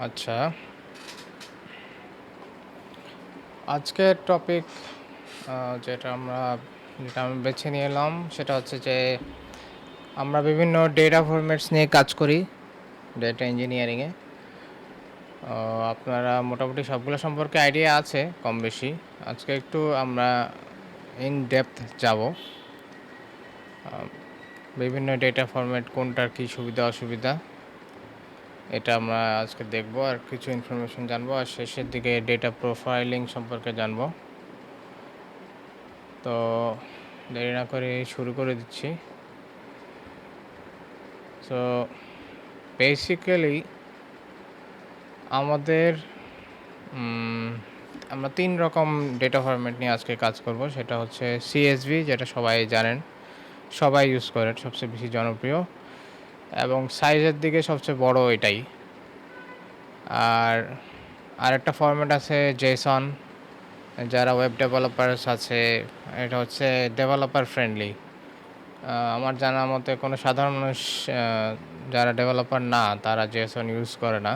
আচ্ছা, আজকের টপিক আ যেটা আমরা যেটা আমি বেছে নিয়ে এলাম সেটা হচ্ছে যে আমরা বিভিন্ন ডেটা ফরম্যাটস নিয়ে কাজ করি ডেটা ইঞ্জিনিয়ারিং এ। আ আপনারা মোটামুটি সবগুলো সম্পর্কে আইডিয়া আছে কম বেশি। আজকে একটু আমরা ইন ডেপথ যাবো। আ বিভিন্ন ডেটা ফরম্যাট কোনটার কি সুবিধা-অসুবিধা এটা আমরা আজকে দেখব আর কিছু ইনফরমেশন জানবো আর শেষের দিকে ডেটা প্রোফাইলিং সম্পর্কে জানবো। তো দেরি না করে শুরু করে দিচ্ছি। সো বেসিক্যালি আমাদের উম আমরা ৩ রকম ডেটা ফরম্যাট নিয়ে আজকে কাজ করব। সেটা হচ্ছে CSV যেটা সবাই জানেন, সবাই ইউজ করে, সবচেয়ে বেশি জনপ্রিয় এবং সাইজের দিকে সবচেয়ে বড় এটাই। আর আরেকটা ফরম্যাট আছে JSON, যারা ওয়েব ডেভেলপারস আছে, এটা হচ্ছে ডেভেলপার ফ্রেন্ডলি। আমার জানা মতে কোনো সাধারণ মানুষ আ যারা ডেভেলপার না তারা JSON ইউজ করে না।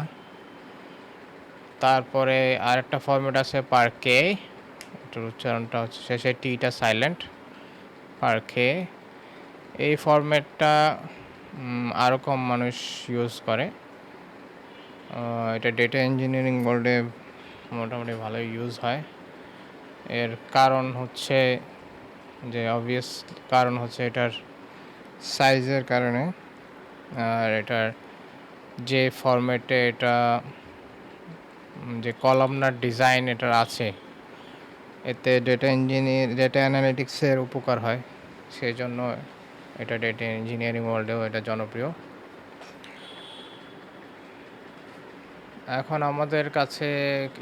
তারপরে আরেকটা ফরম্যাট আছে parquet, এটার উচ্চারণটা হচ্ছে শেষে টি-টা সাইলেন্ট, parquet। এই ফরম্যাটটা আরও কম মানুষ ইউজ করে। এটা ডেটা ইঞ্জিনিয়ারিং ওয়ার্ল্ডে মোটামুটি ভালোই ইউজ হয়। এর কারণ হচ্ছে যে অবভিয়াস কারণ হচ্ছে এটার সাইজের কারণে। আর এটার যে ফরম্যাটে এটা যে কলামনার ডিজাইন এটার আছে, এতে ডেটা অ্যানালিটিক্সের উপকার হয়। সেজন্য এটা ডেটা ইঞ্জিনিয়ারিং ওয়ার্ল্ডেও এটা জনপ্রিয়। এখন আমাদের কাছে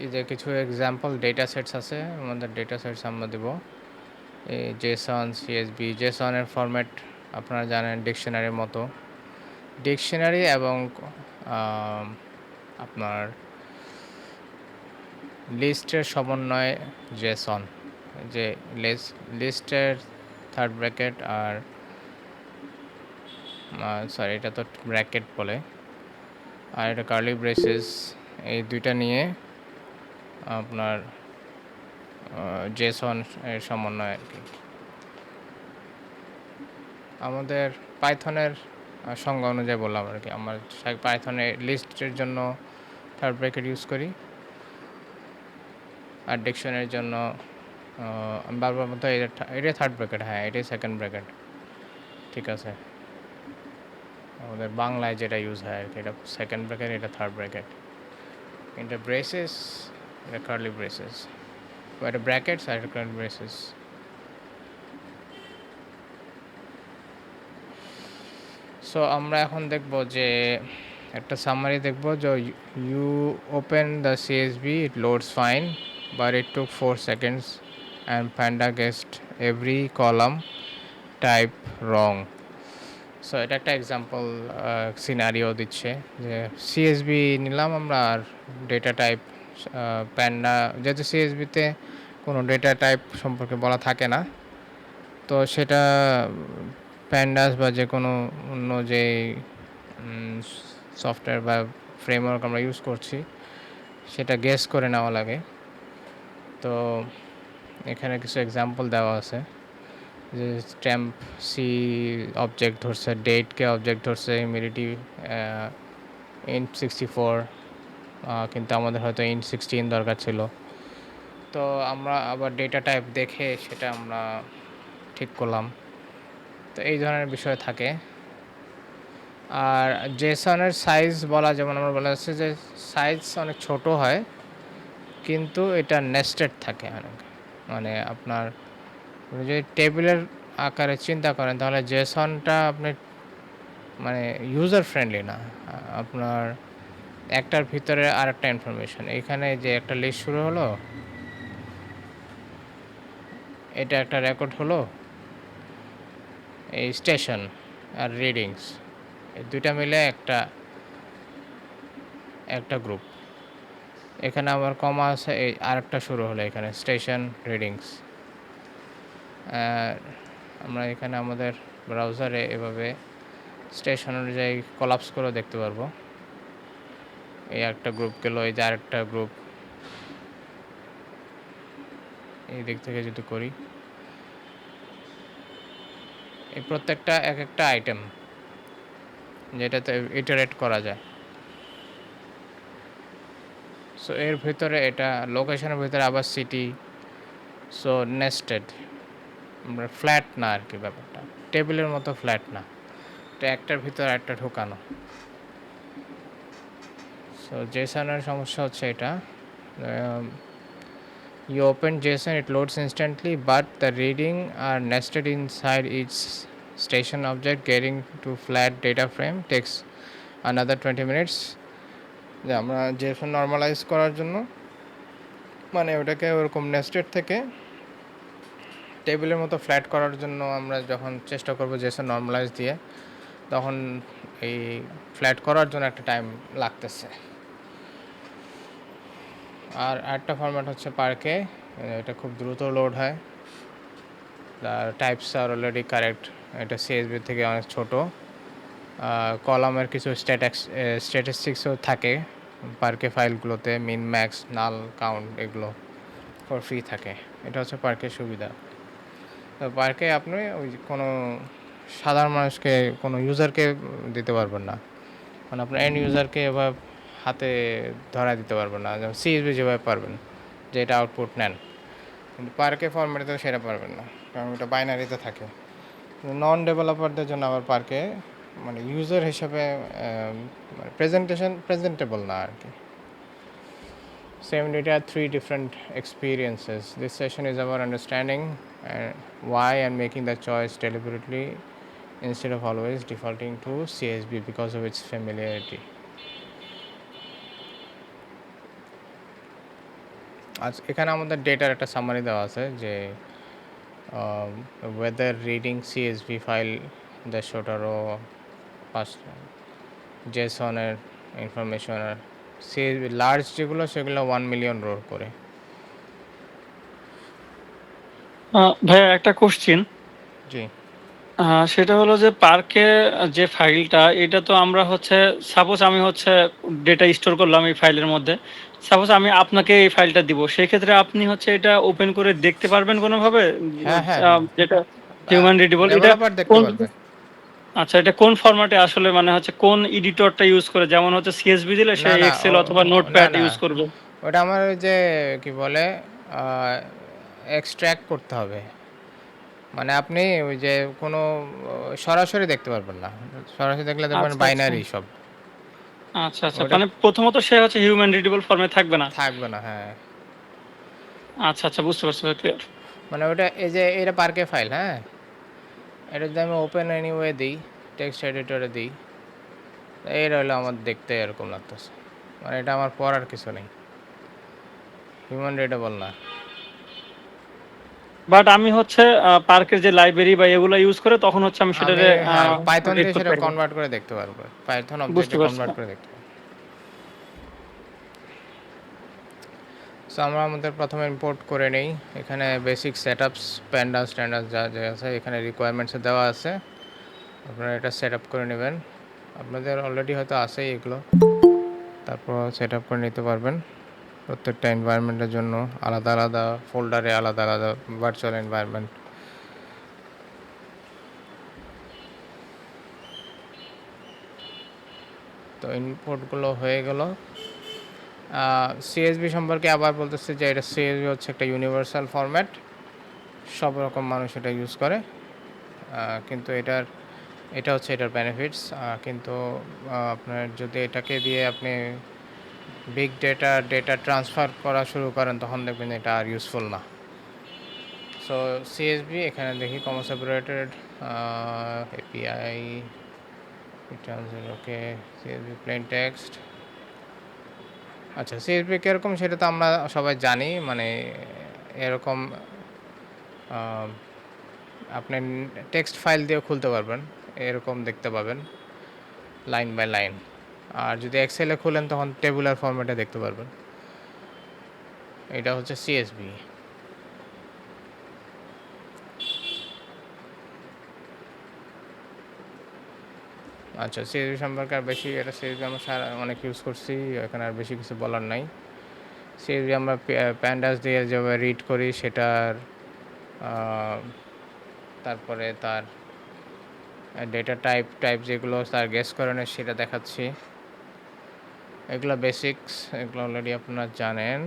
এই যে কিছু এক্সাম্পল ডেটা সেটস আছে, আমাদের ডেটা সেটস আমরা দেব। এই JSON, CSV, JSON এর ফরম্যাট আপনারা জানেন ডিকশনারির মতো। ডিকশনারি এবং আপনার লিস্টের সমন্বয়ে JSON, যে লিস্টের থার্ড ব্র্যাকেট আর সরি এটা তো ব্র্যাকেট বলে, আর এটা কার্লি ব্রেসেস, এই দুইটা নিয়ে আপনার JSON এর সমন্বয় আর কি। আমাদের পাইথনের সংজ্ঞা অনুযায়ী বললাম আর কি। আমার পাইথনে লিস্টের জন্য থার্ড ব্র্যাকেট ইউজ করি, আর ডিকশনারির জন্য আমি বারবার মতো এটাই থার্ড ব্র্যাকেট, হ্যাঁ এটাই সেকেন্ড ব্র্যাকেট, ঠিক আছে। আমাদের বাংলায় যেটা ইউজ হয় আর কি, এটা সেকেন্ড ব্র্যাকেট, এটা থার্ড ব্র্যাকেট। এটা ব্রেসেস, এটা কার্লি ব্রেসেস, এটা ব্র্যাকেটস আর এটা কার্লি ব্রেসেস। সো আমরা এখন দেখব যে একটা সামারি দেখব যে you open the CSV, it loads fine but it took 4 seconds and panda guessed every column type wrong. So এটা একটা এক্সাম্পল সিনারিও দিচ্ছে যে CSV নিলাম আমরা, আর ডেটা টাইপ প্যান্ডা, যেহেতু CSVতে কোনো ডেটা টাইপ সম্পর্কে বলা থাকে না, তো সেটা প্যান্ডাস বা যে কোনো অন্য যে সফটওয়্যার বা ফ্রেমওয়ার্ক আমরা ইউজ করছি সেটা গেস করে নেওয়া লাগে। তো এখানে কিছু এক্সাম্পল দেওয়া আছে যে স্ট্যাম্প সি অবজেক্ট ধরছে, ডেটকে অবজেক্ট ধরছে, ইমিডিয়েটলি int64, কিন্তু আমাদের হয়তো int16 দরকার ছিল। তো আমরা আবার ডেটা টাইপ দেখে সেটা আমরা ঠিক করলাম। তো এই ধরনের বিষয় থাকে। আর জেসনের সাইজ বলা, যেমন আমরা বলা যাচ্ছে যে সাইজ অনেক ছোট হয় কিন্তু এটা নেস্টেড থাকে অনেক। মানে আপনার যদি টেবিলের আকারে চিন্তা করেন তাহলে জেসনটা আপনি মানে ইউজার ফ্রেন্ডলি না। আপনার একটার ভিতরে আরেকটা ইনফরমেশন, এখানে যে একটা লিস্ট শুরু হলো, এটা একটা রেকর্ড হলো, এই স্টেশন আর রিডিংস, এই দুইটা মিলে একটা গ্রুপ। এখানে আবার কমা আছে, এই আরেকটা শুরু হলো এখানে স্টেশন রিডিংস। আমরা এখানে আমাদের ব্রাউজারে এভাবে স্টেশন অনুযায়ী কলাপস করে দেখতে পারবো। এই একটা গ্রুপ গেল, এই যে আরেকটা গ্রুপ, এই দিক থেকে যদি করি, এই প্রত্যেকটা এক একটা আইটেম যেটাতে ইটারেট করা যায়। সো এর ভিতরে এটা লোকেশনের ভিতরে আবার সিটি, সো নেস্টেড, ফ্ল্যাট না আর কি ব্যাপারটা, টেবিলের মতো ফ্ল্যাট না, এটা একটার ভিতরে একটা ঢোকানো। সো জেসনের সমস্যা হচ্ছে এটা, you open JSON, it loads instantly, but the reading are nested inside each station object. Getting to flat data frame takes another 20 minutes. যে আমরা JSON নর্মালাইজ করার জন্য, মানে ওটাকে ওরকম নেস্টেড থেকে টেবিলের মতো ফ্ল্যাট করার জন্য আমরা যখন চেষ্টা করব JSON নর্মালাইজ দিয়ে, তখন এই ফ্ল্যাট করার জন্য একটা টাইম লাগতেছে। আর একটা ফরম্যাট হচ্ছে পার্কে, এটা খুব দ্রুত লোড হয়, টাইপস আর অলরেডি কারেক্ট, এটা সিএসবি থেকে অনেক ছোট, কলামের কিছু স্ট্যাটিস্টিক্সও থাকে পার্কে ফাইলগুলোতে, মিন ম্যাক্স নাল কাউন্ট এগুলো ফর ফ্রি থাকে। এটা হচ্ছে পার্কের সুবিধা। তো পার্কে আপনি ওই কোনো সাধারণ মানুষকে, কোনো ইউজারকে দিতে পারবেন না, মানে আপনার এন্ড ইউজারকে এভাবে হাতে ধরা দিতে পারবেন না, যেমন সিএসবি যেভাবে পারবেন যে এটা আউটপুট নেন, কিন্তু পার্কে ফরম্যাটে তো সেটা পারবেন না, কারণ ওটা বাইনারিতে থাকে। নন ডেভেলপারদের জন্য আবার পার্কে মানে ইউজার হিসাবে প্রেজেন্টেবল না আর কি। Same data, 3 different experiences. This session is about understanding why and making the choice deliberately instead of always defaulting to CSV because of its familiarity. আজ এখানে আমাদের ডেটার একটা সামারি দেওয়া আছে যে whether reading CSV file 150 first জেসনের information, আর CSV লার্জ যেগুলো সেগুলো 1 মিলিয়ন রো করে। ভাইয়া একটা কোশ্চেন, জি সেটা হলো যে পার্কে যে ফাইলটা, এটা তো আমরা হচ্ছে সাপোজ আমি হচ্ছে ডেটা স্টোর করলাম এই ফাইলের মধ্যে, সাপোজ আমি আপনাকে এই ফাইলটা দিব, সেই ক্ষেত্রে আপনি হচ্ছে এটা ওপেন করে দেখতে পারবেন কোনোভাবে? হ্যাঁ হ্যাঁ, যেটা হিউম্যান রিডেবল, এটা ডেভেলপার দেখতে কোন, পারবে। আচ্ছা এটা কোন ফরম্যাটে আসলে, মানে হচ্ছে কোন এডিটরটা ইউজ করে? যেমন হচ্ছে সিএসভি দিলে সে না না এক্সেল অথবা না নোটপ্যাড না, ইউজ করবে। ওটা আমার ওই যে কি বলে এক্সট্র্যাক্ট করতে হবে, মানে আপনি ওই যে কোনো সরাসরি দেখতে পারবেন না, সরাসরি দেখলে দেখবেন আচ্ছা আচ্ছা বাইনারি সব। আচ্ছা আচ্ছা, ওটা মানে প্রথমত সে হচ্ছে হিউম্যান রিডেবল ফর্মে থাকবে না। থাকবে না, হ্যাঁ। আচ্ছা আচ্ছা, বুঝতে পারছি, ক্লিয়ার। মানে ওটা এই যে এটা পার্কে ফাইল, হ্যাঁ, এটা যদি আমি ওপেন এনিওয়ে দিই, টেক্সট এডিটরে দিই, এটা হলো আমার দেখতে এরকম লাগতেছে, মানে এটা আমার পড়ার কিছু নেই, হিউম্যান রিডেবল না। বাট আমি হচ্ছে পার্কের যে লাইব্রেরি বা এগুলো ইউজ করে তখন হচ্ছে আমি আমি সেটারে হ্যাঁ পাইথন রিড দিয়ে করতে সেটা পারবো। কনভার্ট করে দেখতে পারবো, পাইথন বুঝতে অবজেক্টে পারছি। কনভার্ট করে দেখতে পারবো। সো আমরা আমাদের প্রথমে ইম্পোর্ট করে নেই, এখানে বেসিক সেটআপস প্যান্ডাস স্ট্যান্ডার্ড যা যা আছে এখানে রিকোয়ারমেন্টসে দেওয়া আছে, আপনারা এটা সেট আপ করে নেবেন। আপনাদের অলরেডি হয়তো আছেই এগুলো, তারপর সেট আপ করে নিতে পারবেন। প্রত্যেকটা এনভায়রনমেন্টের জন্য আলাদা আলাদা ফোল্ডারে আলাদা আলাদা ভার্চুয়াল এনভায়রনমেন্ট। তো ইনপুটগুলো হয়ে গেল। সিএসবি সম্পর্কে আবার বলতেছে যে এটা সিএসবি হচ্ছে একটা ইউনিভার্সাল ফরম্যাট, সব রকম মানুষ এটা ইউজ করে, কিন্তু এটা হচ্ছে এটার বেনিফিটস। কিন্তু আপনার যদি এটাকে দিয়ে আপনি বিগ ডেটা ট্রান্সফার করা শুরু করেন, তখন দেখবেন এটা আর ইউজফুল না। সো সিএসবি এখানে দেখি কমা সেপারেটেড এপিআই রিটার্নস, ওকে, সিএসবি প্লেন টেক্সট। আচ্ছা, সিএসবি কীরকম সেটা তো আমরা সবাই জানি, মানে এরকম আপনি টেক্সট ফাইল দিয়েও খুলতে পারবেন, এরকম দেখতে পাবেন লাইন বাই লাইন। আর যদি এক্সেলে খুলেন তখন টেবুলার ফরম্যাটে দেখতে পারবেন। এটা হচ্ছে সিএসবি। আচ্ছা, সিএসবি সম্পর্কে আর বেশি, এটা সিএসবি আমরা অনেক ইউজ করছি, এখানে আর বেশি কিছু বলার নাই। সিএসবি আমরা প্যান্ডাস দিয়ে যেভাবে রিড করি সেটার, তারপরে তার ডেটা টাইপ যেগুলো তার গেস করেন সেটা দেখাচ্ছি। এগুলো বেসিক্স, এগুলো অলরেডি আপনারা জানেন।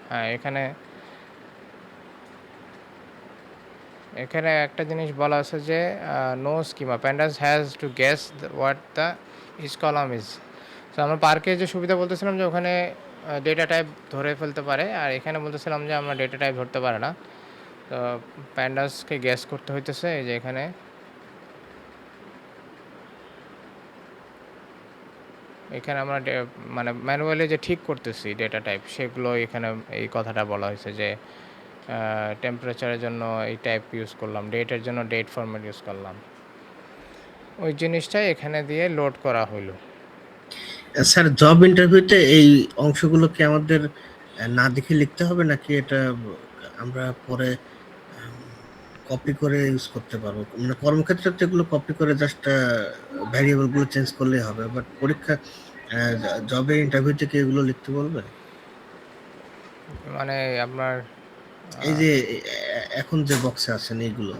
হ্যাঁ, এখানে একটা জিনিস বলা আছে যে no schema pandas has to guess what the is column is. তো আমরা পার্কে যে সুবিধা বলতেছিলাম যে ওখানে ডেটা টাইপ ধরে ফেলতে পারে, আর এখানে বলতেছিলাম যে আমরা ডেটা টাইপ ধরতে পারে না। তো প্যান্ডাসকে গেস করতে হইতেছে, এই যে এখানে আমরা মানে ম্যানুয়ালি যে ঠিক করতেছি ডেটা টাইপ, সেগুলো এখানে এই কথাটা বলা হয়েছে যে টেম্পারেচারের জন্য এই টাইপ ইউজ করলাম, ডেটের জন্য ডেট ফরম্যাট ইউজ করলাম, ওই জিনিসটাই এখানে দিয়ে লোড করা হইলো। স্যার জব ইন্টারভিউতে এই অংশগুলো কি আমাদের না দেখে লিখতে হবে, নাকি এটা আমরা পরে কপি করে ইউজ করতে পারবো? মানে কর্মক্ষেত্রে তো এগুলো কপি করে জাস্ট ভ্যারিয়েবল গুলো চেঞ্জ করলেই হবে, বাট পরীক্ষা জবে ইন্টারভিউতে কি এগুলো লিখতে বলবে? মানে আপনার এই যে এখন যে বক্সে আছেন এইগুলো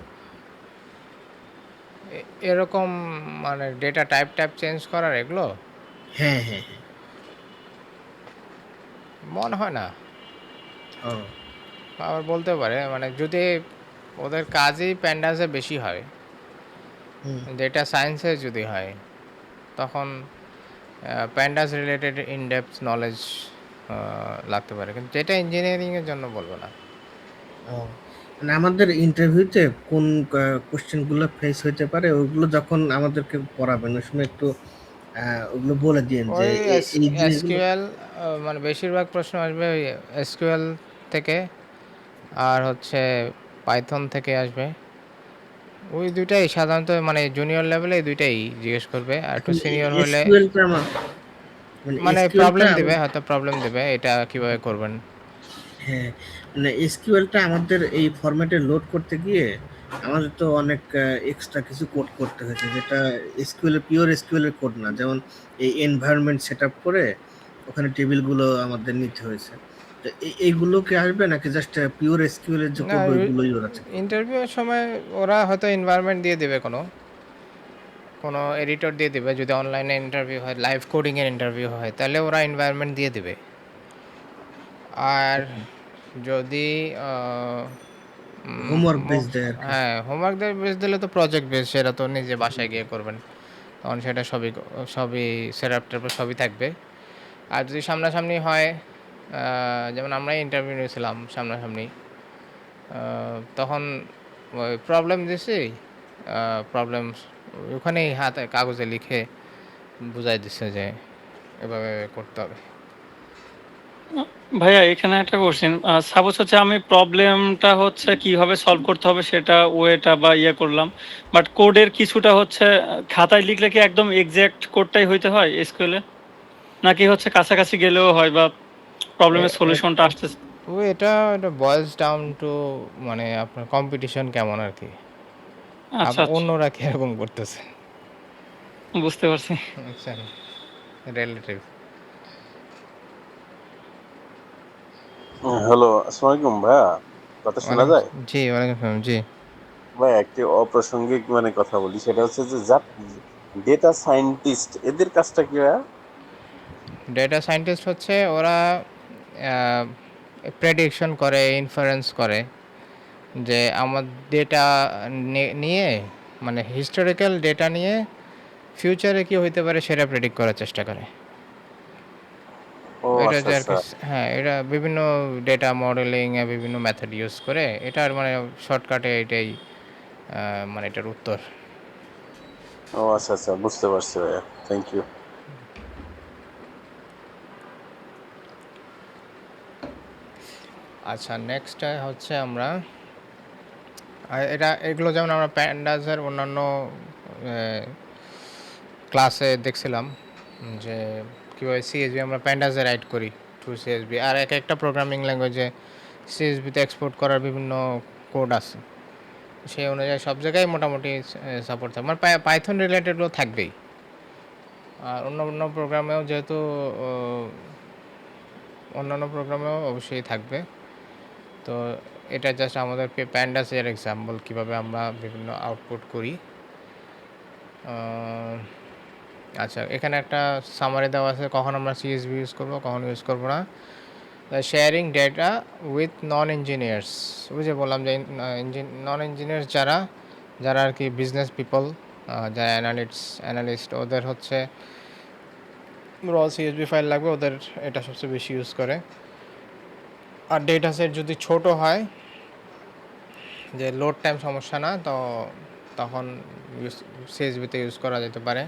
এরকম মানে ডেটা টাইপ চেঞ্জ করার এগুলো হ্যাঁ হ্যাঁ হ্যাঁ। মনে হয় না, ও আবার বলতে পারে, মানে যদি ওদের কাজই প্যান্ডাসে বেশি হয়, হুম। ডেটা সায়েন্সে যদি হয়, তখন প্যান্ডাস রিলেটেড ইনডেপথ নলেজ লাগতে পারে, কিন্তু যেটা ইঞ্জিনিয়ারিংয়ের জন্য বলবো না। ও মানে আমাদের ইন্টারভিউতে কোন কোশ্চেন গুলো ফেস হইতে পারে ওগুলো যখন আমাদেরকে পড়াবেন ওই সময় একটু ওগুলো বলে দিন যে ওই এই জিনিসগুলো। এসকিউএল, মানে বেশিরভাগ প্রশ্ন আসবে ওই এসকিউএল থেকে, আর হচ্ছে পাইথন থেকে আসবে। ওই দুইটাই সাধারণত, মানে জুনিয়র লেভেলে এই দুইটাই জিজ্ঞেস করবে, আর একটু এখন সিনিয়র হলে এসকিউএলটা আমার মানে মানে এসকিউএলটা প্রবলেম দিবে, হয়তো প্রবলেম দিবে এটা কিভাবে করবেন। হ্যাঁ, মানে এসকিউএলটা আমাদের এই ফরম্যাটে লোড করতে গিয়ে আমাদের তো অনেক এক্সট্রা কিছু কোড করতে হয়েছে, যেটা এসকিউএল পিওর এসকিউএল এর কোড না। যেমন এই এনভায়রনমেন্ট সেটআপ করে ওখানে টেবিলগুলো আমাদের নিতে হয়েছে। তো এইগুলো কি আসবে, নাকি জাস্ট পিওর এসকিউএল এর যে না, কোড ওইগুলোই ওরা চেক করবে? ইন্টারভিউয়ের সময় ওরা হয়তো এনভায়রনমেন্ট দিয়ে দেবে, কোনো এডিটর দিয়ে দেবে। যদি অনলাইনে ইন্টারভিউ হয়, লাইভ কোডিংয়ের ইন্টারভিউ হয়, তাহলে ওরা এনভায়রনমেন্ট দিয়ে দেবে। আর যদি হোমওয়ার্ক বেস দেয় আর কি। হ্যাঁ, হোমওয়ার্ক বেস দিলে তো প্রজেক্ট বেস, সেটা তো নিজে বাসায় গিয়ে করবেন, তখন সেটা সবই সেটআপটার পর সবই থাকবে। আর যদি সামনাসামনি হয়, যেমন আমরাই ইন্টারভিউ নিয়েছিলাম সামনাসামনি, তখন ওই প্রবলেম দিছি, প্রবলেম ওখানেই হাতে কাগজে লিখে বুঝাই দিচ্ছে যে এভাবে করতে হবে। ভাইয়া এখানে একটা কোশ্চেন, সাপোজ হচ্ছে আমি প্রবলেমটা হচ্ছে কিভাবে সলভ করতে হবে সেটা ওয়েটা বা ইয়ে করলাম, বাট কোডের কিছুটা হচ্ছে খাতায় লিখলে কি একদম এক্সাক্ট কোডটাই হইতে হয় এসকিউএল এ, নাকি হচ্ছে কাছাকাছি গেলেও হয় বা প্রবলেমের সলিউশনটা আসতেছে? এটা বয়েলস ডাউন টু, মানে আপনার কম্পিটিশন কেমন আর কি, আচ্ছা আচ্ছা, অন্যরা কিরকম করতেছে, বুঝতে পারছি। বুঝছেন, রিলেটিভ। হ্যালো, আসসালামু আলাইকুম ভাইয়া। কথা শোনা যায়? জি, ওয়ালাইকুম আসসালাম, জি। ভাই একটি অপ্রাসঙ্গিক কথা বলি, সেটা হচ্ছে যে ডেটা সায়েন্টিস্ট এদের কাজটা কি ভাইয়া? ডেটা সায়েন্টিস্ট হচ্ছে ওরা প্রেডিকশন করে, ইনফারেন্স করে, যে আমার ডেটা নিয়ে, মানে হিস্টোরিক্যাল ডেটা নিয়ে ফিউচারে কি হইতে পারে সেটা প্রেডিক্ট করার চেষ্টা করে। ও এটা আচ্ছা যে আর আচ্ছা। কি, হ্যাঁ, এটা বিভিন্ন ডেটা মডেলিং এ বিভিন্ন মেথড ইউজ করে, এটার মানে শর্টকাটে এটাই, মানে এটার উত্তর। ও আচ্ছা আচ্ছা, বুঝতে পারছি ভাইয়া, থ্যাংক ইউ। আচ্ছা, নেক্সট হচ্ছে আমরা এগুলো যেমন আমরা প্যান্ডাসের অন্যান্য ক্লাসে দেখছিলাম যে কীভাবে সিএসবি আমরা প্যান্ডাসে রাইট করি টু সিএসবি, আর একটা প্রোগ্রামিং ল্যাঙ্গুয়েজে সিএসবিতে এক্সপোর্ট করার বিভিন্ন কোড আছে। সেই অনুযায়ী সব জায়গায় মোটামুটি সাপোর্ট থাকবে, মানে পাইথন রিলেটেডও থাকবেই। আর অন্য প্রোগ্রামেও যেহেতু অন্যান্য প্রোগ্রামেও অবশ্যই থাকবে। তো এটা জাস্ট আমাদের প্যান্ডাসের এক্সাম্পল, কীভাবে আমরা বিভিন্ন আউটপুট করি। আচ্ছা, এখানে একটা সামারি দেওয়া আছে কখন আমরা সিএসভি ইউজ করবো, কখন ইউজ করবো না। Sharing data with non engineers, ওই যে বললাম যে নন ইঞ্জিনিয়ার্স যারা আর কি বিজনেস পিপল, যারা অ্যানালিস্ট, ওদের হচ্ছে র সিএসভি ফাইল লাগবে, ওদের এটা সবচেয়ে বেশি ইউজ করে। আর ডেটা সেট যদি ছোট হয়, যে লোড টাইম সমস্যা না, তো তখন সিএসভিতে ইউজ করা যেতে পারে।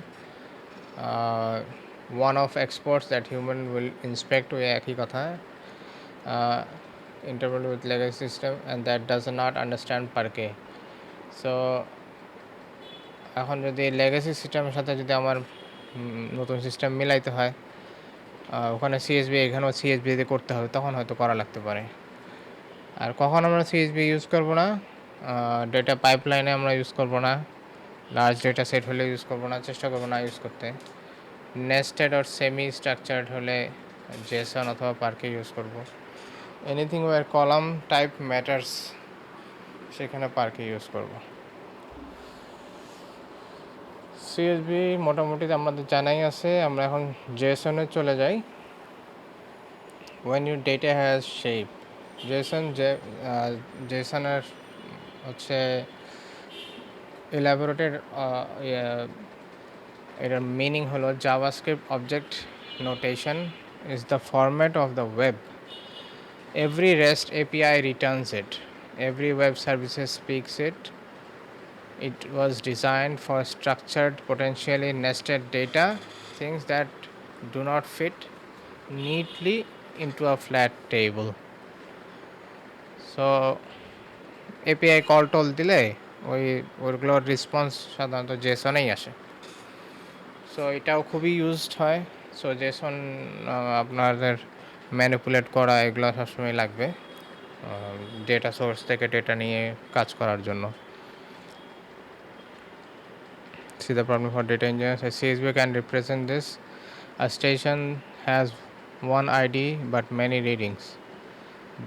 One of exports that human will inspect, ওই একই কথা। Interval with legacy system and that does not understand পার্কে। সো এখন যদি লেগাসি সিস্টেমের সাথে যদি আমার নতুন সিস্টেম মিলাইতে হয়, ওখানে সিএসবি, এখানেও সিএসবি দিয়ে করতে হবে, তখন হয়তো করা লাগতে পারে। আর কখন আমরা সিএসবি ইউজ করব না, ডেটা পাইপলাইনে আমরা ইউজ করব না, লার্জ ডেটা সেট হলে ইউজ করব না, চেষ্টা করব না ইউজ করতে। নেস্টেড আর সেমি স্ট্রাকচার্ড হলে জেসন অথবা পার্কে ইউজ করব। Anything where column type matters, সেখানে পার্কে ইউজ করব। সিএসবি মোটামুটি আমাদের জানাই আছে। আমরা এখন জেসনে চলে যাই। when your data has shape, জেসনের হচ্ছে elaborated এটার মিনিং হলো JavaScript object notation is the format of the web. Every REST API returns it. Every web services speaks it. It was designed for structured, potentially nested data, things that do not fit neatly into a flat table. So API call টল দিলে ওইগুলোর response সাধারণত জেসনেই আসে। So এটাও খুবই used হয়। So Jason আপনাদের manipulate করা এগুলো সবসময় লাগবে, ডেটা সোর্স থেকে ডেটা নিয়ে কাজ করার জন্য। See the problem for data engineers. A CSV can represent this. A station has one ID but many readings.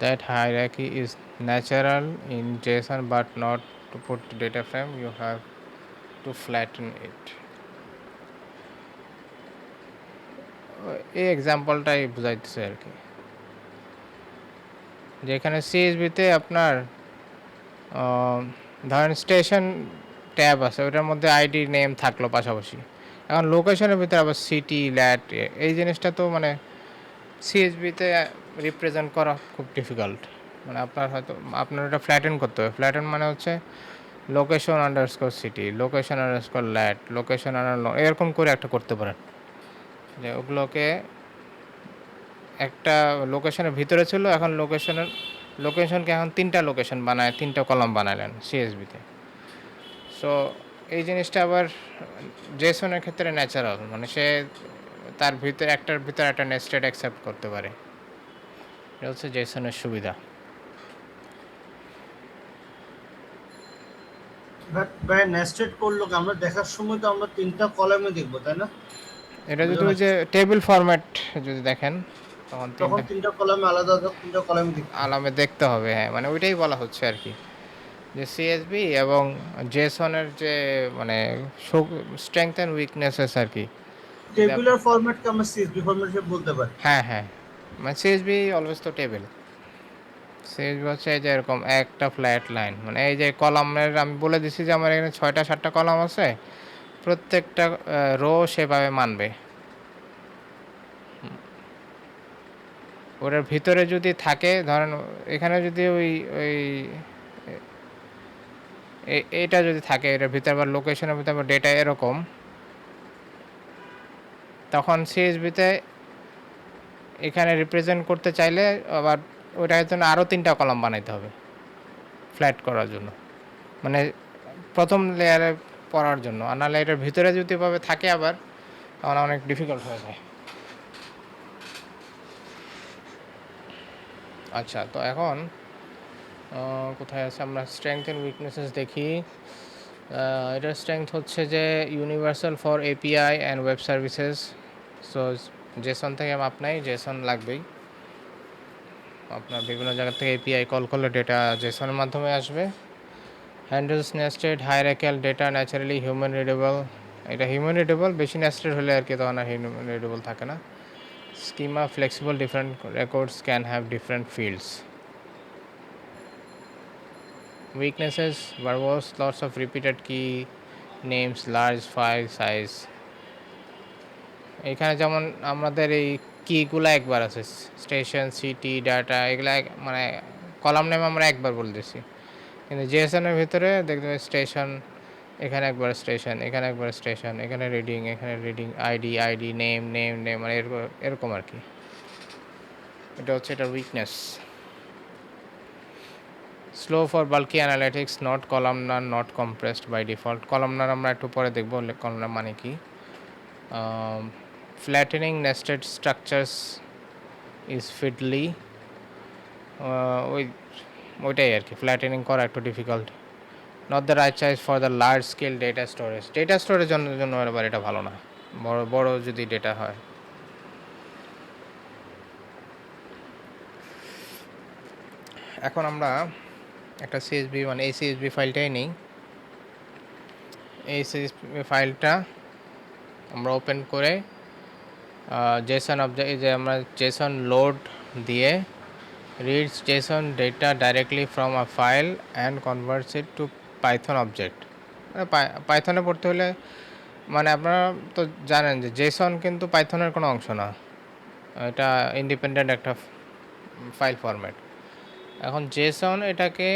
That hierarchy is natural in JSON but not to put data frame. You have to flatten it. এই এক্সাম্পলটাই বুঝাইতেছে আর কি, যেখানে সিএসবিতে আপনার ধরেন station tab আছে, ওটার মধ্যে ID name থাকলো পাশাপাশি। এখন লোকেশনের ভিতরে আবার সিটি ল্যাট, এই জিনিসটা তো মানে সিএসবিতে রিপ্রেজেন্ট করা খুব ডিফিকাল্ট। মানে আপনার এটা ফ্ল্যাটেন করতে হবে। ফ্ল্যাটেন মানে হচ্ছে location underscore city, location underscore ল্যাট, location এরকম করে একটা করতে পারেন, যে ওগুলোকে একটা লোকেশনের ভিতরে ছিল, এখন লোকেশনকে এখন 3টা লোকেশন বানায়, 3টা কলাম বানালেন সিএসবিতে। সো এই জিনিসটা আবার জেসনের ক্ষেত্রে ন্যাচারাল, মানে সে তার ভিতরে একটার ভিতরে একটা নেস্টেড অ্যাকসেপ্ট করতে পারে। এটা হচ্ছে জেসনের সুবিধা। বাট নেস্টেড করলো আমরা দেখার সময় তো আমরা 3টা কলামে দেখব, তাই না? এটা যদি ওই যে টেবিল ফরম্যাট যদি দেখেন, তখন 3টা কলামে আলাদা 3টা কলামে আলামে দেখতে হবে। হ্যাঁ, মানে ওইটাই বলা হচ্ছে আর কি, যে সিএসবি এবং জেসনের যে মানে স্ট্রেংথ অ্যান্ড উইকনেসেস আর কি। টেবিলার ফরম্যাটকে আমরা সিএসবি ফরম্যাট হিসেবে বলতে পারি। হ্যাঁ, মানে সিএসবি অলওয়েজ তো টেবিল। সিএসবি হচ্ছে এই যে এরকম একটা ফ্ল্যাট লাইন, মানে এই যে কলামের আমি বলে দিছি যে আমার এখানে 6টা-7টা কলাম আছে, প্রত্যেকটা রো সেভাবে মানবে। ওটার ভিতরে যদি থাকে, ধরেন এখানে যদি ওই এইটা যদি থাকে, এটার ভিতরে আবার লোকেশনের ভিতরে আবার ডেটা এরকম, তখন সিএসবিতে এখানে রিপ্রেজেন্ট করতে চাইলে আবার ওটার জন্য আরও 3টা কলাম বানাইতে হবে ফ্ল্যাট করার জন্য, মানে প্রথম লেয়ারে পড়ার জন্য। আর নাহলে এটার ভিতরে যদি এভাবে থাকে আবার, তখন অনেক ডিফিকাল্ট হয়ে যায়। আচ্ছা, তো এখন কোথায় আছে, আমরা স্ট্রেংথ অ্যান্ড উইকনেসেস দেখি। এটার স্ট্রেংথ হচ্ছে যে universal for API and web services. So JSON থেকে মাপ নাই, জেসন লাগবেই। আপনার বিভিন্ন জায়গা থেকে এপিআই কল করলে ডেটা জেসনের মাধ্যমে আসবে। Handles nested hierarchical data naturally human readable. এটা হিউম্যান রিডেবল, বেশি নেস্টেড হলে আর কি তখন আর হিউম্যান রিডেবল থাকে না। Schema flexible, different records can have different fields. Weaknesses: verbose, lots of repeated key names, large file size. এখানে যেমন আমাদের এই কিগুলো একবার আছে, স্টেশন, সিটি, ডাটা, এগুলা মানে কলাম নেম আমরা একবার বলে দিছি, কিন্তু জেএসএনের ভিতরে দেখবে স্টেশন, এখানে একবার স্টেশন, এখানে একবার স্টেশন, এখানে রিডিং, আইডি, নেম, মানে এরকম এরকম আর কি। এটা হচ্ছে এটার weakness. Slow for bulky analytics, not columnar, not compressed by default. Columnar আমরা একটু পরে দেখব কলামনার মানে কি। Flattening nested structures is fiddly, ওইটাই আর কি, ফ্ল্যাটেনিং করা একটু difficult. Not the right choice for the large scale data storage. Data স্টোরেজের জন্য আবার এটা ভালো না, বড় যদি ডেটা হয়। এখন আমরা একটা সিএসবি মানে এই সিএসবি ফাইলটাই নিই। এই সিএসবি ফাইলটা আমরা ওপেন করে জেসন অবজেক্ট, এই যে আমরা জেসন লোড দিয়ে reads JSON data directly from a file and converts it to Python object. পাইথনে পড়তে হলে মানে আপনারা তো জানেন যে জেসন কিন্তু পাইথনের কোনো অংশ না, এটা ইন্ডিপেন্ডেন্ট একটা ফাইল ফরম্যাট। এখন জেসন এটাকে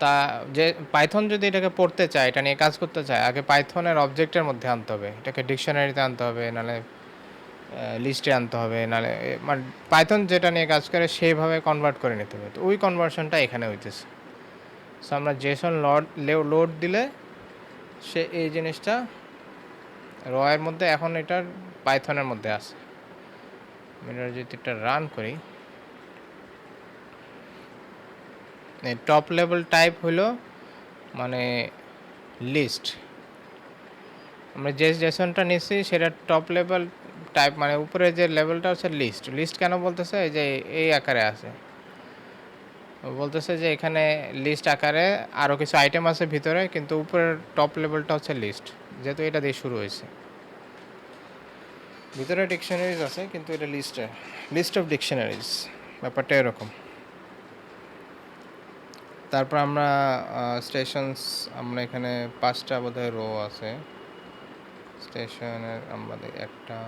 তা যে পাইথন যদি এটাকে পড়তে চায়, এটা নিয়ে কাজ করতে চায়, আগে পাইথনের অবজেক্টের মধ্যে আনতে হবে, এটাকে ডিকশনারিতে আনতে হবে, নাহলে লিস্টে আনতে হবে, নাহলে মানে পাইথন যেটা নিয়ে কাজ করে সেইভাবে কনভার্ট করে নিতে হবে। তো ওই কনভার্সনটা এখানে হইতেছে। সো আমরা জেসন লোড দিলে সে এই জিনিসটা রয়ের মধ্যে, এখন এটার পাইথনের মধ্যে আছে। এটা যদি এটা রান করি, টপ লেভেল টাইপ হলো মানে লিস্ট। আমরা যে জেসনটা নিচ্ছি সেটা টপ লেভেল টাইপ, মানে উপরে যে লেভেলটা হচ্ছে লিস্ট কেন বলতেছে, এই যে এই আকারে আছে, বলতেছে যে এখানে লিস্ট আকারে আরও কিছু আইটেম আছে ভিতরে, কিন্তু উপরের টপ লেভেলটা হচ্ছে লিস্ট, যেহেতু এটা দিয়ে শুরু হয়েছে। ভিতরে ডিকশনারিজ আছে কিন্তু এটা লিস্ট অফ ডিকশনারিজ, ব্যাপারটা এরকম। তারপর আমরা স্টেশনস, আমরা এখানে 5টা বোধহয় রো আছে স্টেশনের, আমাদের একটা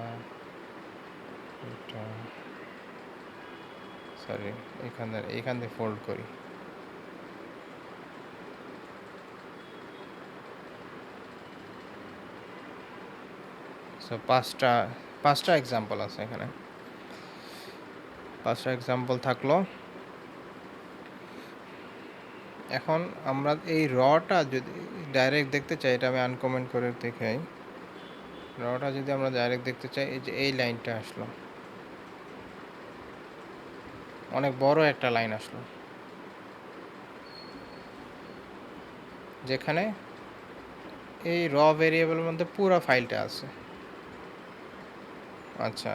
সরি এইখান থেকে ফোল্ড করি। সো পাঁচটা এক্সাম্পল আছে এখানে, 5টা এক্সাম্পল থাকলো। এখন আমরা এই রটা যদি ডাইরেক্ট দেখতে চাই, এটা আমি আনকমেন্ট করে দেখাই। রটা যদি আমরা ডাইরেক্ট দেখতে চাই, এই যে এই লাইনটা আসলো, অনেক বড় একটা লাইন আসলো, যেখানে এই র ভেরিয়েবলের মধ্যে পুরো ফাইলটা আছে। আচ্ছা,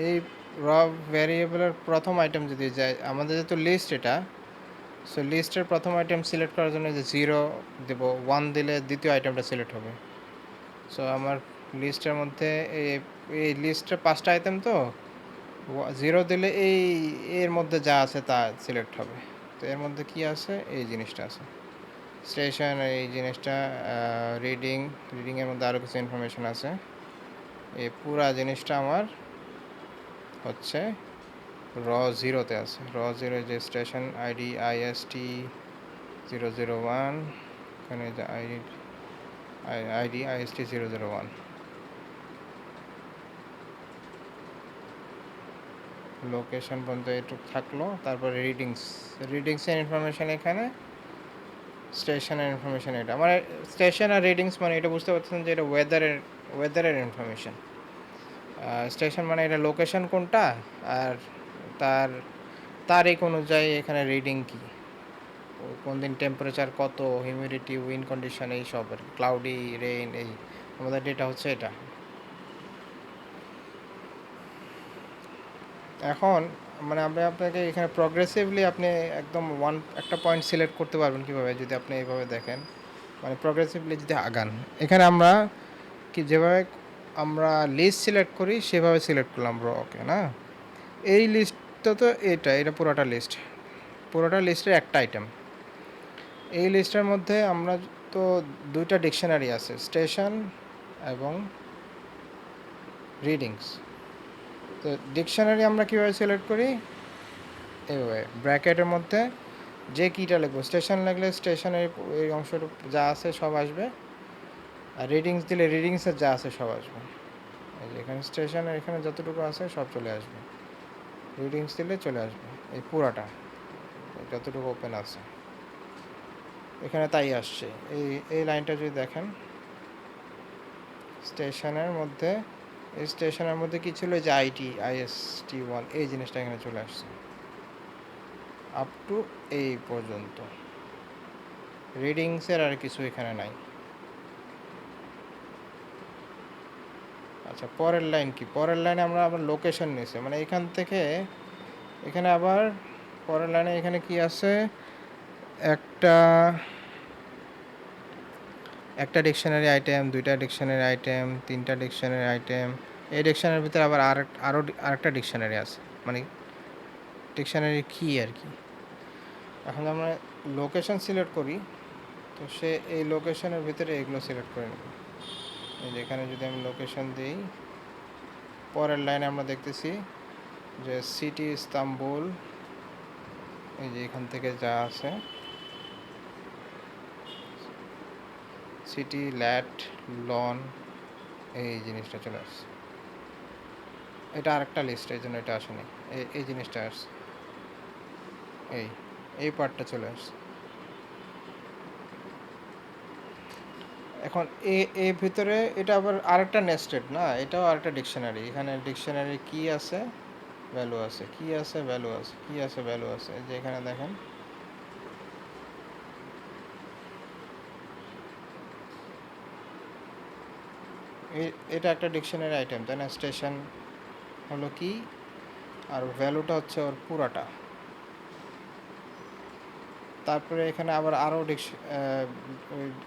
এই র ভেরিয়েবলের প্রথম আইটেম যদি যায়, আমাদের যেহেতু লিস্ট এটা, সো লিস্টের প্রথম আইটেম সিলেক্ট করার জন্য যে 0 দেব, 1 দিলে দ্বিতীয় আইটেমটা সিলেক্ট হবে। সো আমার লিস্টের মধ্যে এই লিস্টের 5টা আইটেম, তো 0 দিলে এর মধ্যে যা আছে তা সিলেক্ট হবে। তো এর মধ্যে কি আছে, এই জিনিসটা আছে স্টেশন, এই জিনিসটা রিডিংয়ের মধ্যে আরও কিছু ইনফরমেশন আছে। এই পুরা জিনিসটা আমার হচ্ছে র 0-তে আছে। র 0 যে স্টেশন আইডি IST 001, এখানে যে আইডি IST 001, লোকেশন পর্যন্ত এটুকু থাকলো। তারপরে রিডিংসের ইনফরমেশান এখানে, স্টেশনের ইনফরমেশান এটা, মানে স্টেশন আর রিডিংস মানে এটা বুঝতে পারছেন যে এটা ওয়েদারের ইনফরমেশান। স্টেশন মানে এটা লোকেশন কোনটা, আর তারিখ অনুযায়ী এখানে রিডিং কি, কোন দিন টেম্পারেচার কত, হিউমিডিটি, উইন্ড কন্ডিশন, এই সব আর কি, ক্লাউডি, রেইন, এই আমাদের ডেটা হচ্ছে এটা। এখন মানে আমরা আপনাকে এখানে প্রগ্রেসিভলি আপনি একদম একটা পয়েন্ট সিলেক্ট করতে পারবেন কীভাবে, যদি আপনি এইভাবে দেখেন, মানে প্রগ্রেসিভলি যদি আগান, এখানে আমরা কি যেভাবে আমরা লিস্ট সিলেক্ট করি সেভাবে সিলেক্ট করলাম ওকে না। এই লিস্টটা তো এটা পুরোটা লিস্টের একটা আইটেম। এই লিস্টের মধ্যে আমরা তো দুইটা ডিকশনারি আছে, স্টেশন এবং রিডিংস। তো ডিকশনারি আমরা কীভাবে সিলেক্ট করি, এইভাবে ব্র্যাকেটের মধ্যে যে কীটা লিখবো, স্টেশন লাগলে স্টেশনের এই অংশটা যা আছে সব আসবে, আর রিডিংস দিলে রিডিংসের যা আছে সব আসবে। এই যে এখানে স্টেশনের এখানে যতটুকু আছে সব চলে আসবে, রিডিংস দিলে চলে আসবে এই পুরাটা যতটুকু ওপেন আছে এখানে তাই আসছে। এই লাইনটা যদি দেখেন, স্টেশনের মধ্যে কী ছিল, যে IST1 এই জিনিসটা এখানে চলে আসছে আপ টু এই পর্যন্ত। রিডিংসের আর কিছু এখানে নাই। আচ্ছা, পরের লাইন কি, পরের লাইনে আমরা আবার লোকেশন নিয়েছি, মানে এখান থেকে এখানে আবার পরের লাইনে এখানে কি আছে, একটা ডিকশনারি আইটেম, দুইটা ডিকশনারি আইটেম, তিনটা ডিকশনারি আইটেম, এই ডিকশনারির ভিতরে আবার আরেকটা ডিকশনারি আছে, মানে ডিকশনারি কি আর কি। এখন আমরা লোকেশন সিলেক্ট করি, তো সে এই লোকেশনের ভিতরে এগুলো সিলেক্ট করে নেবে। এই যেখানে যদি আমি লোকেশন দিই, পরের লাইনে আমরা দেখতেছি যে সিটি ইস্তাম্বুল, এই যে এখান থেকে যা আছে সিটি, ল্যাট, লন, এই জিনিসটা চলে আসছে। এটা আরেকটা লিস্ট, এই জন্য এটা আসেনি, এই জিনিসটা আসছে, এই পার্টটা চলে আসছে। এখন এর ভিতরে এটা আবার আরেকটা নেস্টেড না, এটাও আরেকটা ডিকশনারি। এখানে ডিকশনারি কি আছে, ভ্যালু আছে, কি আছে, ভ্যালু আছে, কি আছে, ভ্যালু আছে। এই যে এখানে দেখেন, এটা একটা ডিকশনারি আইটেম, তাই না। স্টেশন হলো কি, আর ভ্যালুটা হচ্ছে ওর পুরাটা। তারপরে এখানে আবার আরও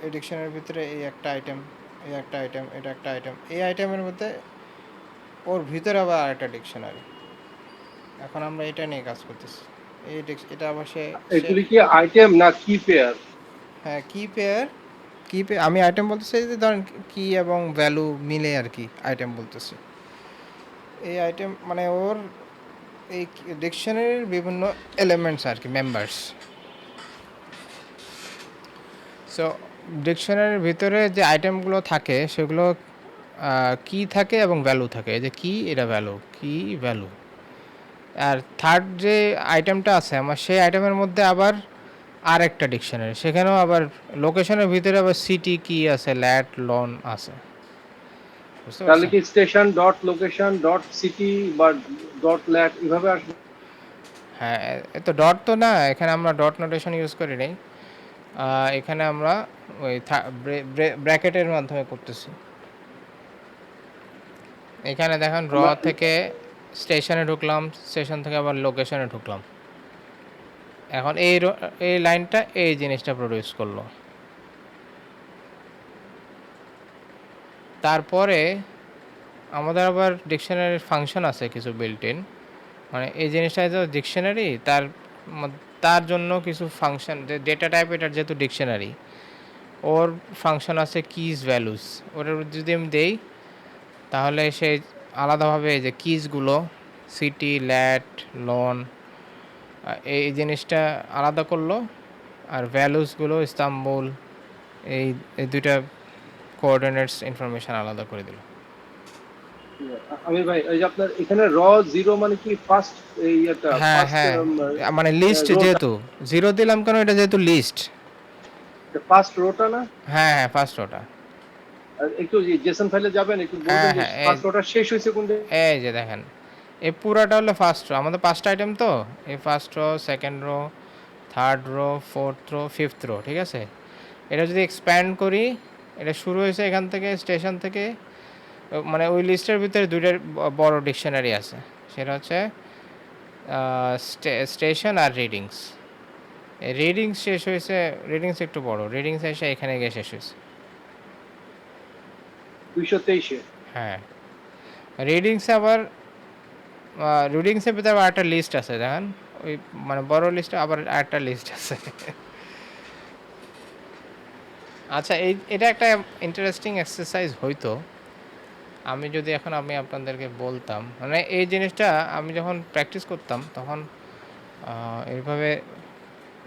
এই ডিকশনারির ভিতরে এই একটা আইটেম, এই একটা আইটেম, এটা একটা আইটেম, এই আইটেমের মধ্যে ওর ভিতরে আবার আরেকটা ডিকশনারি। এখন আমরা এটা নিয়ে কাজ করতেছি। এটা আবার এগুলি কি আইটেম না কি পেয়ার? হ্যাঁ, কি পেয়ার, আমি আইটেম বলতেছি যে ধরেন কি এবং ভ্যালু মিলে আর কি আইটেম বলতেছি। এই আইটেম মানে ওর এই ডিকশনারির বিভিন্ন এলিমেন্টস আর কি, মেম্বার্স। সো ডিকশনারির ভিতরে যে আইটেমগুলো থাকে সেগুলো কি থাকে এবং ভ্যালু থাকে। এই যে কি, এটা ভ্যালু, কি, ভ্যালু। আর থার্ড যে আইটেমটা আছে আমার, সেই আইটেমের মধ্যে আবার আর একটা ডিকশনারি, সেখানেও আবার লোকেশনের ভিতরে আবার সিটি, কি আছে, ল্যাট, লন আছে। তাহলে কি station dot location dot city বা ডট ল্যাট এভাবে আসবে? হ্যাঁ, এত ডট তো না, এখানে আমরা ডট নোটেশন ইউজ করি নাই, এখানে আমরা ওই ব্র্যাকেটের মাধ্যমে করতেছি। এখানে দেখেন থেকে স্টেশনে ঢুকলাম, স্টেশন থেকে আবার লোকেশনে ঢুকলাম। এখন এই লাইনটা এই জিনিসটা প্রডিউস করলো। তারপরে আমাদের আবার ডিকশনারির ফাংশন আছে কিছু বিল্ট ইন, মানে এই জিনিসটা যে ডিকশনারি, তার জন্য কিছু ফাংশন, যে ডেটা টাইপ এটার যেহেতু ডিকশনারি, ওর ফাংশন আছে কিজ, ভ্যালুস। ওটার যদি আমি দেই তাহলে সে আলাদাভাবে এই যে কিজগুলো সিটি, ল্যাট, লন, এই জিনিসটা আলাদা করলো, আর ভ্যালুসগুলো ইস্তাম্বুল, এই দুইটা কোঅর্ডিনেটস ইনফরমেশন আলাদা করে দিল। আমির ভাই, এই যে আপনার এখানে র জিরো মানে কি ফার্স্ট, এই একটা হ্যাঁ হ্যাঁ, মানে লিস্ট, যেহেতু জিরো দিলাম কেন, এটা যেহেতু লিস্ট, ফার্স্ট রোটা না। হ্যাঁ হ্যাঁ, ফার্স্ট ওটা। একটু জেসন ফাইলে যাবেন, একটু বলবেন যে ফার্স্ট রোটা শেষ হয়েছে কোন জায়গায়? এই যে দেখেন, এই পুরাটা হলো ফার্স্ট রো, আমাদের 5টা আইটেম তো, এই first row, second row, third row, fourth row, fifth row, ঠিক আছে? এটা যদি এক্সপ্যান্ড করি, এটা শুরু হয়েছে এখান থেকে, স্টেশন থেকে, মানে ওই লিস্টের ভিতরে দুইটার বড় ডিকশনারি আছে, সেটা হচ্ছে স্টেশন আর রিডিংস। এই রিডিংস শেষ হয়েছে, রিডিংস একটু বড়, রিডিংস এসে এখানে গিয়ে শেষ হয়েছে। 223-এ। হ্যাঁ, রিডিংস আবার রিডিংসের ভিতরে আবার একটা লিস্ট আছে, দেখেন ওই মানে বড় লিস্টে আবার একটা লিস্ট আছে। আচ্ছা, এটা একটা ইন্টারেস্টিং এক্সারসাইজ হইতো আমি যদি এখন আমি আপনাদেরকে বলতাম, মানে এই জিনিসটা আমি যখন প্র্যাকটিস করতাম তখন এইভাবে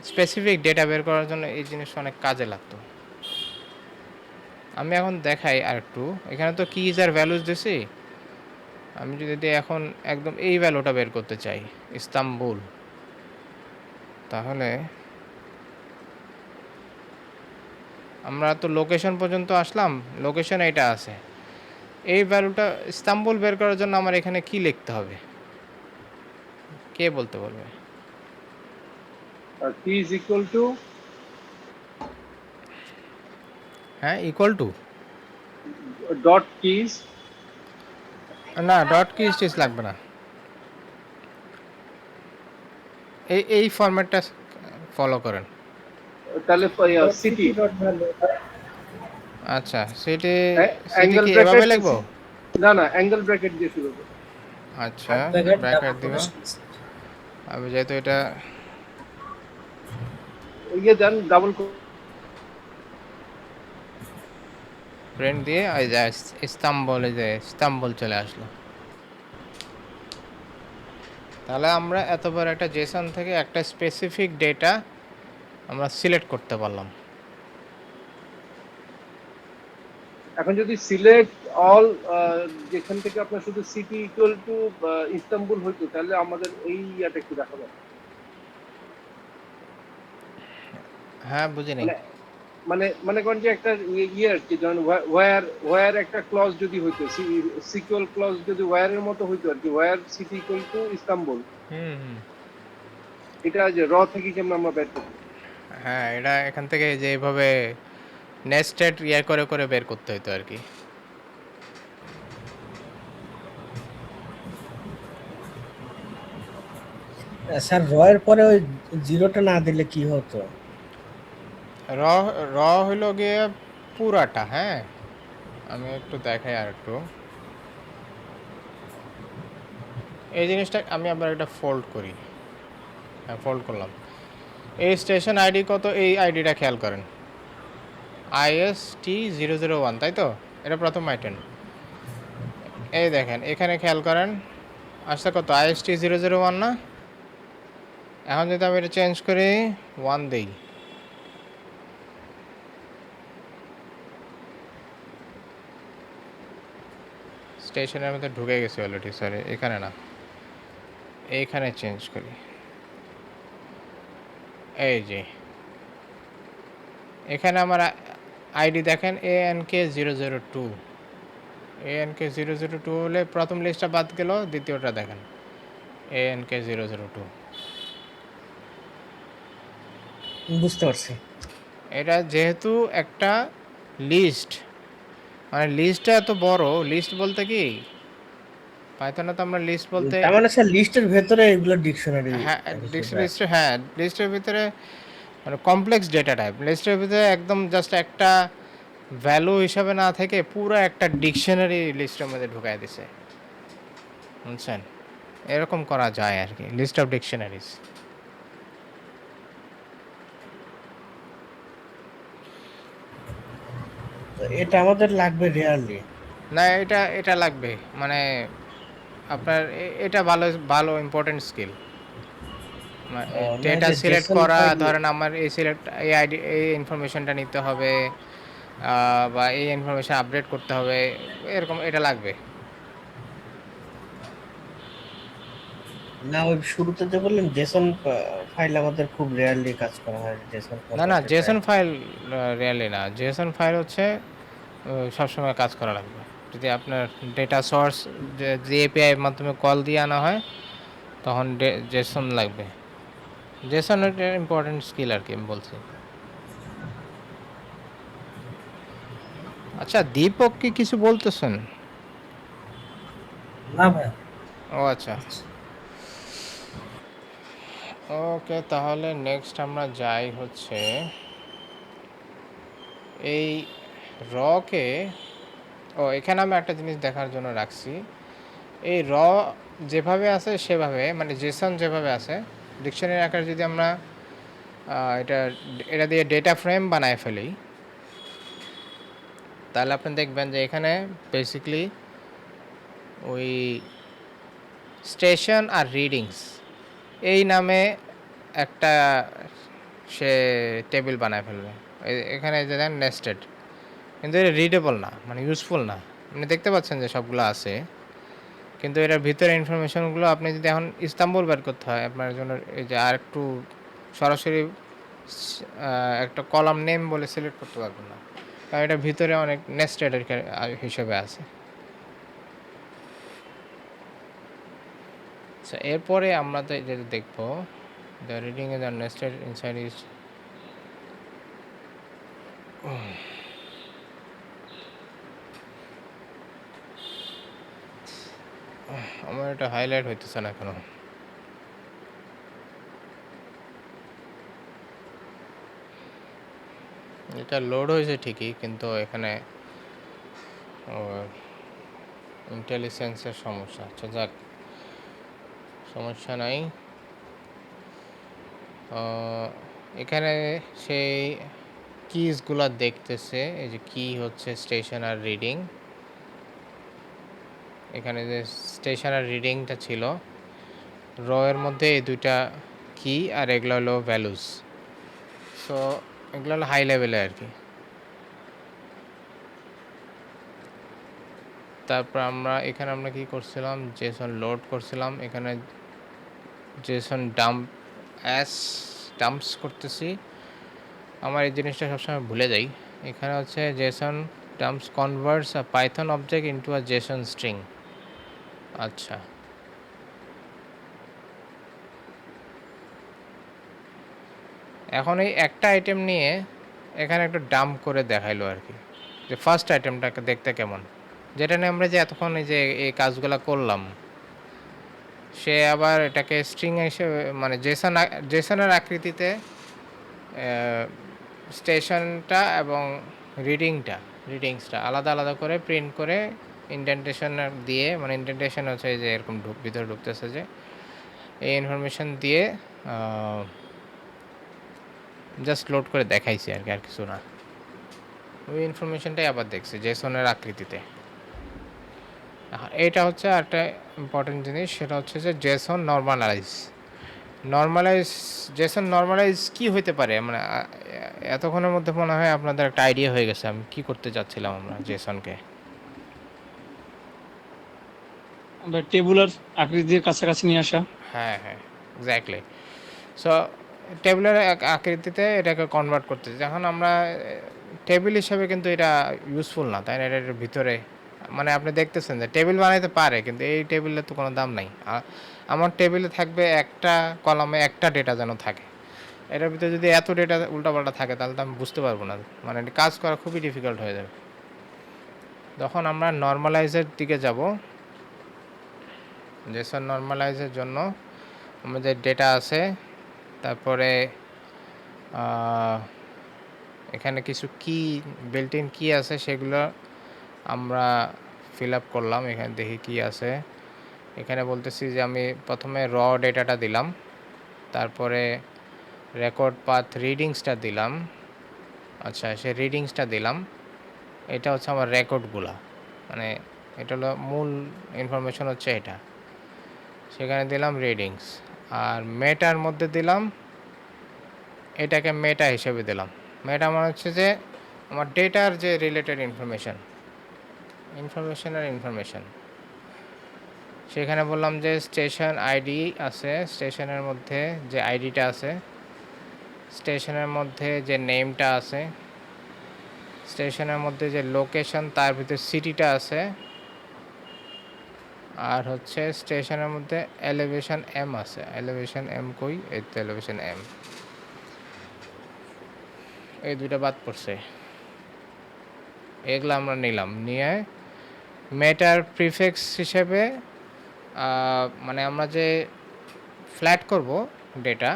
স্পেসিফিক ডেটা বের করার জন্য এই জিনিসটা অনেক কাজে লাগতো। আমি এখন দেখাই আর একটু, এখানে তো কিজ আর ভ্যালুজ দিছি, আমি যদি এখন একদম এই ভ্যালুটা বের করতে চাই, ইস্তাম্বুল, তাহলে আমরা তো লোকেশন পর্যন্ত আসলাম, লোকেশন এটা আছে, এই ভ্যালুটা ইস্তাম্বুল বের করার জন্য আমার এখানে কি লিখতে হবে, কে বলতে বলবে? T is equal to হ্যাঁ, ইকুয়াল টু, dot keys, না ডট কি স্টিচ লাগবে না, এই ফরম্যাটটা ফলো করেন। তাহলে city আচ্ছা, সিটি সিটি অ্যাঙ্গেল কি এভাবে ব্র্যাকেট, লিখবো? না না অ্যাঙ্গেল ব্র্যাকেট দিয়ে শুরু করো। আচ্ছা, ব্র্যাকেট দিব, আমি যেহেতু এটা ইয়ে দেন ডাবল প্রিন্ট দিয়ে ওই যে ইস্তাম্বুল, এই যে ইস্তাম্বুল চলে আসলো। তাহলে আমরা এতবার একটা জেসন থেকে একটা স্পেসিফিক ডেটা আমরা সিলেক্ট করতে পারলাম। এখন যদি সিলেক্ট অল, যেখান থেকে আপনার শুধু সিটি ইকুয়াল টু ইস্তাম্বুল হইতো, তাহলে আমাদের এই ইয়াটা একটু দেখা যাবে। হ্যাঁ, বুঝি নাই। মানে মনে করেন যে একটা ইয়ে আর কি, যেমন ওয়্যার একটা ক্লজ যদি হইতো, সিকুয়াল ক্লজ যদি ওয়্যারের মতো হইতো আর কি, where city equal to Istanbul, hmm, এটা যে র থেকে কেমন আমরা বের করব। হ্যাঁ, এটা এখান থেকে যে এইভাবে নেস্টেড ইয়ে করে করে বের করতে হতো আর কি। স্যার রয়ের পরে ওই জিরোটা না দিলে কি হতো? র র হইল গিয়ে পুরাটা। হ্যাঁ, আমি একটু দেখাই আর একটু, এই জিনিসটা আমি আবার একটা ফোল্ড করি। হ্যাঁ, ফোল্ড করলাম। এই স্টেশন আইডি কত, এই আইডিটা খেয়াল করেন, IST001, তাই তো? এটা প্রথম আইটেম। এই দেখেন এখানে খেয়াল করেন আসছে কত, IST001 না? এখন যদি আমি এটা চেঞ্জ করি 1 দিই, স্টেশনের মধ্যে ঢুকে গেছে অলরেডি, সরি এখানে না, এইখানে চেঞ্জ করি। এই যে এখানে আমার আইডি দেখেন ANK002, ANK002 হলে প্রথম লিস্টটা বাদ গেল, দ্বিতীয়টা দেখেন ANK002। বুঝতে পারছি। এটা যেহেতু একটা লিস্ট, মানে লিস্টটা এত বড়, লিস্ট বলতে কি পাইথনে তো আমরা লিস্ট বলতে, তার মানে স্যার লিস্টের ভেতরে এগুলো ডিকশনারি। হ্যাঁ লিস্টে, হ্যাঁ লিস্টের ভিতরে মানে কমপ্লেক্স ডেটা টাইপ, লিস্টের ভিতরে একদম জাস্ট একটা ভ্যালু হিসাবে না থেকে পুরো একটা ডিকশনারি লিস্টের মধ্যে ঢুকাই দিছে, বুঝছেন? এরকম করা যায় আর কি, লিস্ট অফ ডিকশনারিজ। এটা আমাদের লাগবে রেয়ারলি। না, এটা লাগবে, মানে আপনার এটা ভালো ভালো ইম্পর্টেন্ট স্কিল, ডেটা সিলেক্ট করা। ধরেন আমার এই সিলেক্ট, এই আইডি, এই ইনফরমেশনটা নিতে হবে, বা এই ইনফরমেশন আপডেট করতে হবে, এরকম এটা লাগবে। না, ওই শুরুতে যে বললেন জেসন ফাইল আমাদের খুব রেয়ারলি কাজ করা হয়। জেসন না জেসন ফাইল রিয়েলি না, জেসন ফাইল হচ্ছে সবসময় কাজ করা লাগবে, যদি আপনার ডেটা সোর্স যে এপিআই এর মাধ্যমে কল দিয়ে আনা হয় তখন জেসন লাগবে। জেসন একটা ইম্পর্টেন্ট স্কিল আর কি আমি বলছি। আচ্ছা, দীপক কি কিছু বলতেছেন? না ভাই, ও আচ্ছা, ওকে, তাহলে নেক্সট আমরা যাই হচ্ছে এই রকে। এখানে আমি একটা জিনিস দেখার জন্য রাখছি। এই যেভাবে আছে সেভাবে, মানে জেসন যেভাবে আছে ডিকশনারি আকারে যদি আমরা এটা এটা দিয়ে ডেটা ফ্রেম বানায় ফেলি, তাহলে আপনি দেখবেন যে এখানে বেসিক্যালি ওই স্টেশন আর রিডিংস এই নামে একটা সে টেবিল বানায় ফেলবে। এখানে যে দেন নেস্টেড, কিন্তু এটা রিডেবল না, মানে ইউজফুল না। আপনি দেখতে পাচ্ছেন যে সবগুলো আছে, কিন্তু এটার ভিতরে ইনফরমেশনগুলো আপনি যদি এখন ইস্তাম্বুল বের করতে হয় আপনার জন্য, এই যে আর একটু সরাসরি একটা কলাম নেম বলে সিলেক্ট করতে পারবেন না, কারণ এটার ভিতরে অনেক নেস্টেড হিসেবে আছে। আচ্ছা, এরপরে আমরা তো যেটা দেখবো, the reading is nested inside is. আমার এটা হাইলাইট হইতেছে না এখনো। এটা লোড হয়েছে ঠিকই, কিন্তু এখানে ইন্টেলিজেন্সের সমস্যা। আচ্ছা যাক, সমস্যা নাই। এখানে সেই কিজগুলো দেখতেছে, এই যে কি হচ্ছে স্টেশন আর রিডিং। এখানে যে স্টেশন আর রিডিংটা ছিল এর মধ্যে, এই দুইটা কি আর এগুলো হলো ভ্যালুস। সো এগুলো হলো হাই লেভেলে আর কি। তারপর এখানে আমরা কি করছিলাম, জেসন লোড করছিলাম। এখানে জেসন ডাম্পস করতেছি। আমার এই জিনিসটা সবসময় ভুলে যাই। এখানে হচ্ছে Jason dumps converts a Python object into a Jason string. আচ্ছা, এখন এই একটা আইটেম নিয়ে এখানে একটু ডাম্প করে দেখাইলো আর কি, যে ফার্স্ট আইটেমটাকে দেখতে কেমন, যেটা নিয়ে আমরা যে এতক্ষণ এই কাজগুলো করলাম। সে আবার এটাকে স্ট্রিং হিসেবে, মানে জেসনের আকৃতিতে স্টেশনটা এবং রিডিংসটা আলাদা আলাদা করে প্রিন্ট করে ইনডেন্টেশন দিয়ে, মানে ইনডেন্টেশন হচ্ছে যে এরকম ভিতরে ঢুকতেছে, যে এই ইনফরমেশন দিয়ে জাস্ট লোড করে দেখাইছি আর কি, আর কিছু না। ওই ইনফরমেশনটাই আবার দেখছি জেসনের আকৃতিতে। এটা হচ্ছে একটা ইম্পর্টেন্ট জিনিস, সেটা হচ্ছে যে জেসন নর্মালাইজ কি হইতে পারে, মানে এতক্ষণের মধ্যে মনে হয় আপনাদের একটা আইডিয়া হয়ে গেছে আমি কি করতে চাচ্ছিলাম আমরা জেসনকে। টেবুলার আকৃতির কাছাকাছি নিয়ে আসা। হ্যাঁ, এক্স্যাক্টলি। সো টেবিলের আকৃতিতে এটাকে কনভার্ট করতে, যখন আমরা টেবিল হিসাবে কিন্তু এটা ইউজফুল না, তাই না? এটার ভিতরে, মানে আপনি দেখতেছেন যে টেবিল বানাইতে পারে, কিন্তু এই টেবিলের তো কোনো দাম নাই। আমার টেবিলে থাকবে একটা কলামে একটা ডেটা যেন থাকে, এটার ভিতরে যদি এত ডেটা উল্টাপাল্টা থাকে তাহলে তো আমি বুঝতে পারবো না, মানে কাজ করা খুবই ডিফিকাল্ট হয়ে যাবে। তখন আমরা নর্মালাইজের দিকে যাব। জেসন নর্মালাইজের জন্য আমাদের ডেটা আছে, তারপরে এখানে কিছু বিল্ট ইন কি আছে সেগুলো আমরা ফিল আপ করলাম। এখানে দেখি কি আছে। এখানে বলতেছি যে আমি প্রথমে ডেটাটা দিলাম, তারপরে রেকর্ড পাথ রিডিংসটা দিলাম। আচ্ছা, সে রিডিংসটা দিলাম, এটা হচ্ছে আমার রেকর্ডগুলা, মানে এটা হলো মূল ইনফরমেশন হচ্ছে এটা। সেখানে দিলাম রিডিংস, আর মেটার মধ্যে দিলাম, এটাকে মেটা হিসেবে দিলাম। মেটা মানে হচ্ছে যে আমার ডেটার যে রিলেটেড ইনফরমেশন। সেখানে বললাম যে স্টেশন আইডি আছে, স্টেশনের মধ্যে যে আইডিটা আছে, স্টেশনের মধ্যে যে নেমটা আছে, স্টেশনের মধ্যে যে লোকেশন তার ভিতরে সিটিটা আছে, আর হচ্ছে স্টেশনের মধ্যে এলিভেশন এম আছে। এলিভেশন এম কই? এই তো এলিভেশন এম। এই দুইটা বাদ পড়ছে, এগুলো আমরা নিলাম। নিয়ে মেটার প্রিফিক্স হিসেবে মানে আমরা যে ফ্ল্যাট করব ডেটা,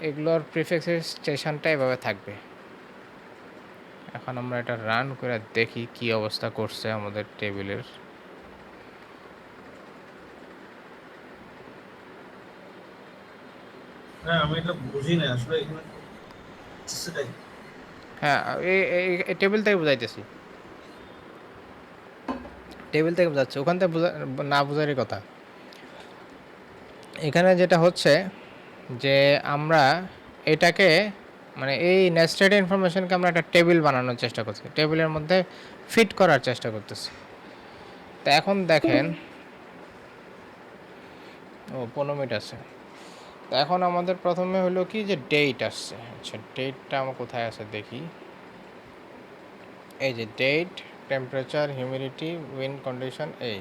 এগুলোর প্রিফিক্সের স্টেশনটা এভাবে থাকবে। এখন আমরা এটা রান করে দেখি কি অবস্থা করছে আমাদের টেবিলের। হ্যাঁ, আমি এটা বুঝি না আসলে এখানে সেটাই। হ্যাঁ, এই টেবিল থেকে বুঝাইতেছি, টেবিল থেকে বোঝাচ্ছে, ওখান থেকে না বোঝারই কথা। এখানে যেটা হচ্ছে যে আমরা এটাকে মানে এই নেস্টেড ইনফরমেশনকে আমরা একটা টেবিল বানানোর চেষ্টা করছি, টেবিলের মধ্যে ফিট করার চেষ্টা করতেছি। তো এখন দেখেন, ও 15 মিনিট আছে। তো এখন আমাদের প্রথমে হলো কি যে ডেট আসছে। আচ্ছা, ডেটটা আমার কোথায় আছে দেখি। এই যে date, temperature, humidity, wind condition. এই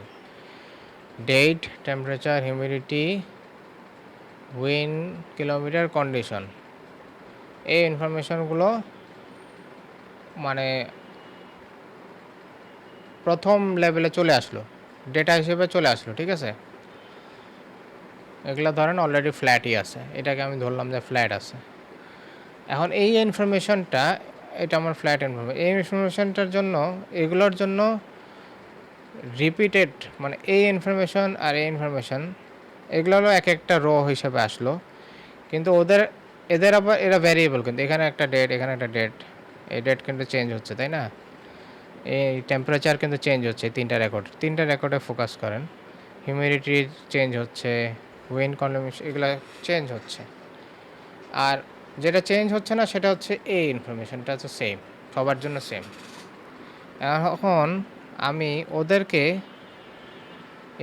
date, temperature, humidity, wind, kilometre, condition, এই ইনফরমেশনগুলো মানে প্রথম লেভেলে চলে আসলো, ডেটা হিসেবে চলে আসলো, ঠিক আছে। এগুলো ধরেন অলরেডি ফ্ল্যাটই আছে, এটাকে আমি ধরলাম যে ফ্ল্যাট আছে। এখন এই ইনফরমেশনটা, এটা আমার ফ্ল্যাট ইনফরমেশন, এই ইনফরমেশনটার জন্য, এগুলোর জন্য রিপিটেড মানে এই ইনফরমেশন আর এই ইনফরমেশন, এগুলো হলো এক একটা রো হিসেবে আসলো, কিন্তু এদের আবার এরা ভ্যারিয়েবল, কিন্তু এখানে একটা ডেট, এখানে একটা ডেট, এই ডেট কিন্তু চেঞ্জ হচ্ছে, তাই না। এই টেম্পারেচার কিন্তু চেঞ্জ হচ্ছে, তিনটা রেকর্ডে ফোকাস করেন। হিউমিডিটি চেঞ্জ হচ্ছে, উইন্ড কন্ডিশন, এগুলো চেঞ্জ হচ্ছে। আর যেটা চেঞ্জ হচ্ছে না সেটা হচ্ছে এই ইনফরমেশনটা হচ্ছে সেম, সবার জন্য সেম। এখন আমি ওদেরকে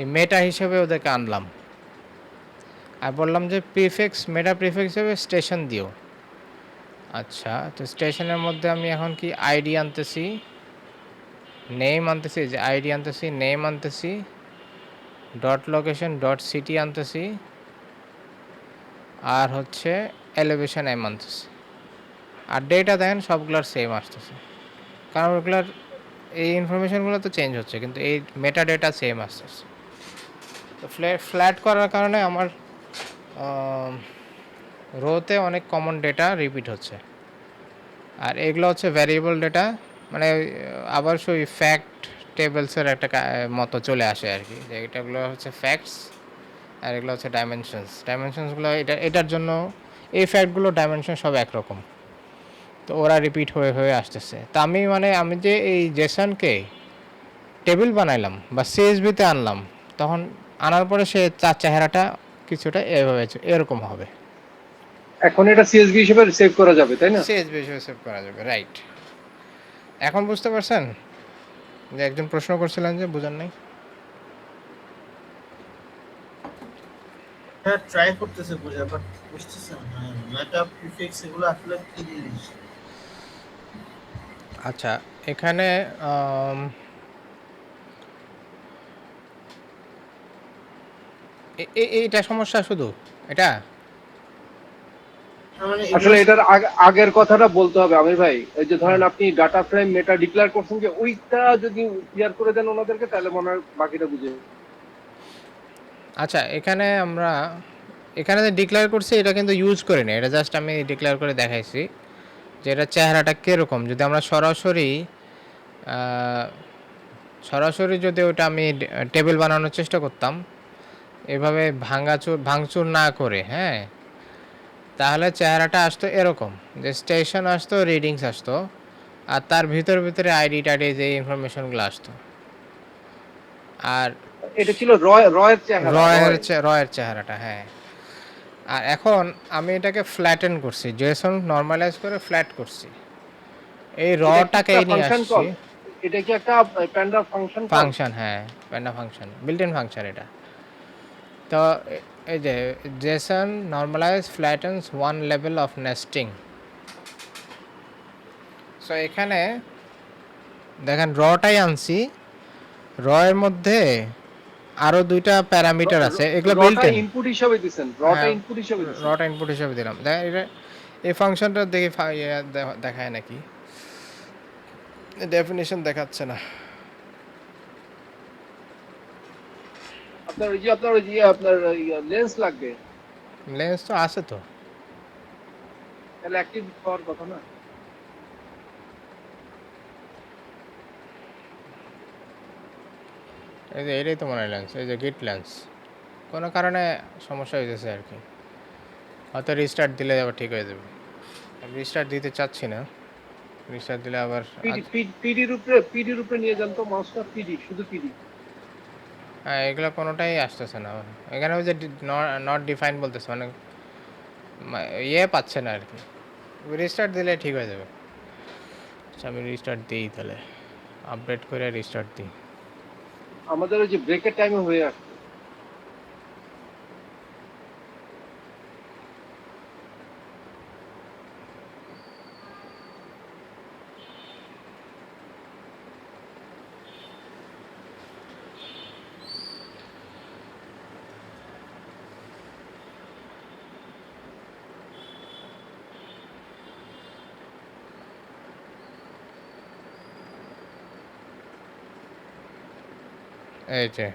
এই মেটা হিসেবে ওদেরকে আনলাম আর বললাম যে মেটা প্রিফিক্স হিসেবে স্টেশন দিও। আচ্ছা, তো স্টেশনের মধ্যে আমি এখন কি আইডি আনতেছি, নেম আনতেছি, যে আইডি আনতেছি, নেম আনতেছি, ডট লোকেশন ডট সিটি আনতেছি, আর হচ্ছে এলিভেশন এম আনতেছি। আর ডেটা দেখেন সবগুলোর সেম আসতেছে, কারণ ওগুলোর এই ইনফরমেশনগুলো তো চেঞ্জ হচ্ছে, কিন্তু এই মেটা ডেটা সেম আসতেছে। তো ফ্ল্যাট করার কারণে আমার রোতে অনেক কমন ডেটা রিপিট হচ্ছে। আর এগুলো হচ্ছে ভ্যারিয়েবল ডেটা, মানে আবার সেই ফ্যাক্ট টেবলসের একটা মতো চলে আসে আর কি, যে এটাগুলো হচ্ছে ফ্যাক্টস আর এগুলো হচ্ছে ডাইমেনশনসগুলো এটার জন্য এই ফ্যাক্টগুলো ডাইমেনশন সব একরকম, তো ওরা রিপিট হয়ে হয়ে আসতেছে। তা আমি যে এই জেসনকে টেবিল বানাইলাম বা সিএসভিতে আনলাম, তখন আনার পরে সে তার চেহারাটা কিছুটা এভাবে এরকম হবে। এখন এটা সিএসভি হিসেবে সেভ করা যাবে, তাই না? সিএসভি হিসেবে সেভ করা যাবে, রাইট। এখন বুঝতে পারছেন যে একজন প্রশ্ন করছিলেন যে বুঝার নাই। হ্যাঁ, ট্রাই করতেছে বোঝা, বাট বুঝতেছে না মেটা প্রিফিক্স এগুলো আসলে কি জিনিস। আচ্ছা, এখানে এইটা সমস্যা শুধু এটা। মানে আসলে এটার আগের কথাটা বলতে হবে আমির ভাই। এই যে ধরেন আপনি ডাটা ফ্রেম মেটা ডিক্লেয়ার করছেন, যে ওইটা যদি ক্লিয়ার করে দেন ওনাদেরকে, তাহলে মনে হয় বাকিটা বুঝে। আচ্ছা, এখানে যে ডিক্লেয়ার করছি এটা কিন্তু ইউজ করি না, এটা জাস্ট আমি ডিক্লেয়ার করে দেখাইছি যে এটা চেহারাটা কীরকম। যদি আমরা সরাসরি যদি ওটা আমি টেবিল বানানোর চেষ্টা করতাম এভাবে ভাঙচুর না করে, হ্যাঁ, তাহলে চেহারাটা আসতো এরকম, যে স্টেশন আসতো, রিডিংস আসতো, আর তার ভিতরে আইডি টাইডি যে ইনফরমেশনগুলো আসতো। আর এটা ছিল রয়ের চেহারা, রয়ের চেহারাটা, হ্যাঁ। আর এখন আমি এটাকে ফ্ল্যাটেন করছি, জেসন নর্মালাইজ করে ফ্ল্যাট করছি, এই রটাকেই নিয়ে আসছি। এটা কি একটা প্যান্ডা ফাংশন, হ্যাঁ, panda function, built in function এটা। তো এই যে JSON normalize flattens one level of nesting, so এখানে দেখেন রটাই আনছি, র এর মধ্যে আরো 2টা প্যারামিটার আছে, এগুলো বিল্ট রটা ইন। ইনপুট হিসাবে দিছেন, রটা হ্যাঁ, ইনপুট হিসাবে দিছেন। রটা ইনপুট হিসেবে দিলাম। দেখেন এটা, এই ফাংশনটা দেখি দেখায় নাকি, ডেফিনিশন দেখাচ্ছে না। আপনার ওই যে আপনার লেন্স লাগবে, লেন্স তো আছে তো। তাহলে অ্যাক্টিভ হওয়ার কথা না। এই যে এটাই তো মনে হয় লেন্স, এই যে গিট লেন্স, কোনো কারণে সমস্যা হয়েছে আর কি, হয়তো রিস্টার্ট দিলে আবার ঠিক হয়ে যাবে। আমি রিস্টার্ট দিতে চাচ্ছি না, রিস্টার্ট দিলে আবার পিডির উপরে নিয়ে যান তো মাউসটা, পিডি, শুধু পিডি। হ্যাঁ, এগুলো কোনোটাই আসতেছে না এখানে। ওই যে নট ডিফাইন বলতেছে, মানে ইয়ে পাচ্ছে না আর কি। রিস্টার্ট দিলে ঠিক হয়ে যাবে। আচ্ছা, আমি রিস্টার্ট দিই তাহলে, আপডেট করে রিস্টার্ট দিই। আমাদের ওই যে ব্রেকের টাইমে হয়ে আসছে। এই যে,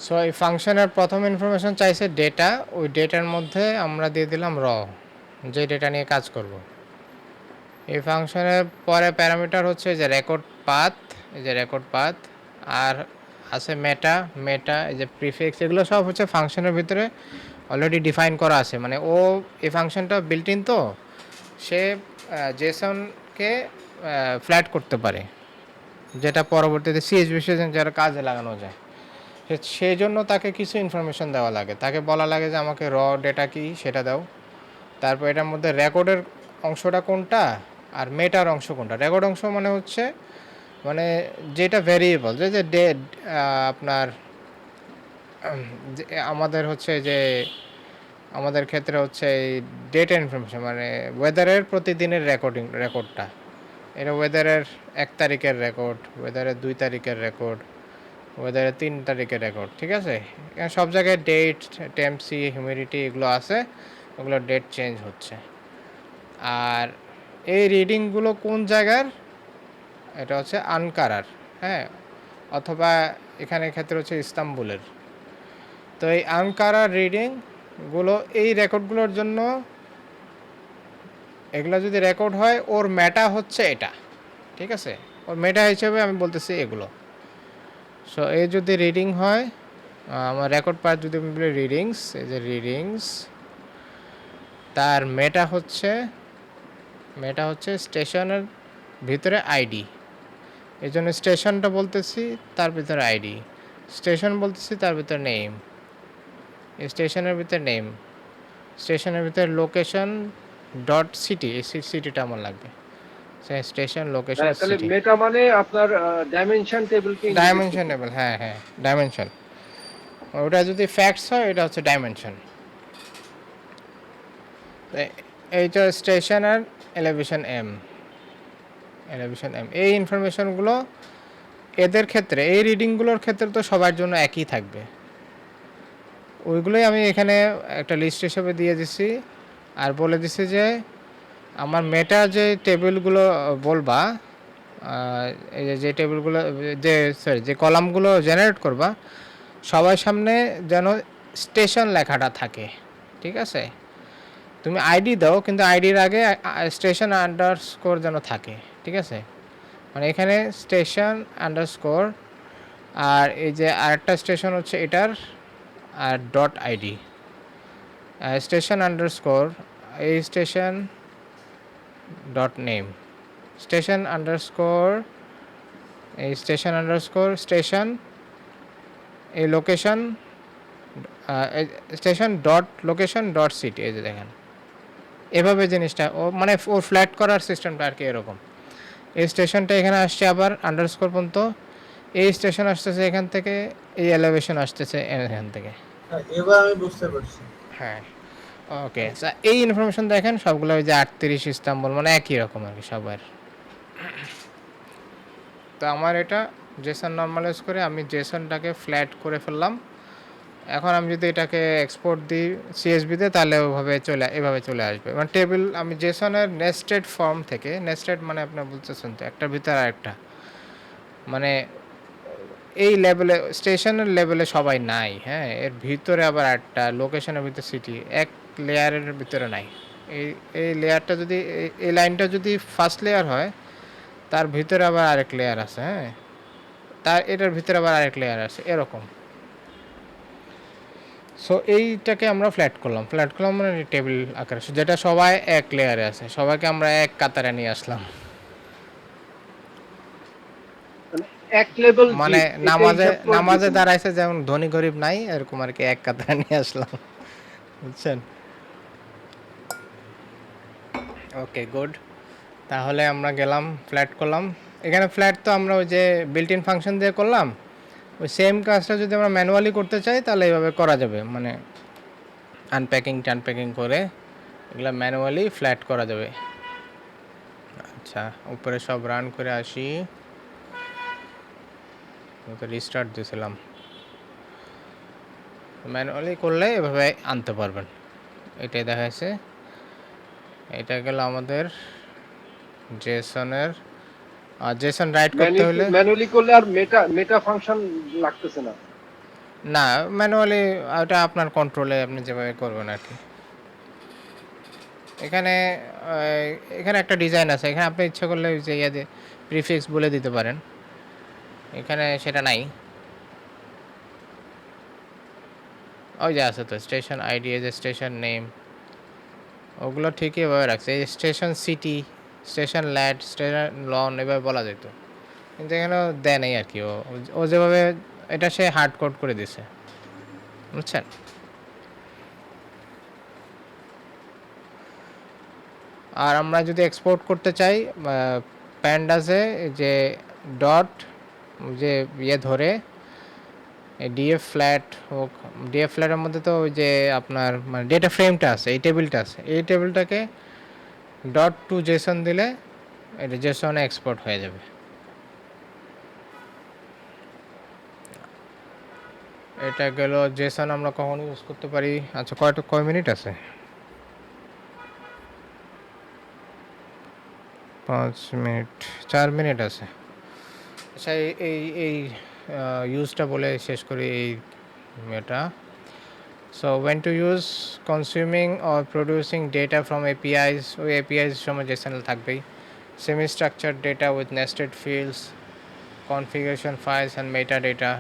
সো এই ফাংশনের প্রথম ইনফরমেশন চাইছে ডেটা, ওই ডেটার মধ্যে আমরা দিয়ে দিলাম র, যে ডেটা নিয়ে কাজ করব। এই ফাংশনের পরে প্যারামিটার হচ্ছে যে রেকর্ড পাথ, এই যে রেকর্ড পাথ, আর আছে মেটা, এই যে প্রিফিক্স, এগুলো সব হচ্ছে ফাংশনের ভিতরে অলরেডি ডিফাইন করা আছে। মানে ও এই ফাংশনটা বিল্ট ইন, তো সে জেসনকে ফ্ল্যাট করতে পারে, যেটা পরবর্তীতে সিএসভি যারা কাজে লাগানো যায়। সেই জন্য তাকে কিছু ইনফরমেশন দেওয়া লাগে, তাকে বলা লাগে যে আমাকে র ডেটা কি সেটা দাও, তারপর এটার মধ্যে রেকর্ডের অংশটা কোনটা আর মেটার অংশ কোনটা। রেকর্ড অংশ মানে হচ্ছে মানে যেটা ভেরিয়েবল, যে আপনার আমাদের হচ্ছে যে আমাদের ক্ষেত্রে হচ্ছে এই ডেটা ইনফরমেশন, মানে ওয়েদারের প্রতিদিনের রেকর্ডটা, এটা ওয়েদারের 1 তারিখের রেকর্ড, ওয়েদারের 2 তারিখের রেকর্ড, ওয়েদারের 3 তারিখের রেকর্ড, ঠিক আছে। এখানে সব জায়গায় ডেট, টেম্পসি, হিউমিডিটি এগুলো আছে, ওগুলো ডেট চেঞ্জ হচ্ছে। আর এই রিডিংগুলো কোন জায়গার, এটা হচ্ছে আনকারার, হ্যাঁ, অথবা এখানে ক্ষেত্রে হচ্ছে ইস্তাম্বুলের। তো এই আনকারার রিডিংগুলো এই রেকর্ডগুলোর জন্য, এগুলো যদি রেকর্ড হয় ওর মেটা হচ্ছে এটা, ঠিক আছে। ওর মেটা হিসেবে আমি বলতেছি এগুলো। সো এই যদি রিডিং হয়, আমার রেকর্ড পার্ট যদি আমি বলি রিডিংস, এই যে রিডিংস, তার মেটা হচ্ছে স্টেশনের ভিতরে আইডি, এই জন্য স্টেশনটা বলতেছি তার ভিতরে আইডি, স্টেশন বলতেছি তার ভিতরে নেম, স্টেশনের ভিতরে নেম, স্টেশনের ভিতরে লোকেশন ডট সিটি, এই সিটিটা আমার লাগবে, স্টেশন লোকেশন তাহলে সিটি। মেটা মানে আপনার ডাইমেনশন টেবিলকে ডাইমেনশনেবল, হ্যাঁ হ্যাঁ, ডাইমেনশন। ওটা যদি ফ্যাক্টস হয় এটা হচ্ছে ডাইমেনশন। এইটা স্টেশন আর এলিভেশন এম, এই ইনফরমেশনগুলো এদের ক্ষেত্রে, এই রিডিংগুলোর ক্ষেত্রে তো সবার জন্য একই থাকবে, ওইগুলোই আমি এখানে একটা লিস্ট হিসেবে দিয়ে দিছি। আর বলে দিছি যে আমার মেটা যে টেবিলগুলো বলবা, এই যে টেবিলগুলো, যে কলামগুলো জেনারেট করবা, সবার সামনে যেন স্টেশন লেখাটা থাকে, ঠিক আছে। তুমি আইডি দাও, কিন্তু আইডির আগে স্টেশন আন্ডারস্কোর যেন থাকে, ঠিক আছে। মানে এখানে স্টেশন আন্ডারস্কোর, আর এই যে আরেকটা স্টেশন হচ্ছে এটার, আর ডট আইডি, স্টেশন আন্ডারস্কোর, এই station dot name, station underscore, এই স্টেশন, এই location, station dot location dot city, এই যে দেখেন এভাবে জিনিসটা ও মানে ওর ফ্ল্যাট করার সিস্টেমটা আর কি এরকম। এই স্টেশনটা এখানে আসছে আবার আন্ডারস্কোর পর্যন্ত, এই স্টেশন আসতেছে এখান থেকে, এই এলিভেশন আসতেছে এখান থেকে। এবার আমি বুঝতে পারছি। হ্যাঁ, ওকে, এই ইনফরমেশন দেখেন সবগুলো ওই যে 38 ইস্তাম্বুল মানে একই রকম আর কি সবার। তো আমার এটা জেসন নর্মালাইজ করে আমি জেসনটাকে ফ্ল্যাট করে ফেললাম। এখন আমি যদি এটাকে এক্সপোর্ট দিই সিএসভিতে তাহলে এভাবে চলে আসবে। মানে টেবিল আমি জেসনের নেস্টেড ফর্ম থেকে, নেস্টেড মানে আপনার বুঝতেছেন তো একটার ভিতরে আরেকটা, মানে এই লেভেলে স্টেশনের লেভেলে সবাই নাই, হ্যাঁ, এর ভিতরে আবার একটা লোকেশনের ভিতরে সিটি এক লেয়ারের ভিতরে নাই। এই এই লেয়ারটা যদি এই লাইনটা যদি ফার্স্ট লেয়ার হয় তার ভিতরে আবার আরেক লেয়ার আছে, হ্যাঁ, তার এটার ভিতরে আবার আরেক লেয়ার আছে এরকম। সো এইটাকে আমরা ফ্ল্যাট করলাম মানে টেবিল আকারে, যেটা সবাই এক লেয়ারে আছে, সবাইকে আমরা এক কাতারে নিয়ে আসলাম। মানে এক লেভেল মানে জিত এটা নামাজে হিসাব করে নামাজে দিয়েছেন। দাঁড়াইছে যেমন ধনী গরিব নাই এরকম আর কি, এক কাতারে নিয়ে আসলাম, বুঝছেন? Okay good. তাহলে আমরা গেলাম ফ্ল্যাট করলাম। এখানে ফ্ল্যাট তো আমরা ওই যে বিল্ট ইন ফাংশন দিয়ে করলাম, ওই সেম কাজটা যদি আমরা ম্যানুয়ালি করতে চাই তাহলে এইভাবে করা যাবে, মানে আনপ্যাকিং করে এগুলো ম্যানুয়ালি ফ্ল্যাট করা যাবে। আচ্ছা, উপরে সব রান করে আসি। রিস্টার্ট দিয়েছিলাম। ম্যানুয়ালি করলে এভাবে আনতে পারবেন। এটাই দেখাচ্ছে। এটা গেল আমাদের জেসনের। আর জেসন রাইট করতে হলে ম্যানুয়ালি করলে আর মেটা মেটা ফাংশন লাগতেছে না। না, ম্যানুয়ালি ওটা আপনার কন্ট্রোলে আপনি যেভাবে করবেন আর কি। এখানে এখানে একটা ডিজাইন আছে, এখানে আপনি ইচ্ছা করলে ওই যে ইয়ে প্রিফিক্স বলে দিতে পারেন, এখানে সেটা নাই। ওই যে আছে তো স্টেশন আইডি, যে স্টেশন নেম, ওগুলো ঠিকই এভাবে রাখছে। এই station city, station lat, station lon এভাবে বলা যেত, কিন্তু এখানেও দেয় নেই আর কি। ও যেভাবে এটা সে হার্ড কোড করে দিছে, বুঝছেন? আর আমরা যদি এক্সপোর্ট করতে চাই প্যান্ডাসে যে ডট যে ইয়ে ধরে ডিএফ ফ্ল্যাট হোক, ডিএফ ফ্ল্যাটের মধ্যে তো ওই যে আপনার মানে ডেটা ফ্রেমটা আছে, এই টেবিলটা আছে, এই টেবিলটাকে ডট টু জেসন দিলে এটা জেসনে এক্সপোর্ট হয়ে যাবে। এটা গেল জেসন আমরা কখন ইউজ করতে পারি। আচ্ছা, কয় মিনিট আছে? 5 মিনিট, 4 মিনিট আছে। আচ্ছা, এই এই ইউজটা বলে শেষ করি এই এটা। So when to use consuming or producing data from APIs, ওই APIs সময় JSON থাকবেই। Semi structured data with nested fields, configuration files and metadata.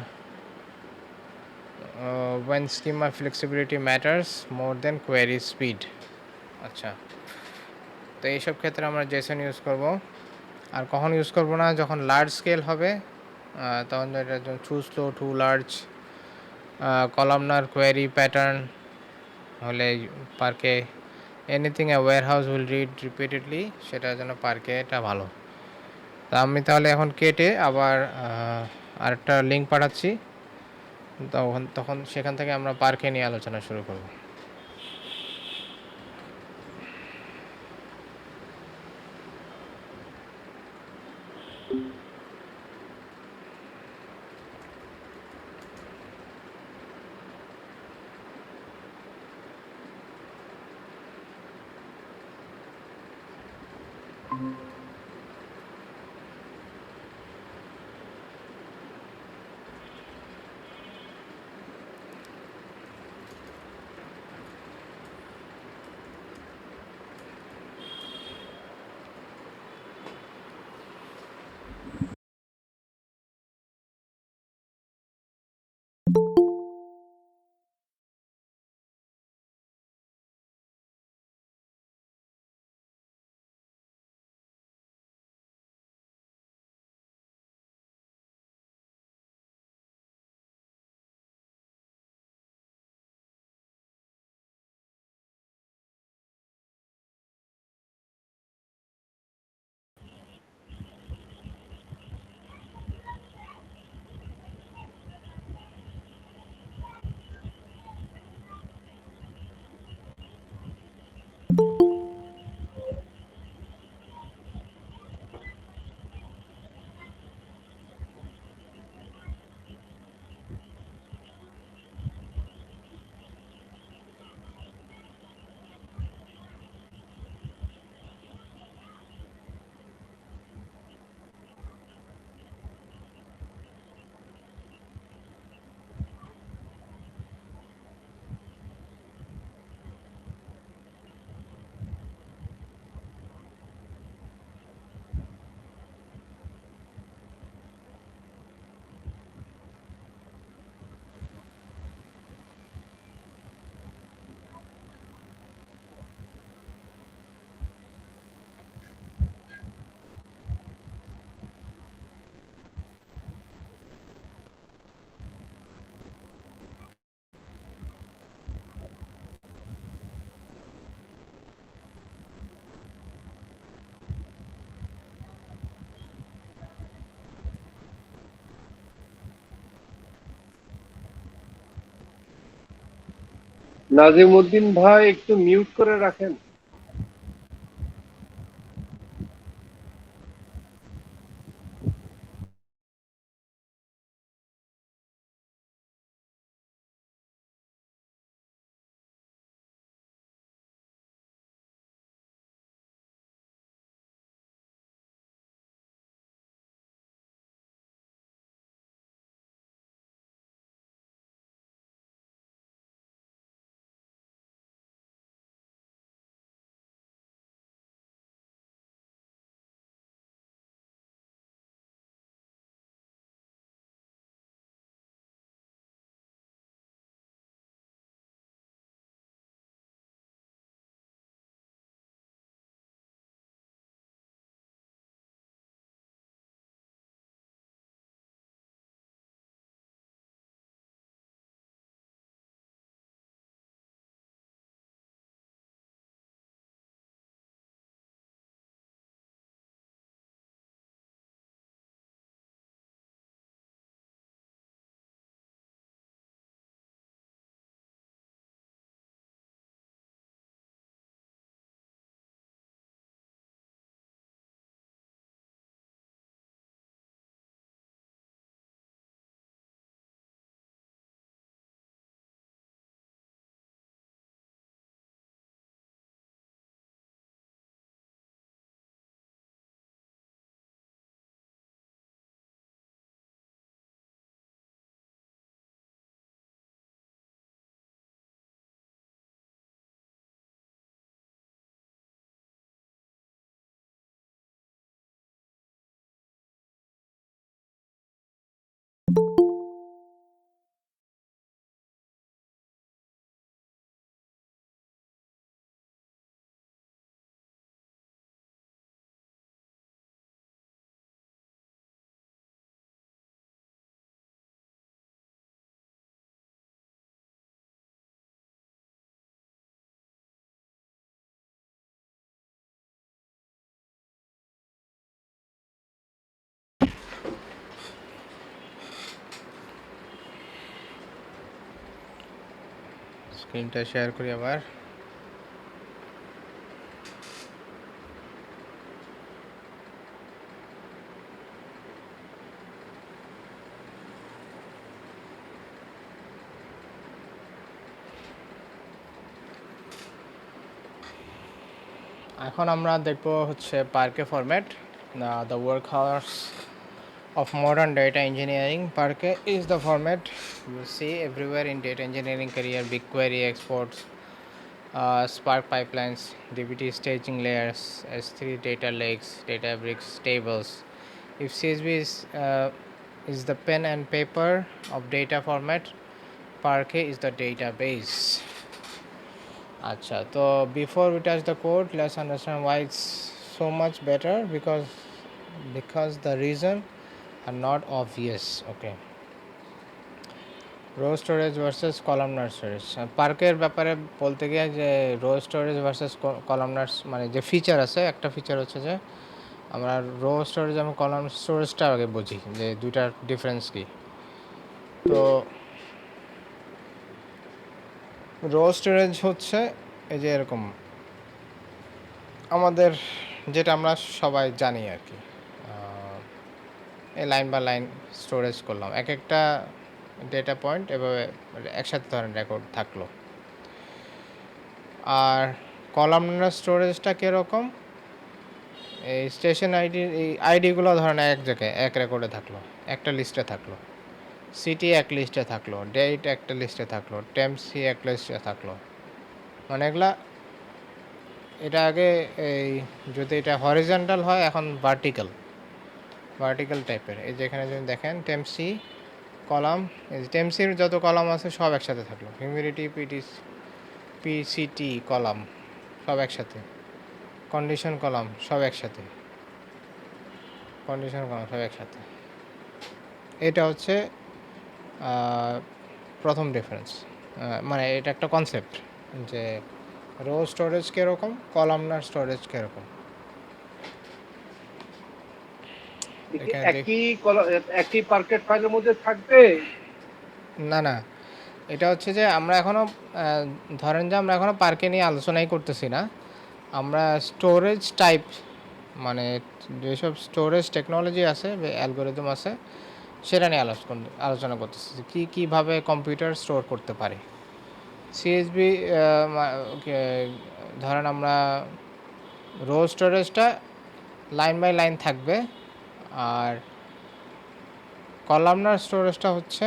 When schema flexibility matters more than query speed. আচ্ছা, তো এইসব ক্ষেত্রে আমরা JSON ইউজ করব। আর কখন ইউজ করব না, যখন লার্জ স্কেল হবে তখন এটা choose low to large columnar query pattern হলে Parquet anything a warehouse will read repeatedly, সেটার জন্য পার্কে এটা ভালো। তা আমি তাহলে এখন কেটে আবার আরেকটা লিঙ্ক পাঠাচ্ছি, তখন সেখান থেকে আমরা পার্কে নিয়ে আলোচনা শুরু করব। নাজিমউদ্দিন ভাই একটু মিউট করে রাখেন। স্ক্রিনটা শেয়ার করি আবার। এখন আমরা দেখব হচ্ছে পার্কে format, the work house of modern data engineering. Parquet is the format you see everywhere in data engineering career: BigQuery exports, Spark pipelines, dbt staging layers, S3 data lakes, Databricks tables. If CSV is the pen and paper of data format, Parquet is the database. Acha, so before we touch the code, let's understand why it's so much better, because the reason are not obvious. Okay, row storage versus columnar storage. পার্কের ব্যাপারে বলতে গিয়ে যে rho storage versus columnar মানে যে feature আছে, একটা feature হচ্ছে যে আমরা রো স্টোরেজ এবং কলাম স্টোরেজটা আগে বুঝি যে দুইটার ডিফারেন্স কী। তো রো স্টোরেজ হচ্ছে এই যে এরকম আমাদের যেটা আমরা সবাই জানি আর কি, এই লাইন বা লাইন স্টোরেজ করলাম, এক একটা ডেটা পয়েন্ট এভাবে একসাথে ধরেন রেকর্ড থাকলো। আর কলামনার স্টোরেজটা কীরকম, এই স্টেশন আইডি, এই আইডিগুলো ধরেন এক জায়গায় এক রেকর্ডে থাকলো, একটা লিস্টে থাকলো, সিটি এক লিস্টে থাকলো, ডেট একটা লিস্টে থাকলো, টেম্পসি এক লিস্টে থাকলো, মানে এগুলা এটা আগে এই যদি এটা হরিজন্টাল হয় এখন ভার্টিক্যাল টাইপের। এই যে এখানে যদি দেখেন টেম্পসি কলাম, এই টেম্পসির যত কলাম আছে সব একসাথে থাকলো, হিউমিডিটি পিসিটি কলাম সব একসাথে, কন্ডিশন কলাম সব একসাথে, এটা হচ্ছে প্রথম ডিফারেন্স। মানে এটা একটা কনসেপ্ট যে রো স্টোরেজ কীরকম, কলামনার স্টোরেজ কীরকম। একই পার্কেট ফাইলের মধ্যে থাকবে? না, এটা হচ্ছে যে আমরা এখনও ধরেন যে আমরা এখনও পার্কে নিয়ে আলোচনাই করতেছি না, আমরা স্টোরেজ টাইপ মানে যেসব স্টোরেজ টেকনোলজি আছে বা অ্যালগোরিদম আছে সেটা নিয়ে আলোচনা করতেছি যে কীভাবে কম্পিউটার স্টোর করতে পারে। সিএসবি ধরেন আমরা রো স্টোরেজটা লাইন বাই লাইন থাকবে, আর কলামনার স্টোরেজটা হচ্ছে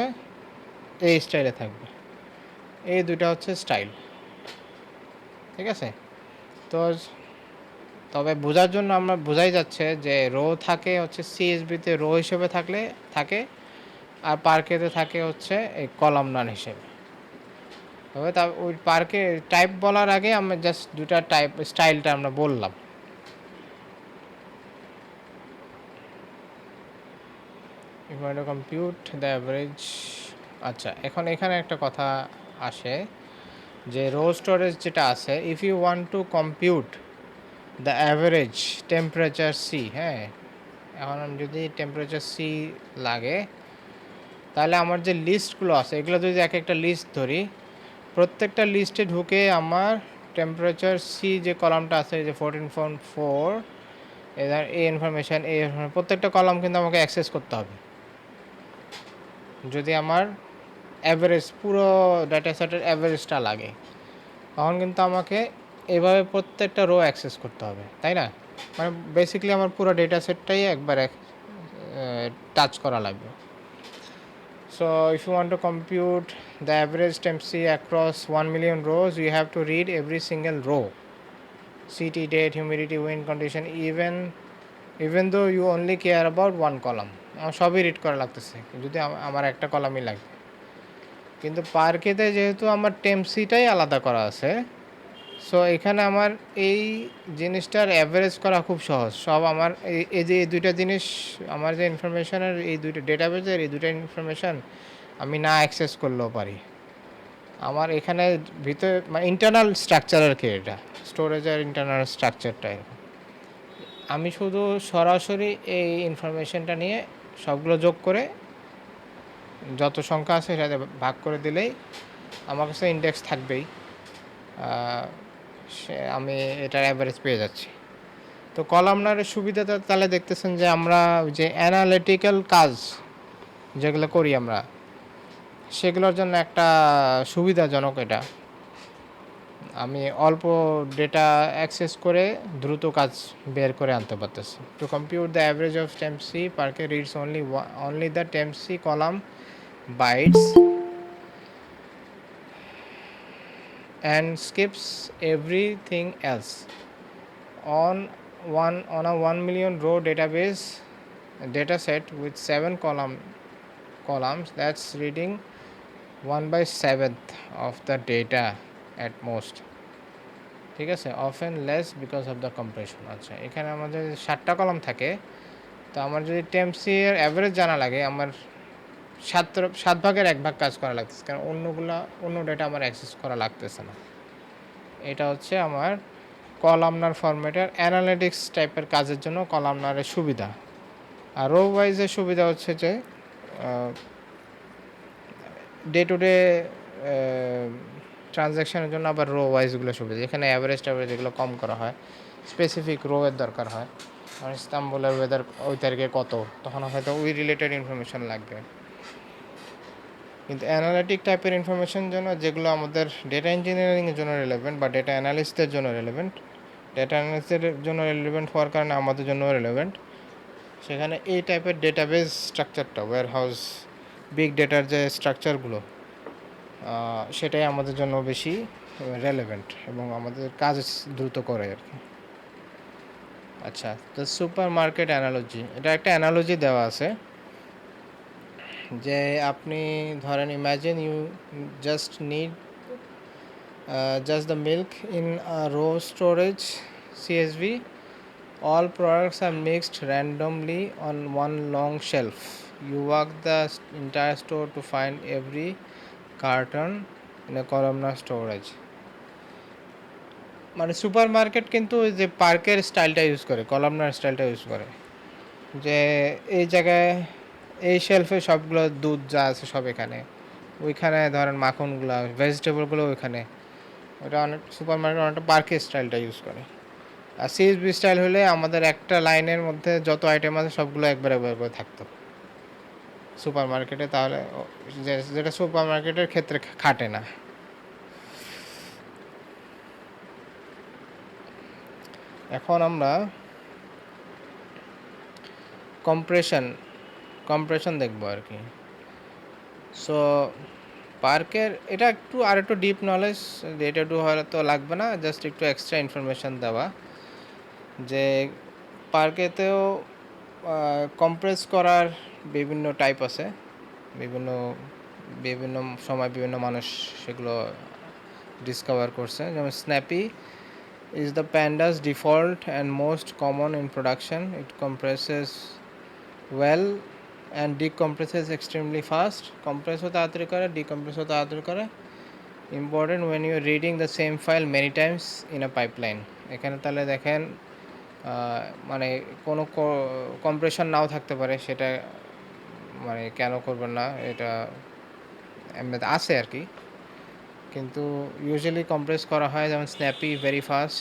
এই স্টাইলে থাকবে। এই দুইটা হচ্ছে স্টাইল, ঠিক আছে। তো তবে বোঝার জন্য আমরা বোঝাই যাচ্ছে যে রো থাকে হচ্ছে সিএসবিতে রো হিসেবে থাকে, আর পার্কেতে থাকে হচ্ছে এই কলামনার হিসেবে। তবে ওই পার্কে টাইপ বলার আগে আমরা জাস্ট দুটা টাইপ স্টাইলটা আমরা বললাম। If you want to compute the average, আচ্ছা এখন এখানে একটা কথা আসে যে রো স্টোরেজ যেটা আছে, if you want to compute the average temperature C, হ্যাঁ এখন যদি টেম্পারেচার সি লাগে তাহলে আমার যে লিস্টগুলো আছে এগুলো যদি এক একটা লিস্ট ধরি, প্রত্যেকটা লিস্টে ঢুকে আমার টেম্পারেচার সি যে কলামটা আছে যে 14.4 এদের এই ইনফরমেশান প্রত্যেকটা কলাম কিন্তু আমাকে অ্যাক্সেস করতে হবে যদি আমার অ্যাভারেজ পুরো ডাটা সেটের অ্যাভারেজটা লাগে। তখন কিন্তু আমাকে এভাবে প্রত্যেকটা রো অ্যাক্সেস করতে হবে, তাই না? মানে বেসিক্যালি আমার পুরো ডেটা সেটটাই একবার টাচ করা লাগবে। So if you want to compute the average temp C across 1 million rows, you have to read every single row, CT, date, humidity, wind condition, even though you only care about one column. আমার সবই read করা লাগতেছে যদি আমার একটা কলামই লাগবে। কিন্তু পার্কেতে যেহেতু আমার temp Cটাই আলাদা করা আছে, সো এখানে আমার এই জিনিসটার অ্যাভারেজ করা খুব সহজ। সব আমার এই যে এই দুইটা জিনিস, আমার যে ইনফরমেশনের এই দুইটা ডেটাবেজের এই দুইটা ইনফরমেশান আমি না অ্যাক্সেস করলেও পারি। আমার এখানে ভিতরে মানে ইন্টারনাল স্ট্রাকচার আর কি, এটা স্টোরেজের ইন্টারনাল স্ট্রাকচারটা এরকম। আমি শুধু সরাসরি এই ইনফরমেশনটা নিয়ে সবগুলো যোগ করে যত সংখ্যা আছে সেটাতে ভাগ করে দিলেই আমার কাছে ইন্ডেক্স থাকবেই, আমি এটার অ্যাভারেজ পেয়ে যাচ্ছি। তো কলামনারের সুবিধাটা তাহলে দেখতেছেন যে আমরা যে অ্যানালিটিক্যাল কাজ যেগুলো করি আমরা সেগুলোর জন্য একটা সুবিধাজনক এটা। আমি অল্প ডেটা অ্যাক্সেস করে দ্রুত কাজ বের করে আনতে পারতেছি। To compute the average of temp C, Parquet reads only the temp C column bytes and skips everything else. On a 1 million row database dataset with 7 columns, that's reading 1/7 of the data at most, ঠিক আছে, often less because of the compression। আচ্ছা এখানে আমাদের 7টা column থাকে, তো আমার যদি temp C এর অ্যাভারেজ জানা লাগে আমার 7 ভাগের 1 ভাগ কাজ করা লাগতেছে, কারণ অন্য ডেটা আমার অ্যাক্সেস করা লাগতেছে না। এটা হচ্ছে আমার কলামনার ফরম্যাটের অ্যানালিটিক্স টাইপের কাজের জন্য কলামনারের সুবিধা। আর রো ওয়াইজের সুবিধা হচ্ছে যে ডে টু ডে ট্রানজ্যাকশনের জন্য আবার রো ওয়াইজগুলো সুবিধা, এখানে অ্যাভারেজ এগুলো কম করা হয়, স্পেসিফিক রো এর দরকার হয়। আর ইস্তাম্বুলের ওয়েদার ওই তারিখে কত, তখন হয়তো ওই রিলেটেড ইনফরমেশন লাগবে। কিন্তু অ্যানালিটিক টাইপের ইনফরমেশন জন্য যেগুলো আমাদের ডেটা ইঞ্জিনিয়ারিংয়ের জন্য রিলেভেন্ট বা ডেটা অ্যানালিস্টদের জন্য রিলেভেন্ট, ডেটা অ্যানালিস্টদের জন্য রিলেভেন্ট হওয়ার কারণে আমাদের জন্য রিলেভেন্ট, সেখানে এই টাইপের ডেটাবেস স্ট্রাকচারটা ওয়্যার হাউস বিগ ডেটার যে স্ট্রাকচারগুলো সেটাই আমাদের জন্য বেশি রেলেভেন্ট এবং আমাদের কাজ দ্রুত করে আর কি। আচ্ছা, তো সুপার মার্কেট অ্যানালজি, এটা একটা অ্যানালজি দেওয়া আছে যে আপনি ধরেন imagine you just need just the milk in a row storage CSV. All products are mixed randomly on one long shelf. You walk the entire store to find every carton in a columnar storage. মানে super market কিন্তু যে পার্কের স্টাইলটা use করে, columnar স্টাইলটা use করে, যে এই জায়গায় এই শেলফে সবগুলো দুধ যা আছে সব এখানে, ওইখানে ধরেন মাখনগুলা, ভেজিটেবলগুলো ওইখানে। ওটা অনেক সুপার মার্কেট অনেকটা পার্কে স্টাইলটা ইউজ করে। আর সিএসবি স্টাইল হলে আমাদের একটা লাইনের মধ্যে যত আইটেম আছে সবগুলো একবার একবার করে থাকতো সুপার মার্কেটে, তাহলে যেটা সুপার মার্কেটের ক্ষেত্রে খাটে না। এখন আমরা কম্প্রেশন দেখবো আর কি। সো পার্কের এটা একটু ডিপ নলেজ, এটা একটু হয়তো লাগবে না, জাস্ট একটু এক্সট্রা ইনফরমেশান দেওয়া যে পার্কেতেও কম্প্রেস করার বিভিন্ন টাইপ আছে, বিভিন্ন বিভিন্ন সময় বিভিন্ন মানুষ সেগুলো ডিসকভার করছে। যেমন snappy is the pandas default and most common in production. It compresses well and decompresses extremely fast. Compress ও তাড়াতাড়ি করে, decompress ও তাড়াতাড়ি করে। Important when you are reading the same file many times in a pipeline. এখানে তাহলে দেখেন মানে কোনো compression নাও থাকতে পারে, সেটা মানে কেন করবেন না, এটা এমনিতে আছে আর কি, কিন্তু ইউজুয়ালি কম্প্রেস করা হয়। যেমন snappy very fast,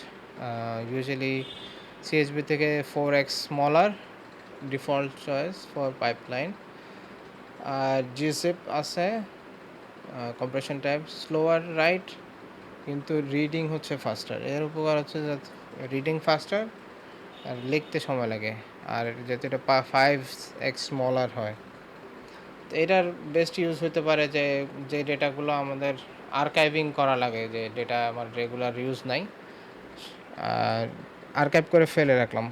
usually CSV থেকে 4x smaller, default choice for pipeline. আর জিজিপ আছে কম্প্রেশন টাইপ, স্লোয়ার রাইট কিন্তু রিডিং হচ্ছে ফাস্টার। এর উপকার হচ্ছে যে রিডিং ফাস্টার আর লিখতে সময় লাগে, আর যাতে এটা 5x স্মলার হয়। তো এটার বেস্ট ইউজ হতে পারে যে যে ডেটাগুলো আমাদের আর্কাইভিং করা লাগে, যে ডেটা আমার রেগুলার ইউজ নাই, আর আর্কাইভ করে ফেলে রাখলাম,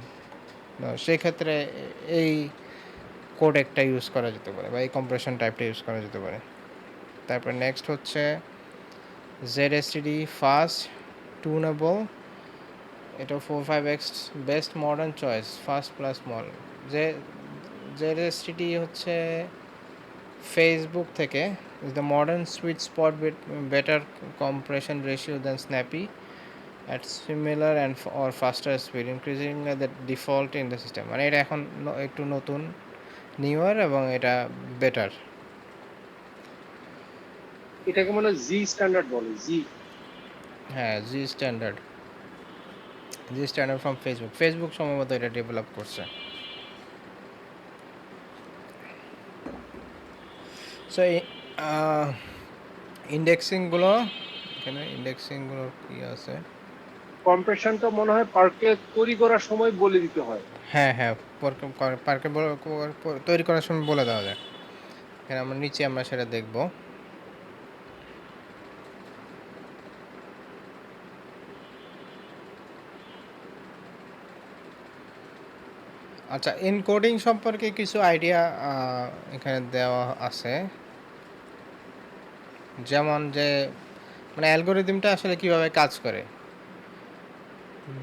সেই ক্ষেত্রে এই কোডেকটা ইউজ করা যেতে পারে বা এই কম্প্রেশন টাইপটা ইউজ করা যেতে পারে। তারপর নেক্সট হচ্ছে ZSTD ফাস্ট টুনেবল, এটা 4-5x best modern choice, fast plus small. ZSTD হচ্ছে ফেসবুক থেকে, is the modern sweet spot with better compression ratio than Snappy at similar and or faster speed, increasing the default in the system. মানে এটা এখন একটু নতুন newer এবং এটা better. এটাকে মনে হয় জি স্ট্যান্ডার্ড বলে, জি। হ্যাঁ, জি স্ট্যান্ডার্ড ফ্রম ফেসবুক সম্ভবত এটা ডেভেলপ করছে। সো ইন্ডেক্সিংগুলো, এখানে ইন্ডেক্সিংগুলো কি আছে, কম্প্রেশনটা মনে হয় পার্কে তৈরি করার সময় বলে দিতে হয়। হ্যাঁ পার্কে তৈরি করার সময় বলে দেওয়া যায়। এখানে আমরা নিচে আমরা সেটা দেখব। আচ্ছা, এনকোডিং সম্পর্কে কিছু আইডিয়া এখানে দেওয়া আছে, যেমন যে মানে অ্যালগোরিদমটা আসলে কিভাবে কাজ করে।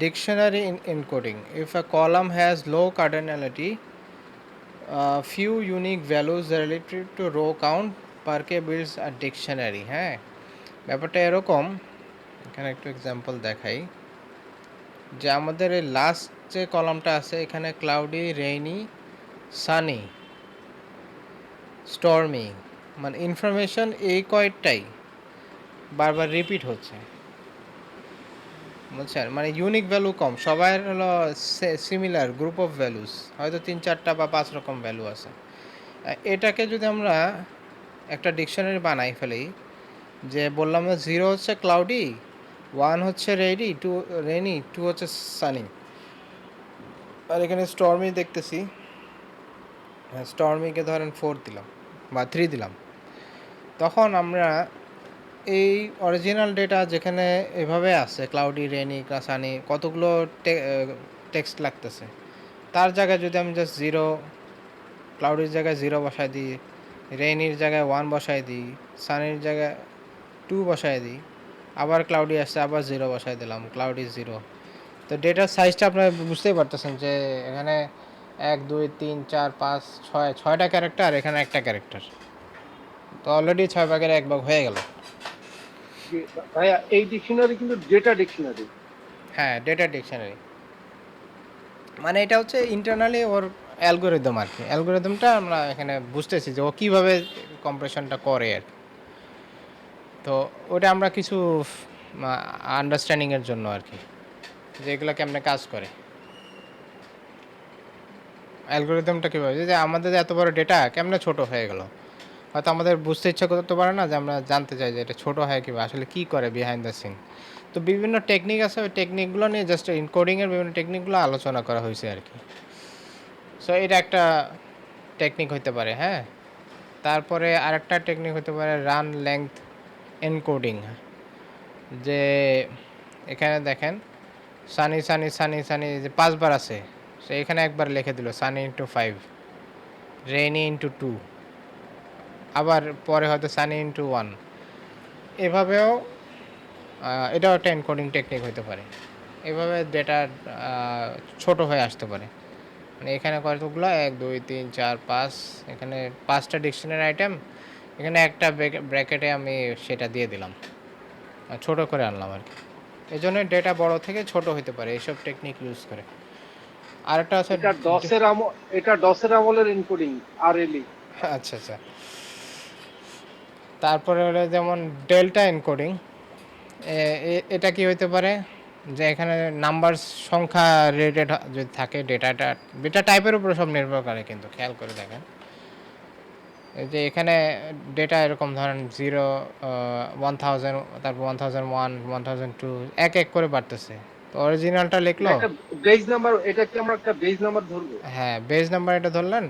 Dictionary encoding, if a column has low cardinality, few unique values relative to row count, পার্কে builds a dictionary। হ্যাঁ, ব্যাপারটা এরকম, এখানে একটু এক্সাম্পল দেখাই যে আমাদের এই লাস্ট যে কলামটা আছে এখানে ক্লাউডি, রেইনি, সানি, স্টর্মি, মানে ইনফরমেশন এই কয়েকটাই বারবার রিপিট হচ্ছে, বুঝছেন? মানে ইউনিক ভ্যালু কম, সবাই হলো সিমিলার গ্রুপ অফ ভ্যালুস, হয়তো 3-4টা বা 5 রকম ভ্যালু আছে। এটাকে যদি আমরা একটা ডিকশনারি বানাই ফেলি, যে বললাম না 0 হচ্ছে ক্লাউডি, 1 হচ্ছে রেইনি, 2 হচ্ছে সানি, আর এখানে স্টর্মি দেখতেছি, স্টর্মিকে ধরেন 4 দিলাম বা 3 দিলাম, তখন আমরা এই অরিজিনাল ডেটা যেখানে এভাবে আছে ক্লাউডি, রেইনি, সানি, কতগুলো টেক্সট লাগতেছে, তার জায়গায় যদি আমি জাস্ট 0, ক্লাউডির জায়গায় 0 বসায় দিই, রেইনির জায়গায় 1 বসায় দিই, সানির জায়গায় 2 বসায় দিই, আবার ক্লাউডি আসছে আবার 0 বসায় দিলাম, ক্লাউডি 0, তো ডেটার সাইজটা আপনারা বুঝতেই পারতেছেন যে এখানে 1, 2, 3, 4, 5, 6টা ক্যারেক্টার, এখানে একটা ক্যারেক্টার, তো অলরেডি 6 ভাগের 1 ভাগ হয়ে গেল। ভাইয়া এই ডিকশনারি কিন্তু ডেটা ডিকশনারি। হ্যাঁ, ডেটা ডিকশনারি, মানে এটা হচ্ছে ইন্টারনালি ওর অ্যালগোরিদম আর কি। অ্যালগোরিদমটা আমরা এখানে বুঝতেছি যে ও কীভাবে কম্প্রেশনটা করে আর কি। তো ওটা আমরা কিছু আন্ডারস্ট্যান্ডিংয়ের জন্য আর কি, যে এগুলো কেমনে কাজ করে, অ্যালগোরিদমটা কীভাবে, যে আমাদের এত বড় ডেটা কেমনে ছোট হয়ে গেল। হয়তো আমাদের বুঝতে ইচ্ছা করতে পারে না, যে আমরা জানতে চাই যে এটা ছোট হয় কীভাবে, আসলে কী করে বিহাইন্ড দ্য সিন। তো বিভিন্ন টেকনিক আছে, ওই টেকনিকগুলো নিয়ে জাস্ট ইনকোডিংয়ের বিভিন্ন টেকনিকগুলো আলোচনা করা হয়েছে আর কি। সো এটা একটা টেকনিক হতে পারে। হ্যাঁ, তারপরে আরেকটা টেকনিক হতে পারে রান লেংথ এনকোডিং, যে এখানে দেখেন সানি সানি সানি সানি যে 5 বার আছে, সে এখানে একবার লিখে দিল সানি ইন্টু 5, রেইনি ইন্টু 2, আবার পরে হয়তো সানি ইন্টু 1। এভাবেও এটাও একটা এনকোডিং টেকনিক হতে পারে। এভাবে ডেটা ছোট হয়ে আসতে পারে। মানে এখানে কতগুলো 1 2 3 4 5, এখানে 5টা ডিকশনারি আইটেম, এখানে একটা ব্র্যাকেটে আমি সেটা দিয়ে দিলাম, ছোট করে আনলাম আর কি। এই জন্য ডেটা বড় থেকে ছোট হতে পারে এইসব টেকনিক ইউজ করে। আরেকটা আছে এটা ডসের আমলের এনকোডিং আরএলই। আচ্ছা আচ্ছা। তারপরে হলো যেমন ডেল্টা এনকোডিং, এটা কি হইতে পারে, যে এখানে নাম্বার সংখ্যা রিলেটেড যদি থাকে, ডেটা টাইপের উপরে সব নির্ভর করে, কিন্তু খেয়াল করে দেখেন এই যে এখানে ডেটা এরকম ধরেন 0 1000, তারপর 1001 1002 এক এক করে বাড়তেছে। তো অরিজিনালটা লিখলো, একটা বেজ নাম্বার, এটা কি আমরা একটা বেজ নাম্বার ধরবো? হ্যাঁ বেজ নাম্বার এটা ধরলেন,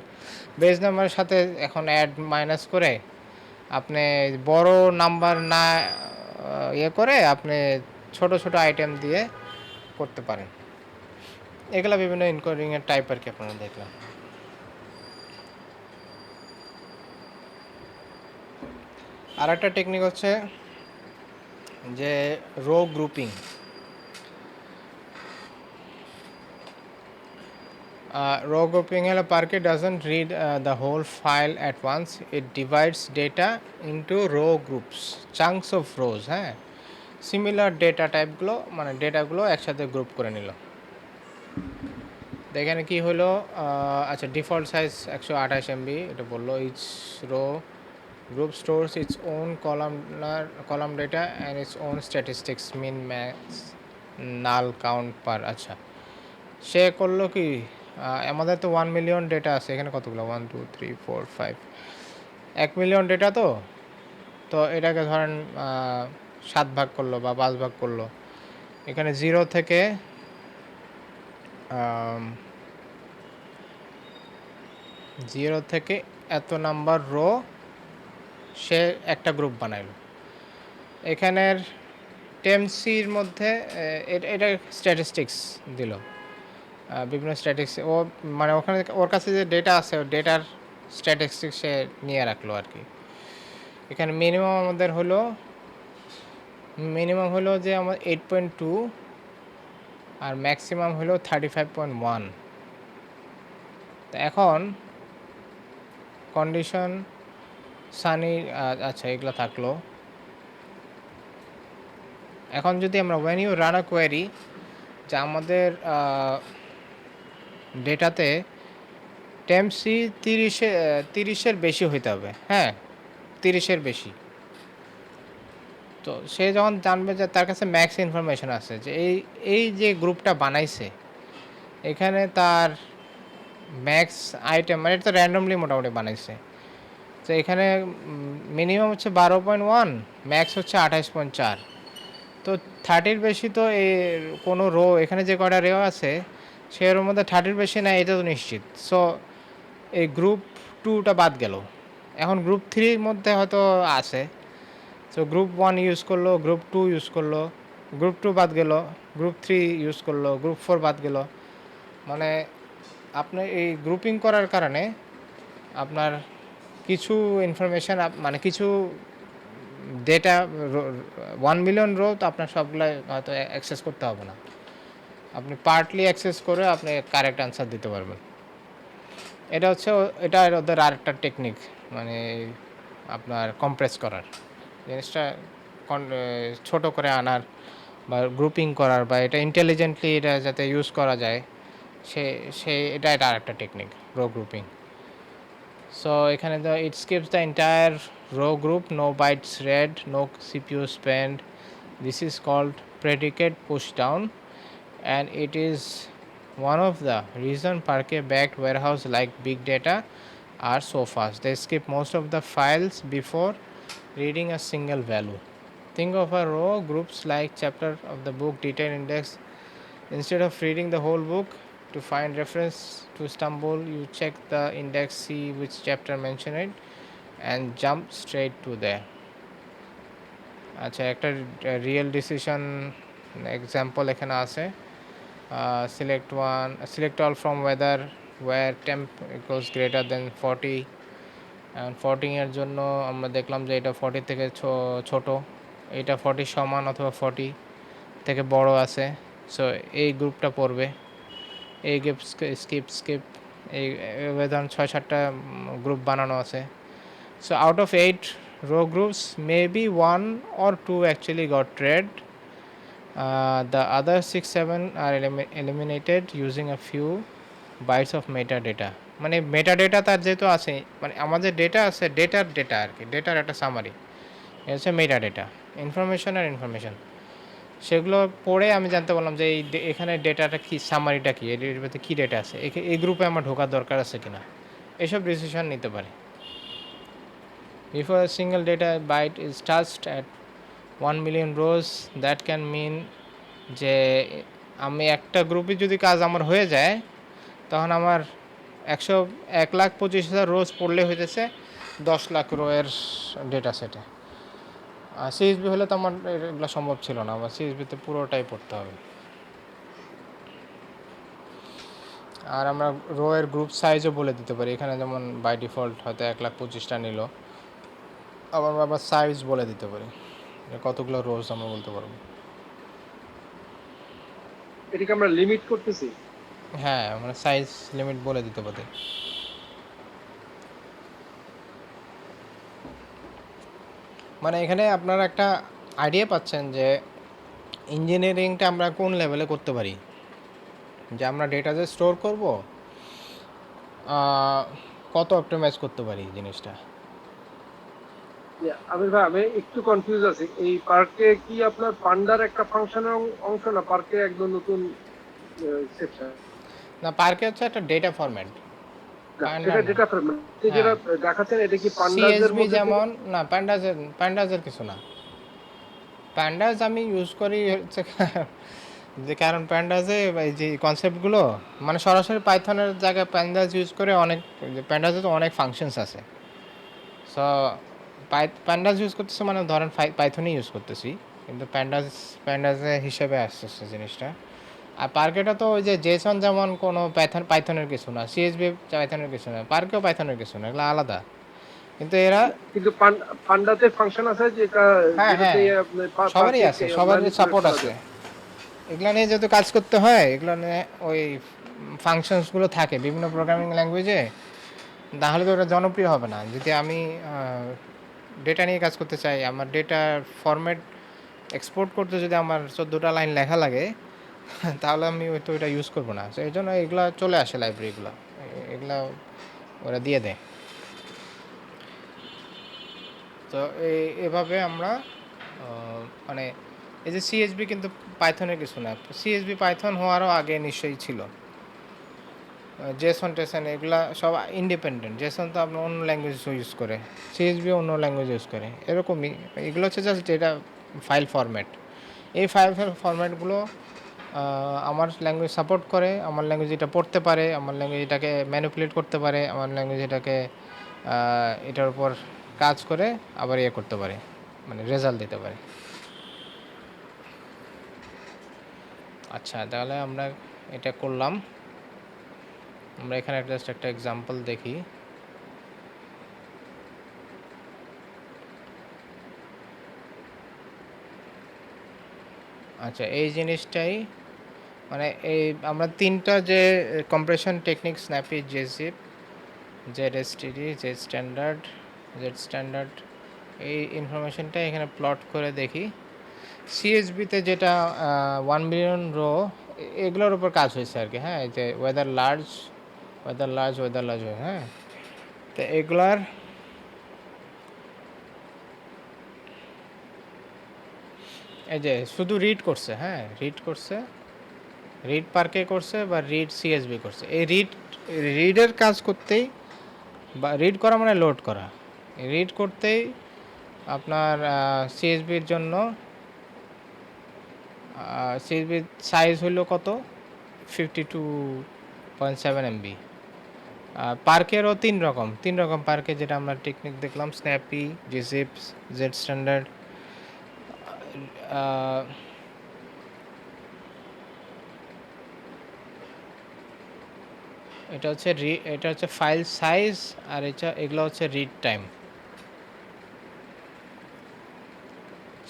বেজ নাম্বারের সাথে এখন অ্যাড মাইনাস করে আপনি বড় নাম্বার না ইয়ে করে আপনি ছোট ছোট আইটেম দিয়ে করতে পারেন। এগুলা বিভিন্ন এনকোডিংয়ের টাইপ আর কি আপনারা দেখলাম। আর একটা টেকনিক হচ্ছে যে রো গ্রুপিং। রো গ্রুপিং হলো Parquet doesn't read the whole file at once, it divides data into row groups, chunks of rows. হ্যাঁ, সিমিলার ডেটা টাইপগুলো মানে ডেটাগুলো একসাথে গ্রুপ করে নিল। এখানে কি হলো, আচ্ছা ডিফল্ট সাইজ 128 MB এটা বললো। Each row group stores its own column data and its own statistics, min max null count per. আচ্ছা, সে করলো কি, আমাদের তো 1 মিলিয়ন ডেটা আছে, এখানে কতগুলো 1 2 3 4 5, 1 মিলিয়ন ডেটা। তো এটাকে ধরেন 7 ভাগ করলো বা 5 ভাগ করলো। এখানে 0 থেকে 0 থেকে এত নাম্বার রো সে একটা গ্রুপ বানাইল। এখানের টেমসির মধ্যে এটা স্ট্যাটিস্টিক্স দিল, বিভিন্ন স্ট্যাটিক্স ও মানে ওখানে ওর কাছে যে ডেটা আছে ওই ডেটার স্ট্যাটিস্টিক্স সে নিয়ে রাখলো আর কি। এখানে মিনিমাম হলো যে আমার 8.2 আর ম্যাক্সিমাম হলো 35.1। তো এখন কন্ডিশন সানি, আচ্ছা এগুলো থাকলো। এখন যদি আমরা when you run a query, যা আমাদের ডেটাতে টেমসি 30-এর বেশি হইতে হবে। হ্যাঁ, 30-এর বেশি। তো সে যখন জানবে যে তার কাছে ম্যাক্স ইনফরমেশন আছে, যে এই যে গ্রুপটা বানাইছে এখানে তার ম্যাক্স আইটেম, মানে এটা তো র্যান্ডমলি মোটামুটি বানাইছে। তো এখানে মিনিমাম হচ্ছে 12.1, ম্যাক্স হচ্ছে 28.4। তো 30-এর বেশি তো এর কোনো রো, এখানে যে কয়টা রো আছে সের মধ্যে 30-এর বেশি না, এটা তো নিশ্চিত। সো এই গ্রুপ 2টা বাদ গেল। এখন গ্রুপ 3-র মধ্যে হয়তো আছে, সো গ্রুপ 1 ইউজ করলো, গ্রুপ 2 ইউজ করলো, গ্রুপ 2 বাদ গেল, গ্রুপ 3 ইউজ করলো, গ্রুপ 4 বাদ গেল। মানে আপনি এই গ্রুপিং করার কারণে আপনার কিছু ইনফরমেশান মানে কিছু ডেটা 1 মিলিয়ন রো তো আপনার সবগুলাই হয়তো অ্যাক্সেস করতে হবে না, আপনি পার্টলি অ্যাক্সেস করে আপনি কারেক্ট অ্যান্সার দিতে পারবেন। এটা ওদের আরেকটা টেকনিক, মানে আপনার কম্প্রেস করার জিনিসটা ছোট করে আনার বা গ্রুপিং করার, বা এটা ইন্টেলিজেন্টলি এটা যাতে ইউজ করা যায় এটা আরেকটা টেকনিক, রো গ্রুপিং। সো এখানে it skips the entire row group, no bytes read, no CPU spent. This is called predicate pushdown, and it is one of the reason Parquet-backed warehouse like big data are so fast. They skip most of the files before reading a single value. Think of a row groups like chapter of the book, detail index. Instead of reading the whole book to find reference to Istanbul, you check the index, see which chapter mention it, and jump straight to there. আচ্ছা, একটা real decision example এখানে আছে। Select all from weather where temp equals greater than 40, and 40 এর জন্য আমরা দেখলাম যে এটা 40 থেকে ছোট, এটা 40 সমান অথবা 40 থেকে বড় আছে। সো এই গ্রুপটা পড়বে, এই গ্রুপ স্কিপ এই এভাবে ধরুন 6-7টা গ্রুপ বানানো আছে। So out of 8 row groups, maybe 1 or 2 actually got read. The other 6-7 are eliminated using a few bytes of metadata. মানে মেটাডেটা তার যেহেতু আছে, মানে আমাদের ডেটা আছে, ডেটা আর কি, ডেটার একটা সামারি, এটা হচ্ছে মেটাডেটা, ইনফরমেশন আর ইনফরমেশন। সেগুলো পড়ে আমি জানতে পারলাম যে এখানে ডেটাটা কী, সামারিটা কী, এর ভিতরে কী ডেটা আছে, এই গ্রুপে আমার ঢোকার দরকার আছে কিনা, এসব ডিসিশন নিতে পারে। Before a single data byte is touched at 1 million rows, that can mean যে আমি একটা গ্রুপে যদি কাজ আমার হয়ে যায়, তখন আমার 1,25,000 রোজ পড়লে হইতেছে 10 লাখ রোয়ের ডেটা সেটে। আর সিএসবি হলে তো আমার এগুলো সম্ভব ছিল না, আমার সিএসবিতে পুরোটাই পড়তে হবে। আর আমরা রোয়ের গ্রুপ সাইজও বলে দিতে পারি, এখানে যেমন বাই ডিফল্ট হয়তো 1,25,000 নিল, আবার সাইজ বলে দিতে পারি, কতগুলো রোজ আমরা বলতে পারবো। এটাকে আমরা লিমিট করতেছি। হ্যাঁ, মানে সাইজ লিমিট বলে দিতে পারি। মানে এখানে আপনারা একটা আইডিয়া পাচ্ছেন যে ইঞ্জিনিয়ারিংটা আমরা কোন লেভেলে করতে পারি, যে আমরা ডেটা যে স্টোর করব কত অপটিমাইজ করতে পারি জিনিসটা। আমির ভাই, আমি একটু কনফিউজ আছি, এই পার্কে কি আপনার পান্ডার একটা ফাংশনের অংশ, না পার্কে একদম নতুন সেকশন? না, পার্কে হচ্ছে একটা ডেটা ফরম্যাট, এটা ডেটা ফরম্যাট যেটা দেখাচ্ছেন, এটা কি পান্ডাজের সিএসবি মধ্যে? যেমন না, প্যান্ডাজের কিছু না। প্যান্ডাজ আমি ইউজ করি হচ্ছে যে কারণ প্যান্ডাজে এই যে কনসেপ্টগুলো মানে সরাসরি পাইথনের জায়গায় প্যান্ডাজ ইউজ করে, অনেক প্যান্ডাজে তো অনেক ফাংশনস আছে। সো প্যান্ডাজ ইউজ করতেছে মানে ধরেন পাইথনই ইউজ করতেছি, কিন্তু প্যান্ডাজে হিসেবে আসতেছে জিনিসটা। আর পার্কেটা তো ওই যে জেসন যেমন কোনো পাইথনের কিছু না, সিএসবি পাইথনের কিছু না, পার্কেও পাইথনের কিছু না, এগুলো আলাদা। কিন্তু এরা কিন্তু পান্ডাতে ফাংশন আছে যেটা যেটাতে আপনি সবারই আছে, সবারই সাপোর্ট আছে। এগুলো নিয়ে যেহেতু কাজ করতে হয়, এগুলো নিয়ে ওই ফাংশনসগুলো থাকে বিভিন্ন প্রোগ্রামিং ল্যাঙ্গুয়েজে, তাহলে তো ওটা জনপ্রিয় হবে না। যদি আমি ডেটা নিয়ে কাজ করতে চাই, আমার ডেটার ফরম্যাট এক্সপোর্ট করতে যদি আমার 14টা লাইন লেখা লাগে, তাহলে আমি তো ওইটা ইউজ করবো না। তো এই জন্য এগুলো চলে আসে লাইব্রেরিগুলো, এগুলো ওরা দিয়ে দেয়। তো এভাবে আমরা মানে এই যে সিএসবি কিন্তু পাইথনের কিছু না, সিএসবি পাইথন হওয়ারও আগে নিশ্চয়ই ছিল। জেসন টেসন এগুলা সব ইন্ডিপেন্ডেন্ট, জেসন তো আপনার অন্য ল্যাঙ্গুয়েজ ইউজ করে, সিএসবি অন্য ল্যাঙ্গুয়েজ ইউজ করে, এরকমই। এগুলো হচ্ছে জাস্ট যেটা ফাইল ফরম্যাট, এই ফাইল ফরম্যাটগুলো আমার ল্যাঙ্গুয়েজ সাপোর্ট করে, আমার ল্যাঙ্গুয়েজ এটা পড়তে পারে, আমার ল্যাঙ্গুয়েজ এটাকে ম্যানিপুলেট করতে পারে, আমার ল্যাঙ্গুয়েজ এটাকে এটার উপর কাজ করে আবার ইয়ে করতে পারে, মানে রেজাল্ট দিতে পারে। আচ্ছা, তাহলে আমরা এটা করলাম। আমরা এখানে জাস্ট একটা এক্সাম্পল দেখি। আচ্ছা, এই জিনিসটাই মানে এই আমরা তিনটা যে compression technique, snappy, gzip, ZSTD, Z standard, এই ইনফরমেশনটা এখানে প্লট করে দেখি। সিএসবিতে যেটা 1 মিলিয়ন রো, এগুলোর উপর কাজ হয়েছে আর কি। হ্যাঁ, এই যে ওয়েদার লার্জ, হ্যাঁ, তো এগুলার এই যে শুধু রিড করছে, হ্যাঁ রিড করছে, রিড পার্কে করছে বা রিড সিএসবি করছে। এই রিডের কাজ করতেই, বা রিড করা মানে লোড করা, রিড করতেই আপনার সিএসবির জন্য সিএসবির সাইজ হইল কত, 52.7 MB। পার্কেরও তিন রকম পার্কে, যেটা আমরা টেকনিক দেখলাম, স্ন্যাপি, জিজিপ, জেড স্ট্যান্ডার্ড। এটা হচ্ছে ফাইল সাইজ, আর এগুলো হচ্ছে রিড টাইম।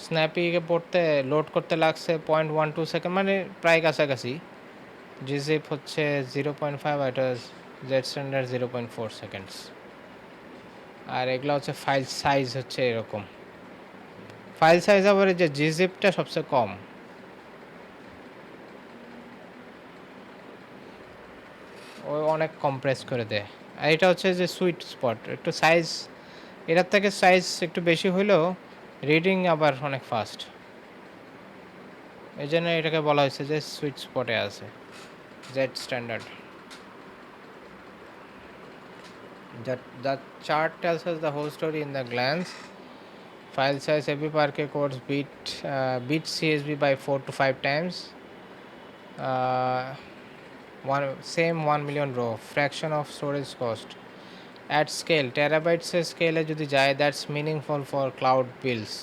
স্ন্যাপিকে পড়তে লোড করতে লাগছে 0.12 সেকেন্ড, মানে প্রায় কাছাকাছি। জিজিপ হচ্ছে 0.5, আর এটা জেড স্ট্যান্ডার্ড 0.4 সেকেন্ডস। আর এগুলো হচ্ছে ফাইল সাইজ হচ্ছে এরকম। ফাইল সাইজ আবার এই যে জিজিপটা সবচেয়ে কম, ও অনেক কম্প্রেস করে দেয়। আর এটা হচ্ছে যে সুইট স্পট, একটু সাইজ এটার থেকে সাইজ একটু বেশি হলেও রিডিং আবার অনেক ফাস্ট, এই জন্য এটাকে বলা হয়েছে যে সুইট স্পটে আছে Z standard. The chart tells us the whole story in the glance. File size every Parquet codes beat CSV by 4 to 5 times. Same 1 million row. Fraction of storage cost. At scale, terabytes scale যদি যায়, that's meaningful for cloud bills.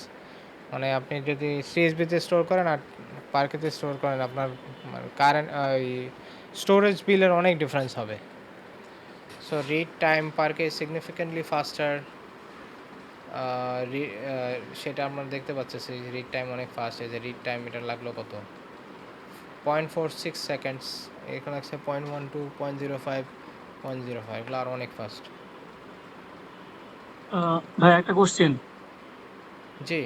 মানে আপনি যদি সিএসবিতে store করেন আর পার্কেতে store করেন, আপনার current storage বিলের অনেক ডিফারেন্স হবে। So read time Parquet is significantly faster. সেটা আমরা দেখতে পাচ্ছি, রিড টাইম অনেক ফাস্ট। এই যে রিড টাইম এটা লাগলো কত, 0.46 সেকেন্ডস, এখানে আছে 0.12, 0.05, 0.05, এগুলো আর অনেক ফাস্ট। ভাই একটা কোশ্চেন, জি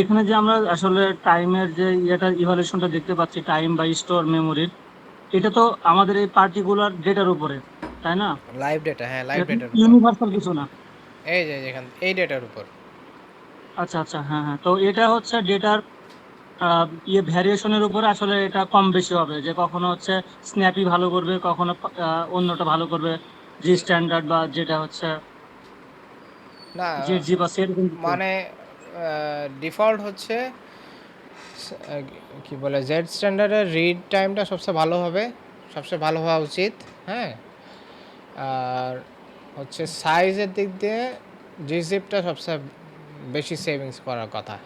এখানে যে আমরা আসলে টাইমের যে ইভালুয়েশনটা দেখতে পাচ্ছি, টাইম বা স্টোর মেমোরির, এটা তো আমাদের এই পার্টিকুলার ডেটার উপরে, তাই না? লাইভ ডেটা, হ্যাঁ লাইভ ডেটার উপর। ইউনিভার্সাল কিছু না। এই যে এখান এই ডেটার উপর। আচ্ছা আচ্ছা, হ্যাঁ হ্যাঁ, তো এটা হচ্ছে ডেটার ভ্যারিয়েশনের উপরে আসলে এটা কম বেশি হবে, যে কখনো হচ্ছে স্ন্যাপি ভালো করবে, কখনো অন্যটা ভালো করবে, জি স্ট্যান্ডার্ড বা যেটা হচ্ছে না জেড জি বা সেরকম কিছু। মানে ডিফল্ট হচ্ছে কি বলে, জেড স্ট্যান্ডার্ডের রিড টাইমটা সবচেয়ে ভালো হবে, সবচেয়ে ভালো হওয়া উচিত, হ্যাঁ। আর হচ্ছে সাইজের দিক দিয়ে জিজিপটা সবচেয়ে বেশি সেভিংস করার কথা,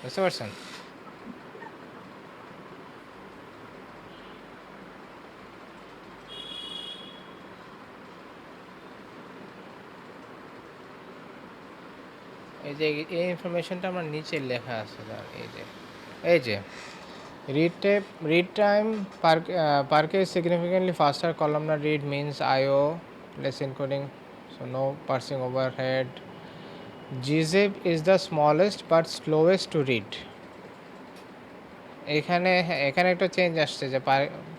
বুঝতে পারছেন? এই যে এই ইনফরমেশনটা আমার নিচে লেখা আছে, এই যে read time Parquet is significantly faster. Columnar read means IO less encoding, so no parsing overhead. gzip is the smallest but slowest to read. এখানে একটা চেঞ্জ আসছে, যে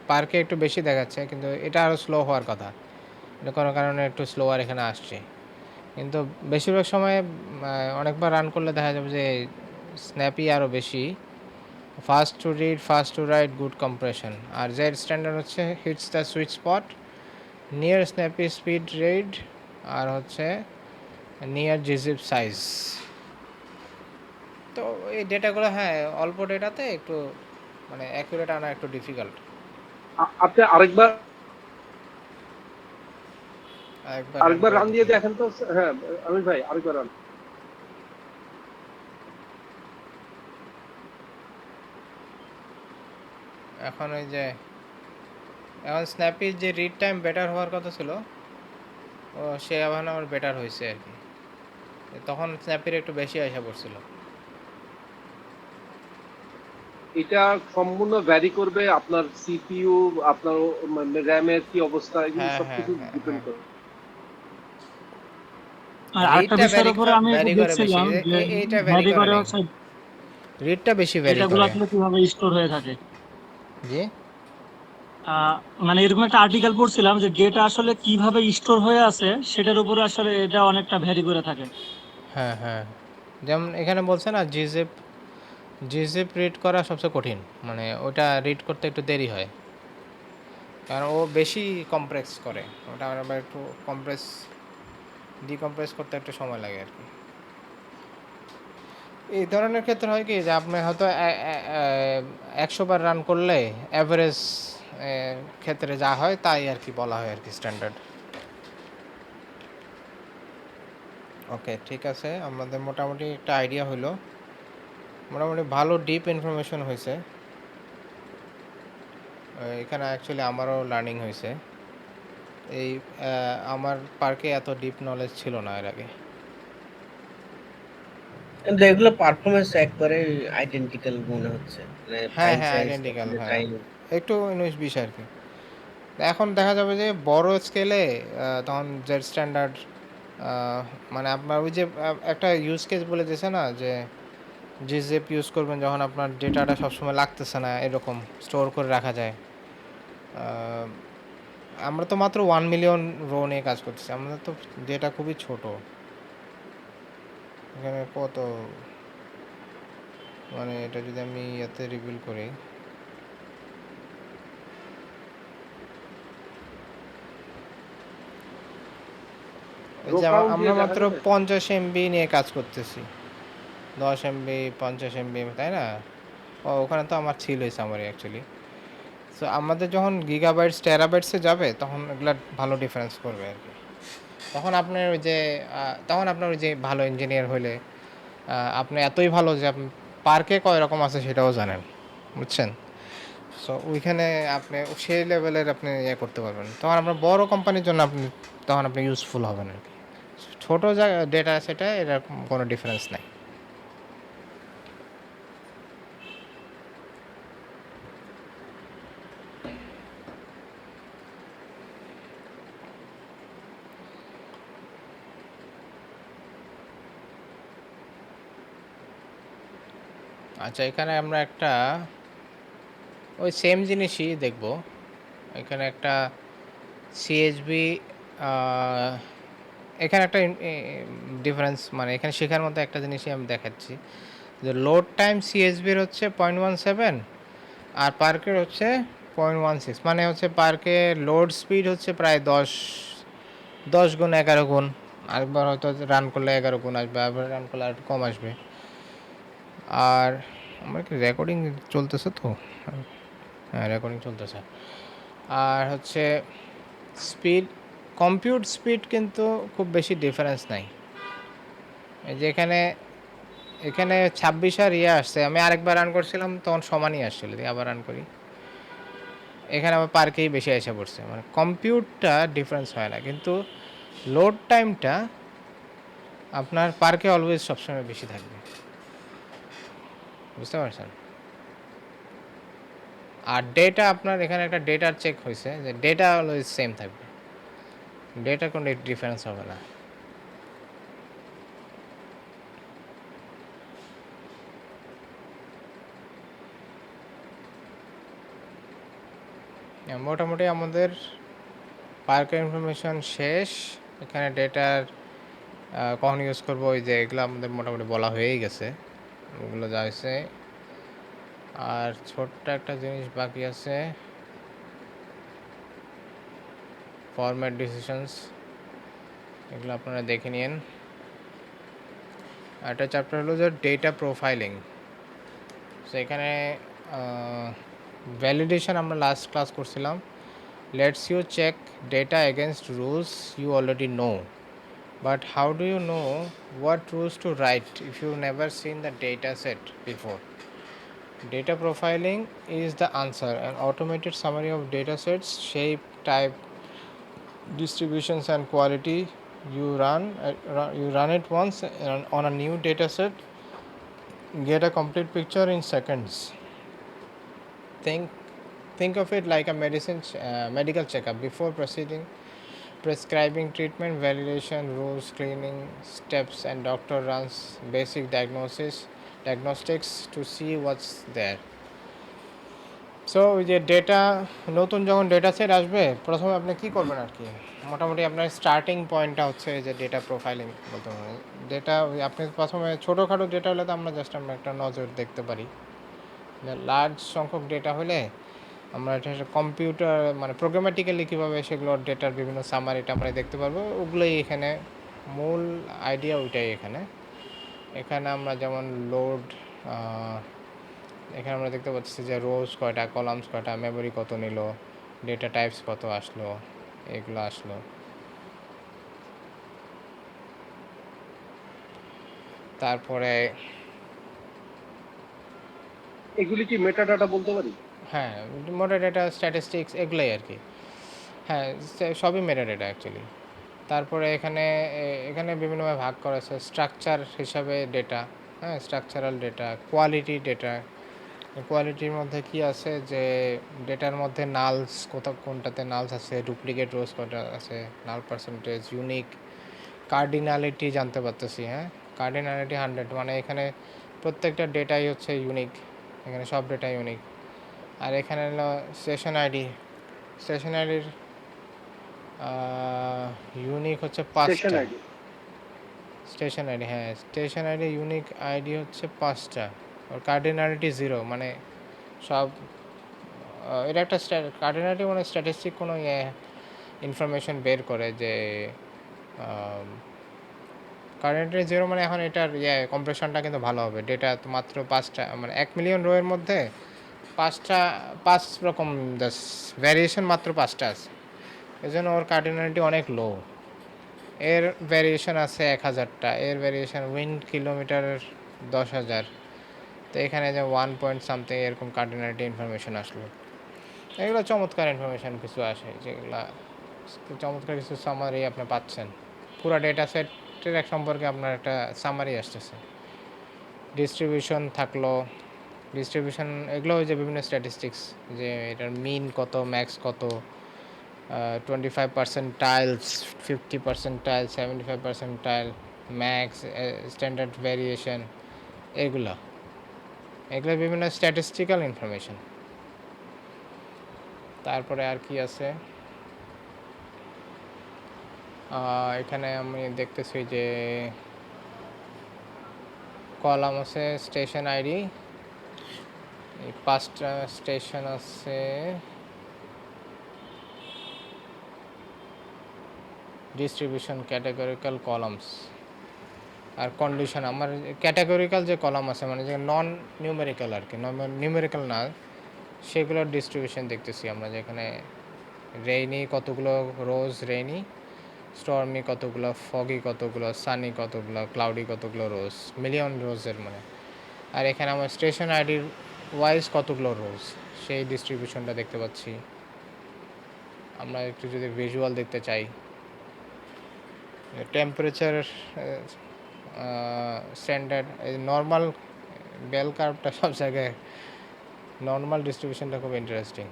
পার্কে একটু বেশি দেখাচ্ছে, কিন্তু এটা আরও স্লো হওয়ার কথা, এটা কোনো কারণে একটু স্লোয়ার এখানে আসছে। কিন্তু বেশিরভাগ সময় অনেকবার রান করলে দেখা যাবে যে স্ন্যাপি আরও বেশি, fast to read, fast to write, good compression. আর জেড স্ট্যান্ডার্ড হচ্ছে hits the sweet spot, near snappy speed read, আর হচ্ছে নিয়ার জিজিপ সাইজ। তো এই ডেটাগুলো, হ্যাঁ অল্প ডেটাতে একটু মানে অ্যাকুরেট আনা একটু ডিফিকাল্ট। আপনি আরেকবার রান দিয়ে দেখেন তো। হ্যাঁ আমির ভাই, আরেকবার রান। এখন ওই যে এখন স্ন্যাপির যে রিড টাইম বেটার হওয়ার কথা ছিল, ও সে এখন আমার বেটার হয়েছে আর কি। তখন স্ন্যাপির একটু বেশি আসা পড়ছিল। এটা সম্পূর্ণ ভ্যারি করবে আপনার সিপিইউ, আপনার র্যামের কি অবস্থা, এগুলো হ্যাঁ, সবকিছু হ্যাঁ, ডিপেন্ড হ্যাঁ। করে। আর আরেকটা রিডটা বিষয়ের উপরে আমি ভ্যারি করে বেশি, দেখছিলাম যে এইটা ভ্যারি ভ্যারি করে করে নাই, হচ্ছে রিডটা বেশি ভ্যারি ডেটাগুলো করে। আসলে কিভাবে স্টোর হয়ে থাকে। জি মানে এরকম একটা আর্টিকেল পড়ছিলাম যে ডেটা আসলে কিভাবে স্টোর হয়ে আছে সেটার উপরে আসলে এটা অনেকটা ভ্যারি করে থাকে। হ্যাঁ হ্যাঁ, যেমন এখানে বলছে না জিজিপ জিজিপ রিড করা সবচেয়ে কঠিন, মানে ওটা রিড করতে একটু দেরি হয়, কারণ ও বেশি কমপ্লেক্স করে, ওটা আবার একটু ডিকম্প্রেস করতে একটু সময় লাগে আর কি। এই ধরনের ক্ষেত্রে হয় কি যে আপনি হয়তো 100 বার রান করলে অ্যাভারেজ ক্ষেত্রে যা হয় তাই আর কি বলা হয় আর কি স্ট্যান্ডার্ড। ওকে, ঠিক আছে, আমাদের মোটামুটি একটা আইডিয়া হলো, মোটামুটি ভালো ডিপ ইনফরমেশন হয়েছে এখানে। অ্যাকচুয়ালি আমারও লার্নিং হয়েছে, এই আমার পার্কে এত ডিপ নলেজ ছিল না এর আগে। কিন্তু এগুলো পারফরমেন্স একবারে আইডেন্টিক্যাল মনে হচ্ছে, মানে হ্যাঁ ফাইল হ্যাঁ, সাইজ, আইডেন্টিক্যাল, হ্যাঁ, টাইম। একটু 19-20 আর কি। এখন দেখা যাবে যে বড় স্কেলে তখন জেড স্ট্যান্ডার্ড, মানে আপনার ওই যে একটা ইউজ কেস বলে দিয়েছে না, যে জিজেপ ইউজ করবেন যখন আপনার ডেটাটা সবসময় লাগতেছে না, এরকম স্টোর করে রাখা যায়। আহ, আমরা তো মাত্র 1 মিলিয়ন রো নিয়ে কাজ করতেছি, আমাদের তো ডেটা খুবই ছোট, এখানে কত, মানে এটা যদি আমি ইয়াতে রিভিল করি, এই রো যে কাউন্ট আমরা দিয়ে দেখা মাত্র যাবে? 50 এমবি নিয়ে কাজ করতেছি, 10 এমবি 50 এমবি, তাই না? ওখানে তো আমার ছিলই সামারি অ্যাকচুয়ালি। সো আমাদের যখন গিগাবাইটস টেরাবাইটসে যাবে তখন এগুলা ভালো ডিফারেন্স করবে আর কি। তখন আপনার ওই যে ভালো ইঞ্জিনিয়ার হইলে আপনি এতই ভালো যে আপনি পার্কে কয় রকম আছে সেটাও জানেন, বুঝছেন? সো ওইখানে আপনি সেই লেভেলের আপনি ইয়ে করতে পারবেন, তখন আপনার বড় কোম্পানির জন্য তখন আপনি ইউজফুল হবেন আর কি। ছোটো ডেটা সেটা এরকম কোনো ডিফারেন্স নাই। আচ্ছা, এখানে আমরা একটা ওই সেম জিনিসই দেখব। এখানে একটা সিএসবি, এখানে একটা ডিফারেন্স, মানে এখানে শেখার মতো একটা জিনিসই আমি দেখাচ্ছি, যে লোড টাইম সিএসবির হচ্ছে 0.17 আর পার্কের হচ্ছে 0.16, মানে হচ্ছে পার্কে লোড স্পিড হচ্ছে প্রায় 10 গুণ 11 গুণ, আরেকবার হয়তো রান করলে 11 গুণ আসবে, আবার রান করলে আর একটু কম আসবে। আর আমার কি রেকর্ডিং চলতেছে তো? হ্যাঁ, রেকর্ডিং চলতেছে। আর হচ্ছে স্পিড, কম্পিউট স্পিড কিন্তু খুব বেশি ডিফারেন্স নাই। এই যে এখানে 26 আর ইয়ে আসছে, আমি আরেকবার রান করছিলাম তখন সমানই আসছিল, দিয়ে আবার রান করি, এখানে আবার পার্কেই বেশি এসে পড়ছে, মানে কম্পিউটটা ডিফারেন্স হয় না, কিন্তু লোড টাইমটা আপনার পার্কে অলওয়েজ সবসময় বেশি থাকবে, বুঝতে পারছেন? আর ডেটা আপনার এখানে একটা ডেটার চেক হয়েছে যে ডেটা অলওয়েজ সেম থাকবে, ডেটার কোনো ডিফারেন্স হবে না। মোটামুটি আমাদের পার্কের ইনফরমেশন শেষ। এখানে ডেটার কখন ইউজ করবো, ওই যে এগুলো আমাদের মোটামুটি বলা হয়েই গেছে, ওগুলো যা হয়েছে। আর ছোট্ট একটা জিনিস বাকি আছে, ফরম্যাট ডিসিশনস, এগুলো আপনারা দেখে নিন। একটা চ্যাপ্টার হলো যে ডেটা প্রোফাইলিং। সো এখানে ভ্যালিডেশন আমরা লাস্ট ক্লাস করছিলাম, let's you check data against rules you already know, but how do you know what rules to write if you've never seen the data set before? Data profiling is the answer, an automated summary of data sets, shape, type, distributions and quality. You run it once on a new data set, get a complete picture in seconds. think think of it like a medical checkup. Before proceeding prescribing treatment, validation, rules, cleaning steps, and doctor runs basic diagnostics to see what's there. So ওই যে data, নতুন যখন data set আসবে প্রথমে আপনি কী করবেন আর কি, মোটামুটি আপনার স্টার্টিং পয়েন্টটা হচ্ছে এই যে ডেটা প্রোফাইলিং বলতে পারেন। ডেটা আপনি প্রথমে ছোটোখাটো ডেটা হলে তো আমরা জাস্ট আমরা একটা নজর দেখতে পারি। লার্জ সংখ্যক ডেটা হলে আমরা এটা কম্পিউটার মানে প্রোগ্রামেটিক্যালি কীভাবে সেগুলোর ডেটার বিভিন্ন সামারিটা আমরা দেখতে পারবো, ওগুলোই এখানে মূল আইডিয়া, ওইটাই এখানে। এখানে আমরা যেমন লোড, এখানে আমরা দেখতে পাচ্ছি যে রোজ কয়টা, কলামস কয়টা, মেমোরি কত নিল, ডেটা টাইপস কত আসলো, এগুলো আসলো। তারপরে এগুলি কি মেটা ডাটা বলতে পারি? হ্যাঁ, মোটা ডেটা, স্ট্যাটিস্টিক্স এগুলোই আর কি। হ্যাঁ, সবই মেটা ডেটা অ্যাকচুয়ালি। তারপরে এখানে বিভিন্নভাবে ভাগ করা আছে স্ট্রাকচার হিসাবে ডেটা, হ্যাঁ, স্ট্রাকচারাল ডেটা, কোয়ালিটি ডেটা। কোয়ালিটির মধ্যে কি আছে যে ডেটার মধ্যে নালস কোনটাতে নালস আছে, ডুপ্লিকেট রোজ কটা আছে, নাল পার্সেন্টেজ, ইউনিক, কার্ডিনালিটি জানতে পারতেছি। হ্যাঁ, কার্ডিনালিটি 100, মানে এখানে প্রত্যেকটা ডেটাই হচ্ছে ইউনিক, এখানে সব ডেটা ইউনিক। আর এখানে হলো সেশন আইডি, সেশন আইডির ইউনিক হচ্ছে 5টা। স্টেশন আইডি, হ্যাঁ, স্টেশন আইডি ইউনিক আইডি হচ্ছে 5টা। আর কার্ডিনালিটি 0, মানে সব এটা একটা কার্ডিনালিটি মানে স্ট্যাটিস্টিক কোনো ইনফরমেশন বের করে যে কার্ডিনালিটি 0, মানে এখন এটার কম্প্রেশনটা কিন্তু ভালো হবে। ডেটা তো মাত্র 5টা, মানে 1 মিলিয়ন রো এর মধ্যে 5 রকম ভ্যারিয়েশন মাত্র 5টা আছে, এই জন্য ওর কার্ডিনালিটি অনেক লো। এর ভ্যারিয়েশন আছে 1000টা, এর ভ্যারিয়েশন উইন্ড কিলোমিটারের 10,000। তো এখানে যে 1 পয়েন্ট সামথিং এরকম কার্ডিনালিটি ইনফরমেশন আসলো। এগুলো চমৎকার ইনফরমেশন কিছু আসে, যেগুলো চমৎকার কিছু সামারি আপনি পাচ্ছেন। পুরো ডেটা সেটের এক সম্পর্কে আপনার একটা সামারি আসতেছে। ডিস্ট্রিবিউশন থাকলো, ডিস্ট্রিবিউশন এগুলো ওই যে বিভিন্ন স্ট্যাটিস্টিক্স, যে এটার মিন কত, ম্যাক্স কত, 25% tiles, 50% tile, 75% tile, max, standard variation, এগুলো বিভিন্ন স্ট্যাটিস্টিক্যাল ইনফরমেশন। তারপরে আর কি আছে, এখানে আমি দেখতেছি যে কলাম আছে স্টেশন আইডি, এই 5টা স্টেশন আছে, ডিস্ট্রিবিউশন, ক্যাটাগরিক্যাল কলামস আর কন্ডিশন। আমার ক্যাটাগরিক্যাল যে কলাম আছে মানে যে নন নিউমেরিক্যাল আর কি, নিউমেরিক্যাল না, সেগুলোর ডিস্ট্রিবিউশন দেখতেছি আমরা, যেখানে রেইনি কতগুলো রোজ, রেইনি, স্টর্মি কতগুলো, ফগি কতগুলো, সানি কতগুলো, ক্লাউডি কতগুলো রোজ, মিলিয়ন রোজের মানে। আর এখানে আমার স্টেশন আইডির ওয়াইজ কতগুলো রোজ, সেই ডিস্ট্রিবিউশনটা দেখতে পাচ্ছি। আমরা একটু যদি ভিজুয়াল দেখতে চাই, টেম্পারেচার স্ট্যান্ডার্ড, নর্মাল বেল কার্ভটা সব জায়গায়, নর্মাল ডিস্ট্রিবিউশনটা খুব ইন্টারেস্টিং।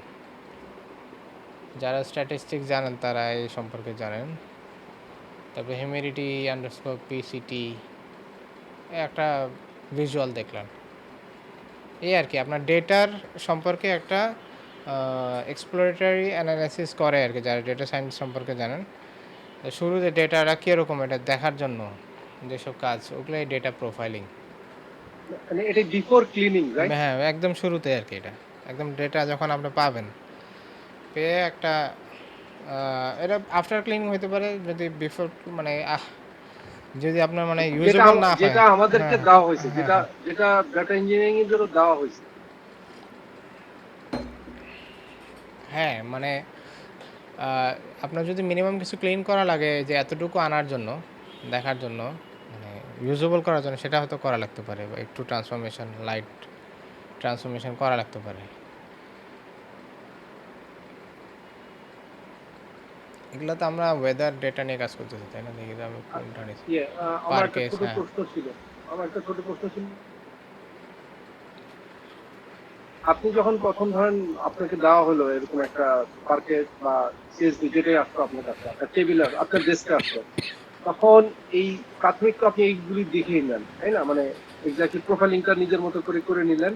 যারা স্ট্যাটিস্টিক্স জানেন তারা এই সম্পর্কে জানেন। তারপরে হিউমিডিটি আন্ডারস্কোর পিসিটি, একটা ভিজুয়াল দেখলেন। এই আর কি আপনার ডেটার সম্পর্কে একটা এক্সপ্লোরেটরি অ্যানালাইসিস করে আর কি, যারা ডেটা সায়েন্স সম্পর্কে জানেন। শুরুতে ডেটাটা কীরকম এটা দেখার জন্য যেসব কাজ, ওগুলোই ডেটা প্রোফাইলিং। মানে এটা বিফোর ক্লিনিং, রাইট? হ্যাঁ, একদম শুরুতে আর কি, এটা একদম ডেটা যখন আপনি পাবেন, পেয়ে একটা এটা আফটার ক্লিনিং হতে পারে, যদি বিফোর মানে যদি আপনার মানে ইউজেবল না হয়। যেটা আমাদেরকে হ্যাঁ, দেওয়া হয়েছে, হ্যাঁ, যেটা ডাটা ইঞ্জিনিয়ারিং এর জন্য দেওয়া হয়েছে। হ্যাঁ, মানে আপনার যদি মিনিমাম কিছু ক্লিন করা লাগে যে এতটুকু আনার জন্য, দেখার জন্য, মানে ইউজেবল করার জন্য, সেটা হয়তো করা লাগতে পারে, বা একটু ট্রান্সফরমেশন, লাইট ট্রান্সফরমেশন করা লাগতে পারে। এগুলো তো আমরা ওয়েদার ডেটা নিয়ে কাজ করতেছি, তাই না? দেখি আমি কোনটা নিচ্ছি। আমার একটা পার্কেস, ছোট হ্যাঁ। প্রশ্ন ছিল, আপনি যখন প্রথম ধরেন আপনাকে দেওয়া হলো এরকম একটা পার্কেট বা সিএসভি যেটাই আসতো আপনার কাছে, একটা টেবিলার আপনার ডেস্কে আসতো, তখন এই প্রাথমিক তো আপনি এইগুলি দেখেই নেন, তাই না? মানে এক্স্যাক্টলি প্রোফাইলিংটা নিজের মতো করে করে নিলেন,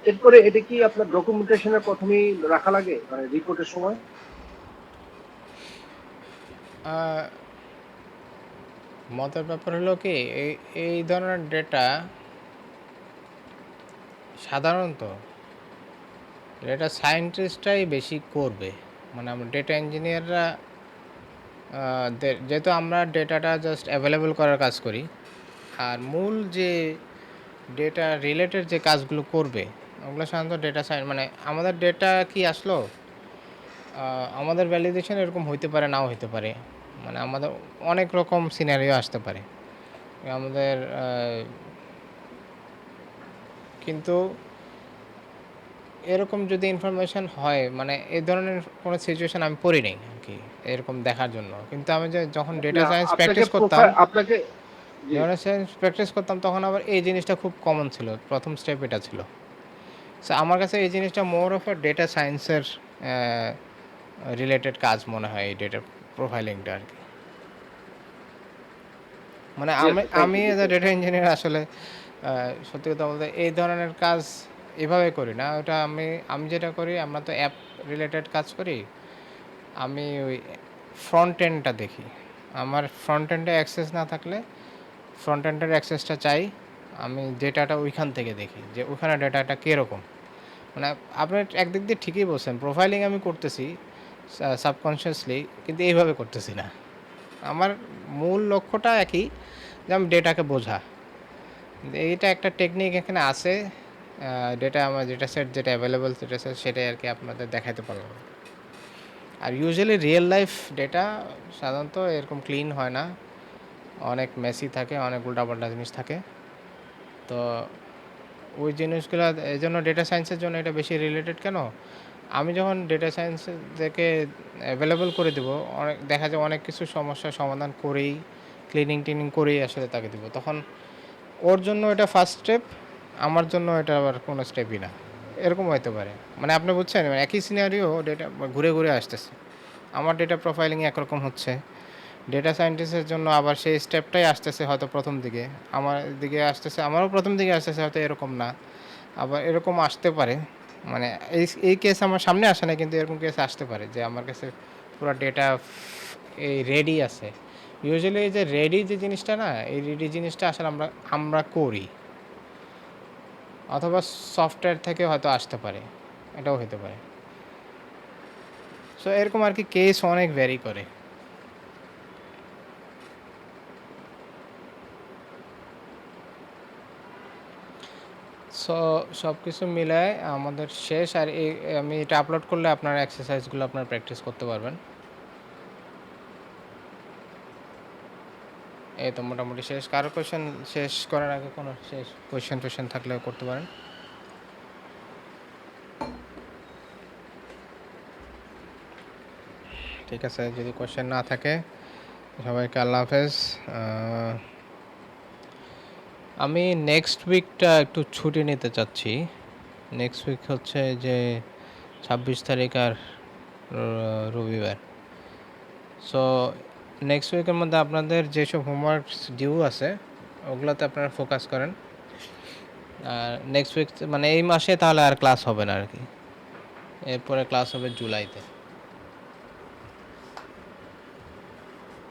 এরপরে এটা কি আপনার ডকুমেন্টেশনের প্রথমেই রাখা লাগে মানে রিপোর্টের সময়? আহ, মজার ব্যাপার হলো কি, এই এই ধরনের ডেটা সাধারণত ডেটা সায়েন্টিস্টরাই বেশি করবে। মানে আমরা ডেটা ইঞ্জিনিয়াররা যেহেতু আমরা ডেটাটা জাস্ট অ্যাভেলেবল করার কাজ করি, আর মূল যে ডেটা রিলেটেড যে কাজগুলো করবে ওগুলো সাধারণত ডেটা সায়েন্স, মানে আমাদের ডেটা কি আসলো, আমাদের ভ্যালিডেশন এরকম হইতে পারে, নাও হইতে পারে, মানে আমাদের অনেক রকম সিনারিও আসতে পারে আমাদের, কিন্তু এরকম যদি ইনফরমেশন হয়, মানে এই ধরনের কোনো সিচুয়েশন আমি পড়ি নাই আর কি এরকম দেখার জন্য। কিন্তু আমি যখন ডেটা না, সায়েন্স আপনাকে প্র্যাকটিস করতাম, প্রোফাইল আপনাকে জি ডেটা সায়েন্স প্র্যাকটিস করতাম তখন আবার এই জিনিসটা খুব কমন ছিল, প্রথম স্টেপ এটা ছিল। সো আমার কাছে এই জিনিসটা মোর অফ আ ডেটা সায়েন্সের রিলেটেড কাজ মনে হয়, এই ডেটা প্রোফাইলিংটা আর কি। মানে জি আমি আচ্ছা, থ্যাংক আমি you as a data engineer আসলে সত্যি কথা বলতে এই ধরনের কাজ এভাবে করি না। ওটা আমি আমি যেটা করি, আমরা তো অ্যাপ রিলেটেড কাজ করি, আমি ওই ফ্রন্ট এন্ডটা দেখি। আমার ফ্রন্ট এন্ডে অ্যাক্সেস না থাকলে ফ্রন্ট এন্ডের অ্যাক্সেসটা চাই, আমি ডেটাটা ওইখান থেকে দেখি যে ওখানে ডেটাটা কীরকম। মানে আপনি একদিক দিয়ে ঠিকই বলছেন, প্রোফাইলিং আমি করতেছি সাবকনশিয়াসলি, কিন্তু এইভাবে করতেছি না। আমার মূল লক্ষ্যটা একই, যে আমি ডেটাকে বোঝা। এইটা একটা টেকনিক এখানে আছে, ডেটা আমার ডেটা সেট যেটা অ্যাভেলেবল ডেটা সেট সেটাই আর কি আপনাদের দেখাতে পারলাম। আর ইউজুয়ালি রিয়েল লাইফ ডেটা সাধারণত এরকম ক্লিন হয় না, অনেক মেসি থাকে, অনেক উল্টাপাল্টা জিনিস থাকে। তো ওই জিনিসগুলো এই জন্য ডেটা সায়েন্সের জন্য এটা বেশি রিলেটেড কেন, আমি যখন ডেটা সায়েন্স থেকে অ্যাভেলেবল করে দেবো, অনেক দেখা যায় অনেক কিছু সমস্যার সমাধান করেই, ক্লিনিং টিনিং করেই আসলে তাকে দেবো, তখন ওর জন্য এটা ফার্স্ট স্টেপ, আমার জন্য এটা আবার কোনো স্টেপই না, এরকম হতে পারে। মানে আপনি বুঝছেন, মানে একই সিনারিও ডেটা ঘুরে ঘুরে আসতেছে, আমার ডেটা প্রোফাইলিং একরকম হচ্ছে, ডেটা সায়েন্টিস্টের জন্য আবার সেই স্টেপটাই আসতেছে হয়তো প্রথম দিকে, আমার দিকে আসতেছে, আমারও প্রথম দিকে আসতেছে, হয়তো এরকম না, আবার এরকম আসতে পারে। মানে এই কেস আমার সামনে আসে না, কিন্তু এরকম কেস আসতে পারে যে আমার কাছে পুরো ডেটা এই রেডি আছে। ইউজুয়ালি এই যে রেডি যে জিনিসটা না, এই রেডি জিনিসটা আসলে আমরা আমরা করি, অথবা সফটওয়্যার থেকে হয়তো আসতে পারে, এটাও হতে পারে। সো এরকম আর কি কেস অনেক ভ্যারি করে। সো সব কিছু মিলায় আমাদের শেষ, আর এই আমি এটা আপলোড করলে আপনার এক্সারসাইজগুলো আপনার প্র্যাকটিস করতে পারবেন। এই তো মোটামুটি শেষ। কারো কোয়েশ্চেন শেষ করার আগে কোনো শেষ কোয়েশ্চেন থাকলেও করতে পারেন। ঠিক আছে, যদি কোয়েশ্চেন না থাকে সবাইকে আল্লাহ হাফেজ। আমি নেক্সট উইকটা একটু ছুটি নিতে চাচ্ছি। নেক্সট উইক হচ্ছে যে 26 তারিখ আর রবিবার। সো নেক্সট উইকের মধ্যে আপনাদের যেসব হোমওয়ার্কস ডিউ আছে ওগুলোতে আপনারা ফোকাস করেন। আর নেক্সট উইক মানে এই মাসে তাহলে আর ক্লাস হবে না আর কি, এরপরে ক্লাস হবে জুলাইতে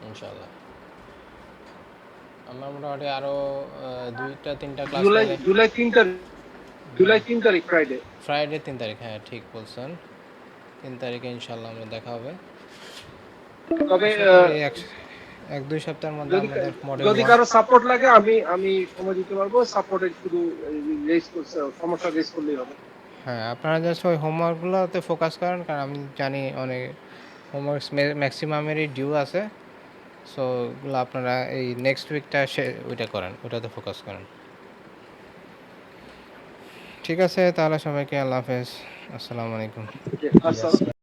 ইনশাল্লাহ। আমরা মোটামুটি আরও 2-3টা ক্লাস জুলাই নিলে। জুলাই 3 তারিখ ফ্রাইডে। ফ্রাইডে 3 তারিখ, হ্যাঁ ঠিক বলছেন, 3 তারিখে ইনশাল্লাহ আমরা দেখা হবে। তবে আশা করি 1-2 সপ্তাহের মধ্যে যদি আমাদের মডেল যদি 1। কারো সাপোর্ট লাগে আমি আমি সময় দিতে পারবো, সাপোর্টের শুধু রেজ করছে, সমস্যা রেজ করলেই হবে। হ্যাঁ, আপনারা জাস্ট ওই হোমওয়ার্কগুলোতে ফোকাস করেন, কারণ আমি জানি অনেক হোমওয়ার্কস ম্যাক্সিমামেরই ডিউ আছে। সো ওগুলো আপনারা এই নেক্সট উইকটা ওইটা করেন, ওইটাতে ফোকাস করেন। ঠিক আছে, তাহলে সবাইকে আল্লাহ হাফেজ, আসসালামু আলাইকুম। আচ্ছা।